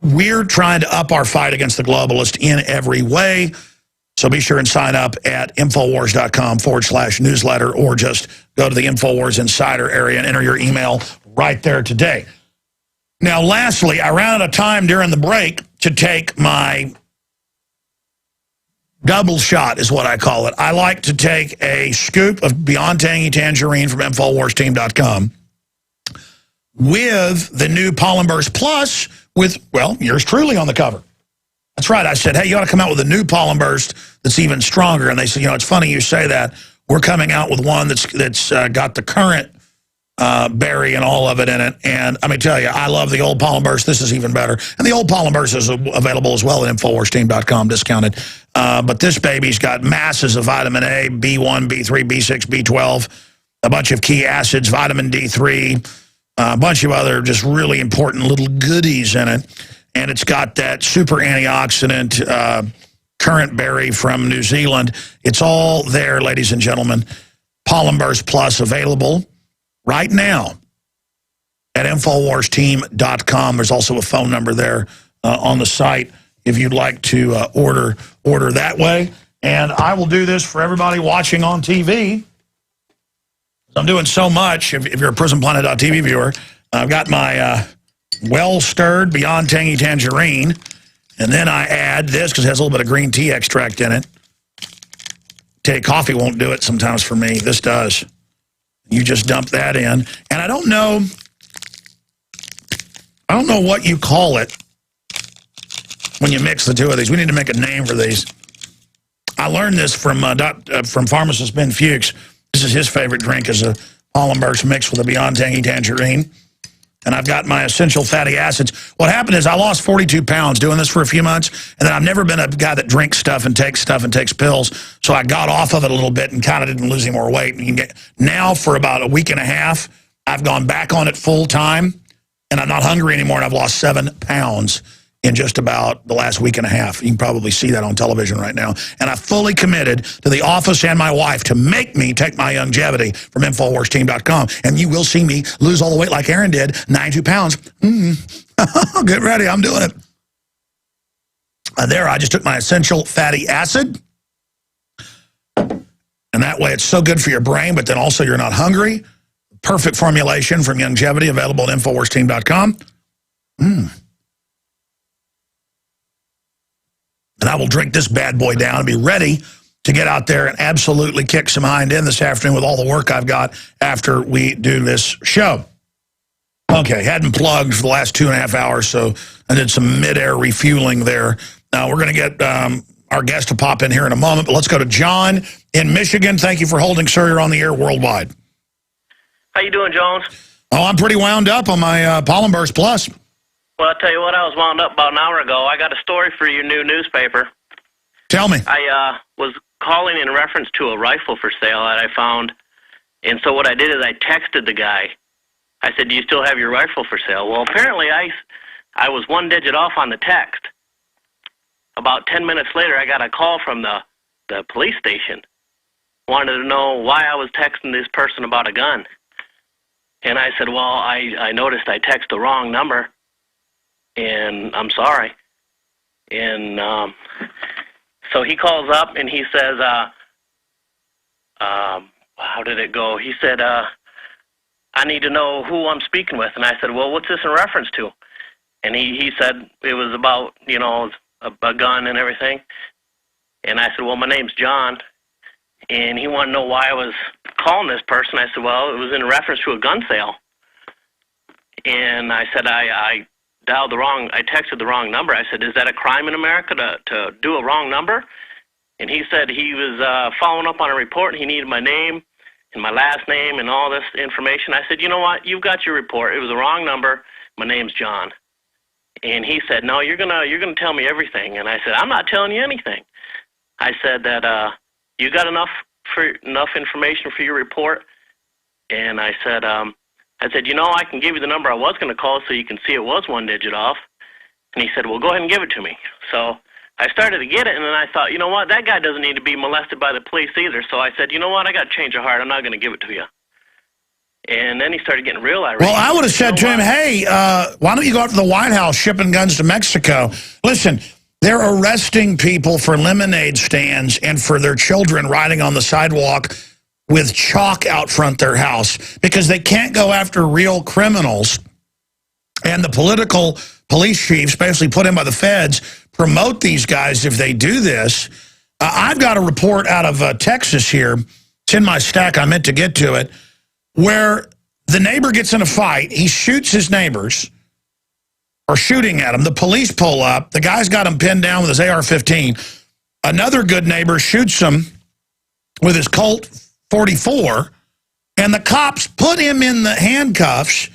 we're trying to up our fight against the globalists in every way. So be sure and sign up at Infowars.com/newsletter, or just go to the InfoWars Insider area and enter your email right there today. Now, lastly, I ran out of time during the break to take my double shot, is what I call it. I like to take a scoop of Beyond Tangy Tangerine from InfoWarsTeam.com with the new Pollen Burst Plus with, well, yours truly on the cover. That's right. I said, hey, you ought to come out with a new Pollen Burst that's even stronger. And they said, you know, it's funny you say that. We're coming out with one that's got the current berry and all of it in it. And let me tell you, I love the old Pollen Burst. This is even better. And the old Pollen Burst is available as well at InfoWarsTeam.com, discounted. But this baby's got masses of vitamin A, B1, B3, B6, B12, a bunch of key acids, vitamin D3, a bunch of other just really important little goodies in it. And it's got that super antioxidant currant berry from New Zealand. It's all there, ladies and gentlemen. Pollen Burst Plus available right now at InfoWarsTeam.com. There's also a phone number there on the site if you'd like to order that way. And I will do this for everybody watching on TV. I'm doing so much. If you're a PrisonPlanet.tv viewer, I've got my well-stirred Beyond Tangy Tangerine, and then I add this because it has a little bit of green tea extract in it. Coffee won't do it sometimes for me. This does. You just dump that in. And I don't know what you call it when you mix the two of these. We need to make a name for these. I learned this from pharmacist Ben Fuchs. This is his favorite drink, is a Hollenberg's mixed with a Beyond Tangy Tangerine. And I've got my essential fatty acids. What happened is I lost 42 pounds doing this for a few months, and then I've never been a guy that drinks stuff and takes pills, so I got off of it a little bit and kind of didn't lose any more weight. And now, for about a week and a half, I've gone back on it full time, and I'm not hungry anymore, and I've lost 7 pounds in just about the last week and a half. You can probably see that on television right now. And I fully committed to the office and my wife to make me take my longevity from InfoWarsTeam.com. And you will see me lose all the weight like Aaron did, 92 pounds. Get ready, I'm doing it. There, I just took my essential fatty acid. And that way it's so good for your brain, but then also you're not hungry. Perfect formulation from longevity, available at InfoWarsTeam.com. And I will drink this bad boy down and be ready to get out there and absolutely kick some hind end this afternoon with all the work I've got after we do this show. Okay, hadn't plugged for the last 2.5 hours, so I did some mid-air refueling there. Now, we're going to get our guest to pop in here in a moment, but let's go to John in Michigan. Thank you for holding, sir. You're on the air worldwide. How you doing, Jones? Oh, I'm pretty wound up on my Pollenbergs Plus. Well, I'll tell you what, I was wound up about an hour ago. I got a story for your new newspaper. Tell me. I was calling in reference to a rifle for sale that I found, and so what I did is I texted the guy. I said, do you still have your rifle for sale? Well, apparently I was 1 digit off on the text. About 10 minutes later, I got a call from the police station. Wanted to know why I was texting this person about a gun. And I said, well, I noticed I texted the wrong number. And I'm sorry. And so he calls up and he says, how did it go? He said, I need to know who I'm speaking with. And I said, well, what's this in reference to? And he said it was about, a gun and everything. And I said, well, my name's John. And he wanted to know why I was calling this person. I said, well, it was in reference to a gun sale. And I said, I texted the wrong number. I said, is that a crime in America to do a wrong number? And he said he was following up on a report, and he needed my name and my last name and all this information. I said, you know what? You've got your report. It was the wrong number. My name's John. And he said, no, you're gonna tell me everything. And I said, I'm not telling you anything. I said that you got enough information for your report. And I said, I can give you the number I was going to call so you can see it was 1 digit off. And he said, well, go ahead and give it to me. So I started to get it, and then I thought, you know what, that guy doesn't need to be molested by the police either. So I said, you know what, I got to change of heart. I'm not going to give it to you. And then he started getting real irate. Well, I would have said to him, hey, why don't you go out to the White House shipping guns to Mexico? Listen, they're arresting people for lemonade stands and for their children riding on the sidewalk with chalk out front their house because they can't go after real criminals. And the political police chiefs, basically put in by the feds, promote these guys if they do this. I've got a report out of Texas here. It's in my stack. I meant to get to it. Where the neighbor gets in a fight. He shoots his neighbors, or shooting at them. The police pull up. The guy's got him pinned down with his AR-15. Another good neighbor shoots him with his Colt 44, and the cops put him in the handcuffs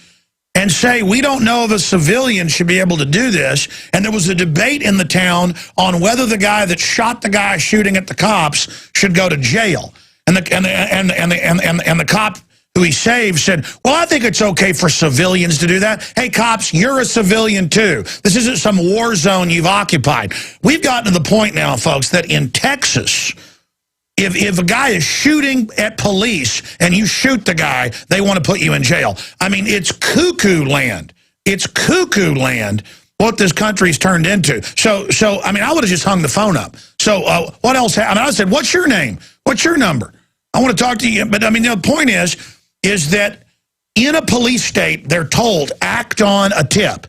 and say, we don't know if a civilian should be able to do this. And there was a debate in the town on whether the guy that shot the guy shooting at the cops should go to jail. And the cop who he saved said, well, I think it's okay for civilians to do that. Hey, cops, you're a civilian too. This isn't some war zone you've occupied. We've gotten to the point now, folks, that in Texas, if a guy is shooting at police and you shoot the guy, they want to put you in jail. I mean, it's cuckoo land. It's cuckoo land what this country's turned into. So I mean, I would have just hung the phone up. So what else? I mean, I said, what's your name? What's your number? I want to talk to you. But I mean, the point is that in a police state, they're told, act on a tip.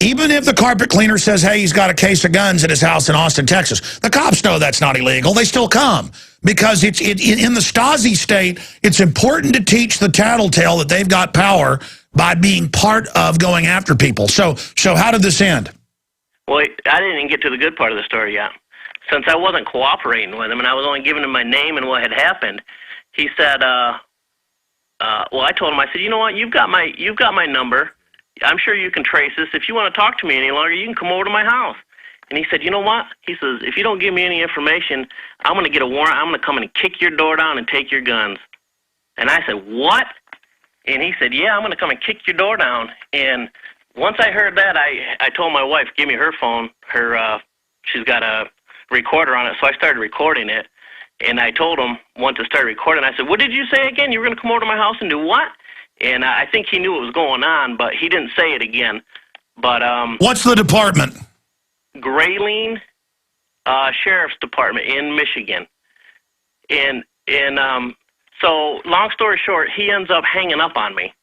Even if the carpet cleaner says, hey, he's got a case of guns at his house in Austin, Texas, the cops know that's not illegal. They still come because in the Stasi state, it's important to teach the tattletale that they've got power by being part of going after people. So how did this end? Well, I didn't even get to the good part of the story yet. since I wasn't cooperating with him and I was only giving him my name and what had happened, he said, well, I told him, I said, you know what, you've got my number. I'm sure you can trace this. If you want to talk to me any longer, you can come over to my house. And he said, you know what? He says, if you don't give me any information, I'm going to get a warrant. I'm going to come in and kick your door down and take your guns. And I said, what? And he said, yeah, I'm going to come and kick your door down. And once I heard that, I told my wife, give me her phone. She's got a recorder on it, so I started recording it. And I told him, once I started recording, I said, what did you say again? You were going to come over to my house and do what? And I think he knew what was going on, but he didn't say it again. But what's the department? Grayling Sheriff's Department in Michigan. And so long story short, he ends up hanging up on me.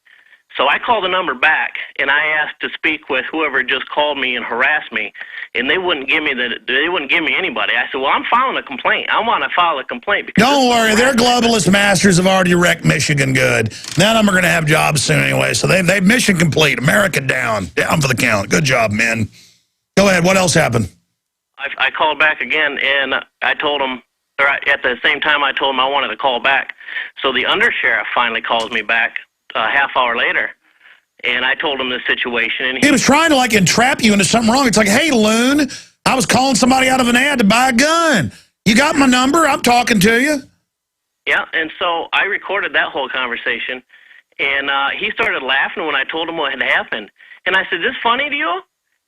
So I called the number back, and I asked to speak with whoever just called me and harassed me, and they wouldn't give me anybody. I said, well, I'm filing a complaint. I want to file a complaint. Because don't worry, their globalist masters have already wrecked Michigan good. None of them are going to have jobs soon anyway, so they've mission complete. America down for the count. Good job, men. Go ahead. What else happened? I called back again, and I told him, or at the same time I told him I wanted to call back. So the undersheriff finally calls me back a half hour later, and I told him the situation. And he was trying to like entrap you into something wrong. It's like, hey, loon, I was calling somebody out of an ad to buy a gun. You got my number? I'm talking to you. Yeah, and so I recorded that whole conversation, and he started laughing when I told him what had happened. And I said, "Is this funny to you?"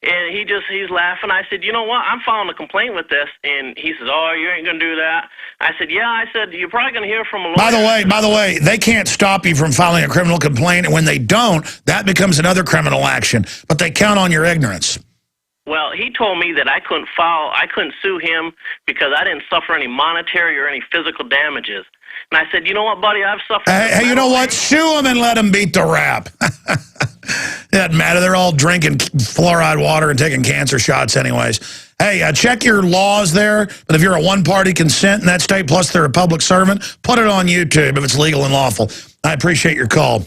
And he's laughing. I said, you know what, I'm filing a complaint with this. And he says, oh, you ain't going to do that. I said, yeah. I said, you're probably going to hear from a lawyer. By the way, they can't stop you from filing a criminal complaint. And when they don't, that becomes another criminal action. But they count on your ignorance. Well, he told me that I couldn't sue him because I didn't suffer any monetary or any physical damages. And I said, you know what, buddy, I've suffered. Hey, you know what? Sue them and let them beat the rap. Doesn't matter. They're all drinking fluoride water and taking cancer shots anyways. Hey, check your laws there. But if you're a one-party consent in that state, plus they're a public servant, put it on YouTube if it's legal and lawful. I appreciate your call.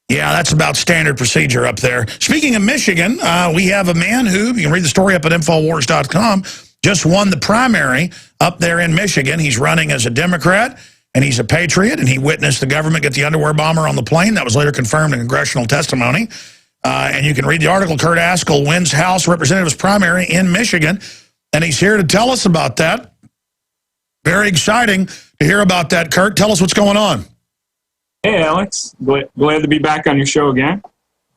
Yeah, that's about standard procedure up there. Speaking of Michigan, we have a man who, you can read the story up at Infowars.com, just won the primary up there in Michigan. He's running as a Democrat, and he's a patriot, and he witnessed the government get the underwear bomber on the plane. That was later confirmed in congressional testimony. And you can read the article. Kurt Haskell wins House Representatives primary in Michigan, and he's here to tell us about that. Very exciting to hear about that, Kurt. Tell us what's going on. Hey, Alex. Glad to be back on your show again.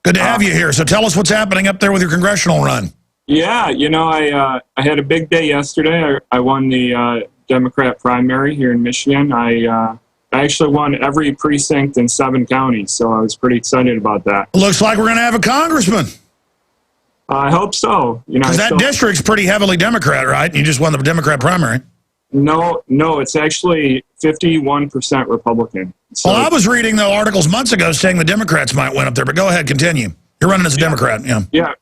Good to have you here. So tell us what's happening up there with your congressional run. Yeah, you know, I had a big day yesterday. I won the Democrat primary here in Michigan. I actually won every precinct in 7 counties, so I was pretty excited about that. Looks like we're going to have a congressman. I hope so. You know, because that district's pretty heavily Democrat, right? You just won the Democrat primary. No, it's actually 51% Republican. So, well, I was reading, though, articles months ago saying the Democrats might win up there, but go ahead, continue. You're running as a Democrat, yeah. Yeah,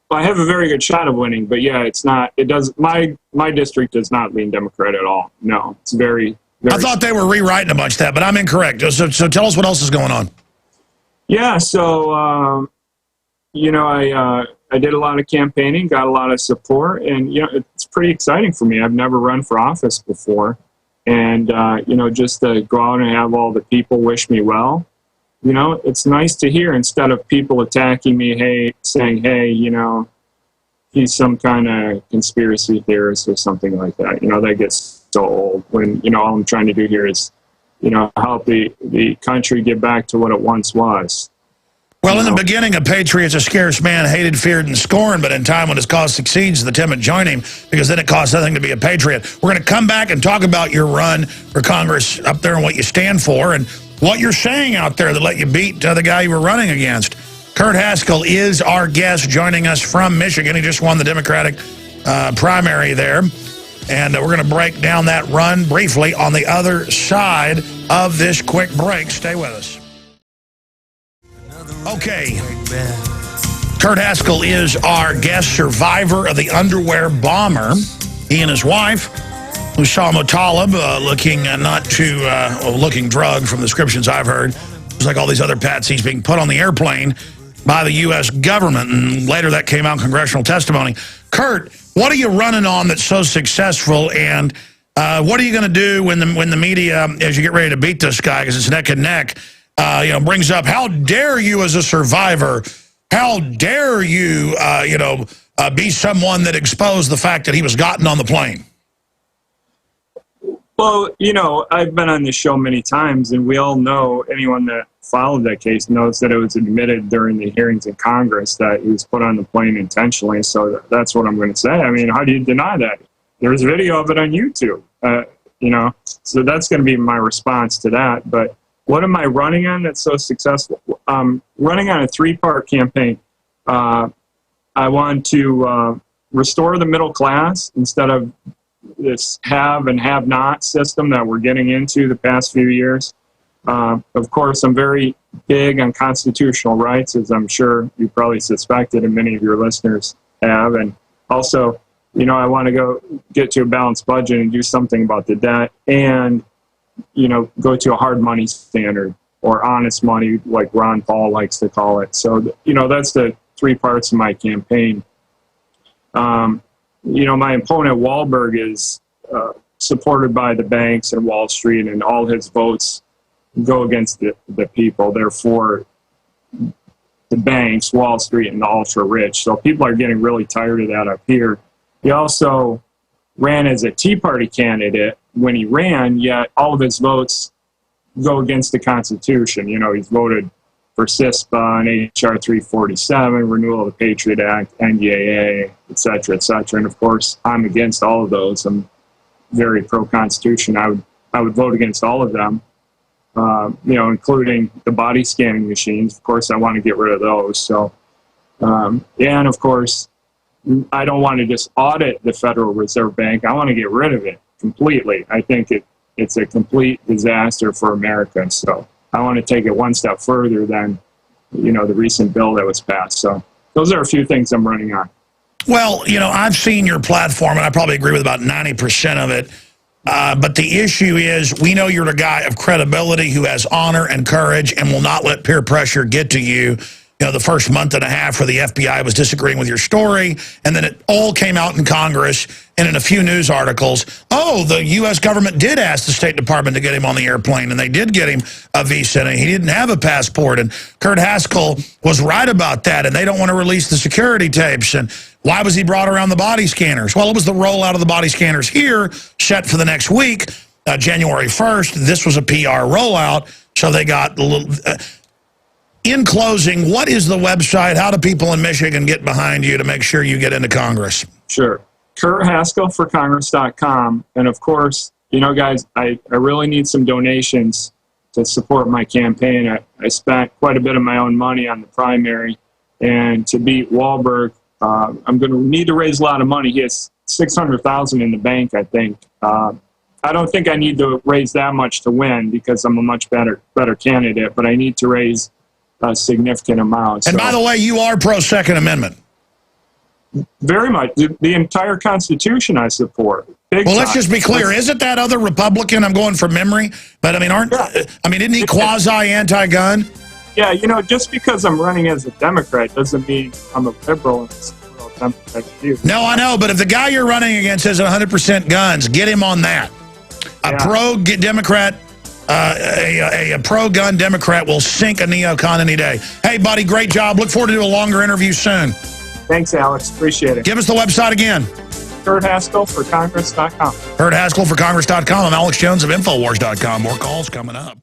I have a very good shot of winning, but yeah, it's not, it does, my district does not lean Democrat at all. No, it's very I thought they were rewriting a bunch of that, but I'm incorrect. So tell us what else is going on. Yeah, so, you know, I did a lot of campaigning, got a lot of support, and, you know, it's pretty exciting for me. I've never run for office before. And, you know, just to go out and have all the people wish me well, you know, it's nice to hear instead of people attacking me, saying, hey, you know, he's some kind of conspiracy theorist or something like that. You know, that gets so old when, you know, all I'm trying to do here is, you know, help the country get back to what it once was. Well, in the beginning, a patriot's a scarce man, hated, feared, and scorned, but in time when his cause succeeds, the timid join him, because then it costs nothing to be a patriot. We're going to come back and talk about your run for Congress up there and what you stand for and what you're saying out there that let you beat the guy you were running against. Kurt Haskell is our guest joining us from Michigan. He just won the Democratic primary there. And we're going to break down that run briefly on the other side of this quick break. Stay with us. Okay. Kurt Haskell is our guest, survivor of the underwear bomber. He and his wife, Usama Talib, looking not too looking drug from the descriptions I've heard. It was like all these other patsies being put on the airplane by the U.S. government, and later that came out in congressional testimony. Kurt, What are you running on that's so successful, and what are you going to do when the media, as you get ready to beat this guy, because it's neck and neck, brings up, how dare you as a survivor, how dare you, be someone that exposed the fact that he was gotten on the plane? Well, I've been on this show many times, and we all know, anyone that followed that case knows that it was admitted during the hearings in Congress that he was put on the plane intentionally. So that's what I'm going to say. I mean, how do you deny that? There's video of it on YouTube, so that's going to be my response to that. But what am I running on that's so successful? Running on a 3-part campaign. I want to restore the middle class instead of this have and have not system that we're getting into the past few years. Of course, I'm very big on constitutional rights, as I'm sure you probably suspected and many of your listeners have. And also, I want to get to a balanced budget and do something about the debt and, go to a hard money standard or honest money, like Ron Paul likes to call it. So, that's the 3 parts of my campaign. My opponent, Wahlberg, is supported by the banks and Wall Street, and all his votes go against the people. They're for the banks, Wall Street, and the ultra-rich. So people are getting really tired of that up here. He also ran as a Tea Party candidate when he ran, yet all of his votes go against the Constitution. He's voted for CISPA and HR 347, renewal of the Patriot Act, NDAA, et cetera, et cetera. And of course, I'm against all of those. I'm very pro-Constitution. I would vote against all of them, including the body scanning machines. Of course, I want to get rid of those. So, and of course, I don't want to just audit the Federal Reserve Bank. I want to get rid of it completely. I think it's a complete disaster for America. So I want to take it one step further than, the recent bill that was passed. So those are a few things I'm running on. Well, I've seen your platform, and I probably agree with about 90% of it. But the issue is, we know you're a guy of credibility who has honor and courage and will not let peer pressure get to you. The first month and a half where the FBI was disagreeing with your story, and then it all came out in Congress and in a few news articles. Oh, the U.S. government did ask the State Department to get him on the airplane, and they did get him a visa, and he didn't have a passport. And Kurt Haskell was right about that, and they don't want to release the security tapes. And why was he brought around the body scanners? Well, it was the rollout of the body scanners here, set for the next week, January 1st. This was a PR rollout, so they got a little... In closing, what is the website? How do people in Michigan get behind you to make sure you get into Congress? Sure. KurtHaskellForCongress.com. And of course, guys, I really need some donations to support my campaign. I spent quite a bit of my own money on the primary. And to beat Wahlberg, I'm going to need to raise a lot of money. He has $600,000 in the bank, I think. I don't think I need to raise that much to win because I'm a much better candidate, but I need to raise a significant amount. And by the way, you are pro-Second Amendment. Very much. The entire Constitution I support. Big time. Let's just be clear. Isn't that other Republican, I'm going from memory, but isn't he quasi-anti-gun? Yeah, just because I'm running as a Democrat doesn't mean I'm a liberal and a Democrat view. No, I know, but if the guy you're running against has 100% guns, get him on that. A pro-Democrat... a pro-gun Democrat will sink a neocon any day. Hey, buddy, great job. Look forward to do a longer interview soon. Thanks, Alex. Appreciate it. Give us the website again. KurtHaskellForCongress.com. KurtHaskellForCongress.com. I'm Alex Jones of Infowars.com. More calls coming up.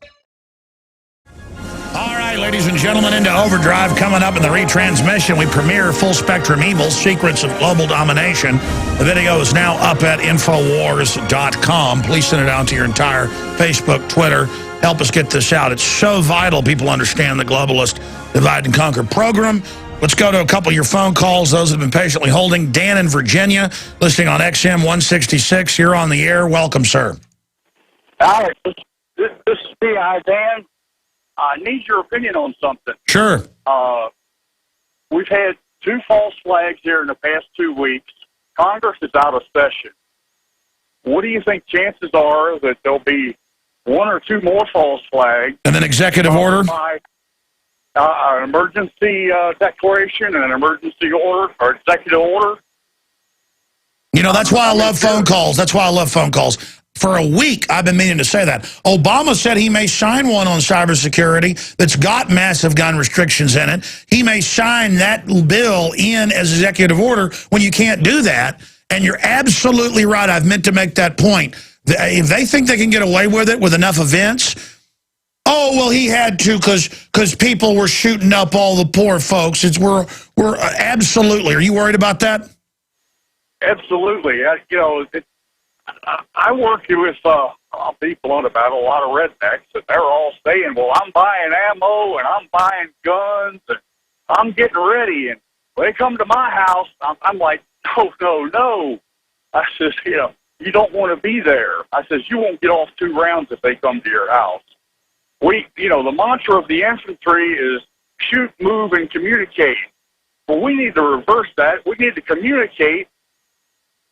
All right, ladies and gentlemen, into Overdrive. Coming up in the retransmission, we premiere Full Spectrum Evil, Secrets of Global Domination. The video is now up at Infowars.com. Please send it out to your entire Facebook, Twitter. Help us get this out. It's so vital people understand the globalist divide and conquer program. Let's go to a couple of your phone calls, those that have been patiently holding. Dan in Virginia, listening on XM 166. You're on the air. Welcome, sir. Alex, this is P.I. Dan. I need your opinion on something. Sure. We've had 2 false flags here in the past 2 weeks. Congress is out of session. What do you think chances are that there'll be 1 or 2 more false flags? And then executive order? An emergency declaration and an emergency order or executive order? You know, that's why I love phone calls. That's why I love phone calls. For a week, I've been meaning to say that. Obama said he may sign one on cybersecurity that's got massive gun restrictions in it. He may sign that bill in as executive order when you can't do that. And you're absolutely right. I've meant to make that point. If they think they can get away with it with enough events, oh, well, he had to because people were shooting up all the poor folks. We're absolutely. Are you worried about that? Absolutely. I work with be blunt about it, a lot of rednecks, and they're all saying, well, I'm buying ammo and I'm buying guns and I'm getting ready. And when they come to my house, I'm like, no. I says, you don't want to be there. I says, you won't get off 2 rounds if they come to your house. The mantra of the infantry is shoot, move, and communicate. Well, we need to reverse that. We need to communicate,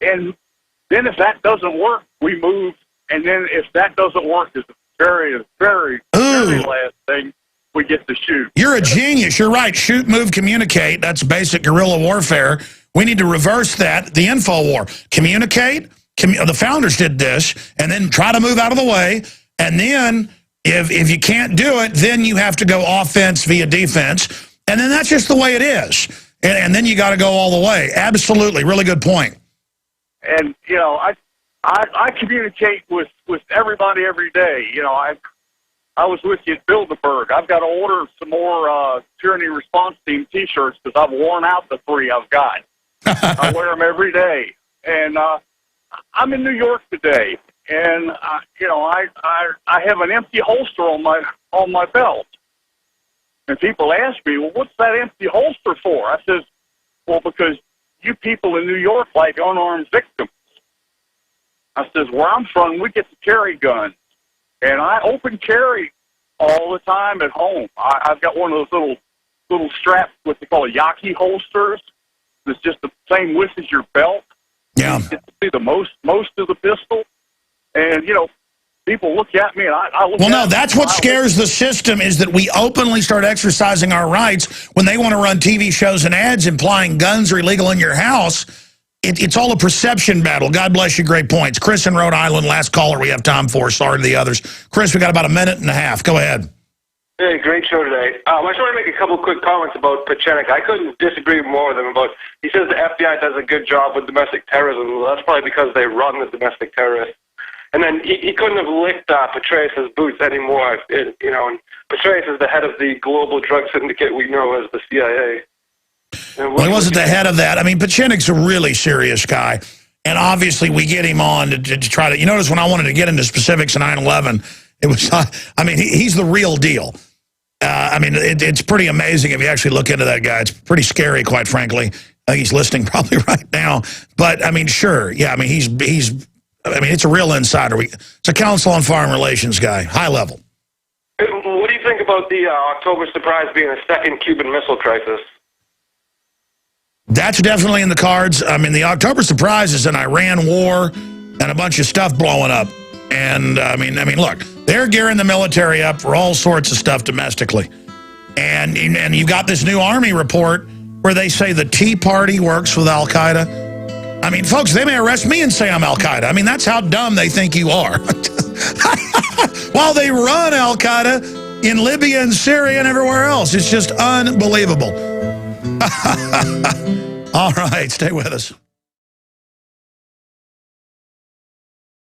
and then if that doesn't work, we move. And then if that doesn't work, is the very, very last thing, we get to shoot. You're a genius. You're right. Shoot, move, communicate. That's basic guerrilla warfare. We need to reverse that, the info war. Communicate. The founders did this, and then try to move out of the way. And then if you can't do it, then you have to go offense via defense. And then that's just the way it is. And then you got to go all the way. Absolutely. Really good point. And, I communicate with everybody every day. I was with you at Bilderberg. I've got to order some more Tyranny Response Team T-shirts because I've worn out the 3 I've got. I wear them every day. And I'm in New York today, and, I have an empty holster on my belt. And people ask me, well, what's that empty holster for? I says, well, because you people in New York like unarmed victims. I says, where I'm from, we get to carry guns. And I open carry all the time at home. I've got one of those little straps, what they call Yaki holsters. It's just the same width as your belt. Yeah. You get to see the most of the pistol. And, people look at me and I look at them. Well, no, that's what scares the system is that we openly start exercising our rights when they want to run TV shows and ads implying guns are illegal in your house. It's all a perception battle. God bless you. Great points. Chris in Rhode Island, last caller we have time for. Sorry to the others. Chris, we got about 1.5 minutes. Go ahead. Hey, great show today. I just want to make a couple quick comments about Pieczenik. I couldn't disagree more with him he says the FBI does a good job with domestic terrorism. Well, that's probably because they run the domestic terrorists. And then he couldn't have licked Petraeus' boots anymore, and Petraeus is the head of the global drug syndicate we know as the CIA. Well, he wasn't the head of that. I mean, Pieczenik's a really serious guy, and obviously we get him on to try to, you notice when I wanted to get into specifics of 9/11, it was, he's the real deal. It's pretty amazing if you actually look into that guy. It's pretty scary, quite frankly. I think he's listening probably right now. But, sure, yeah, it's a real insider. It's a Council on Foreign Relations guy, high level. What do you think about the October surprise being a second Cuban Missile Crisis? That's definitely in the cards. The October surprise is an Iran war and a bunch of stuff blowing up. And, look, they're gearing the military up for all sorts of stuff domestically. And you've got this new Army report where they say the Tea Party works with al-Qaeda. Folks, they may arrest me and say I'm al-Qaeda. That's how dumb they think you are. While they run al-Qaeda in Libya and Syria and everywhere else. It's just unbelievable. All right, stay with us.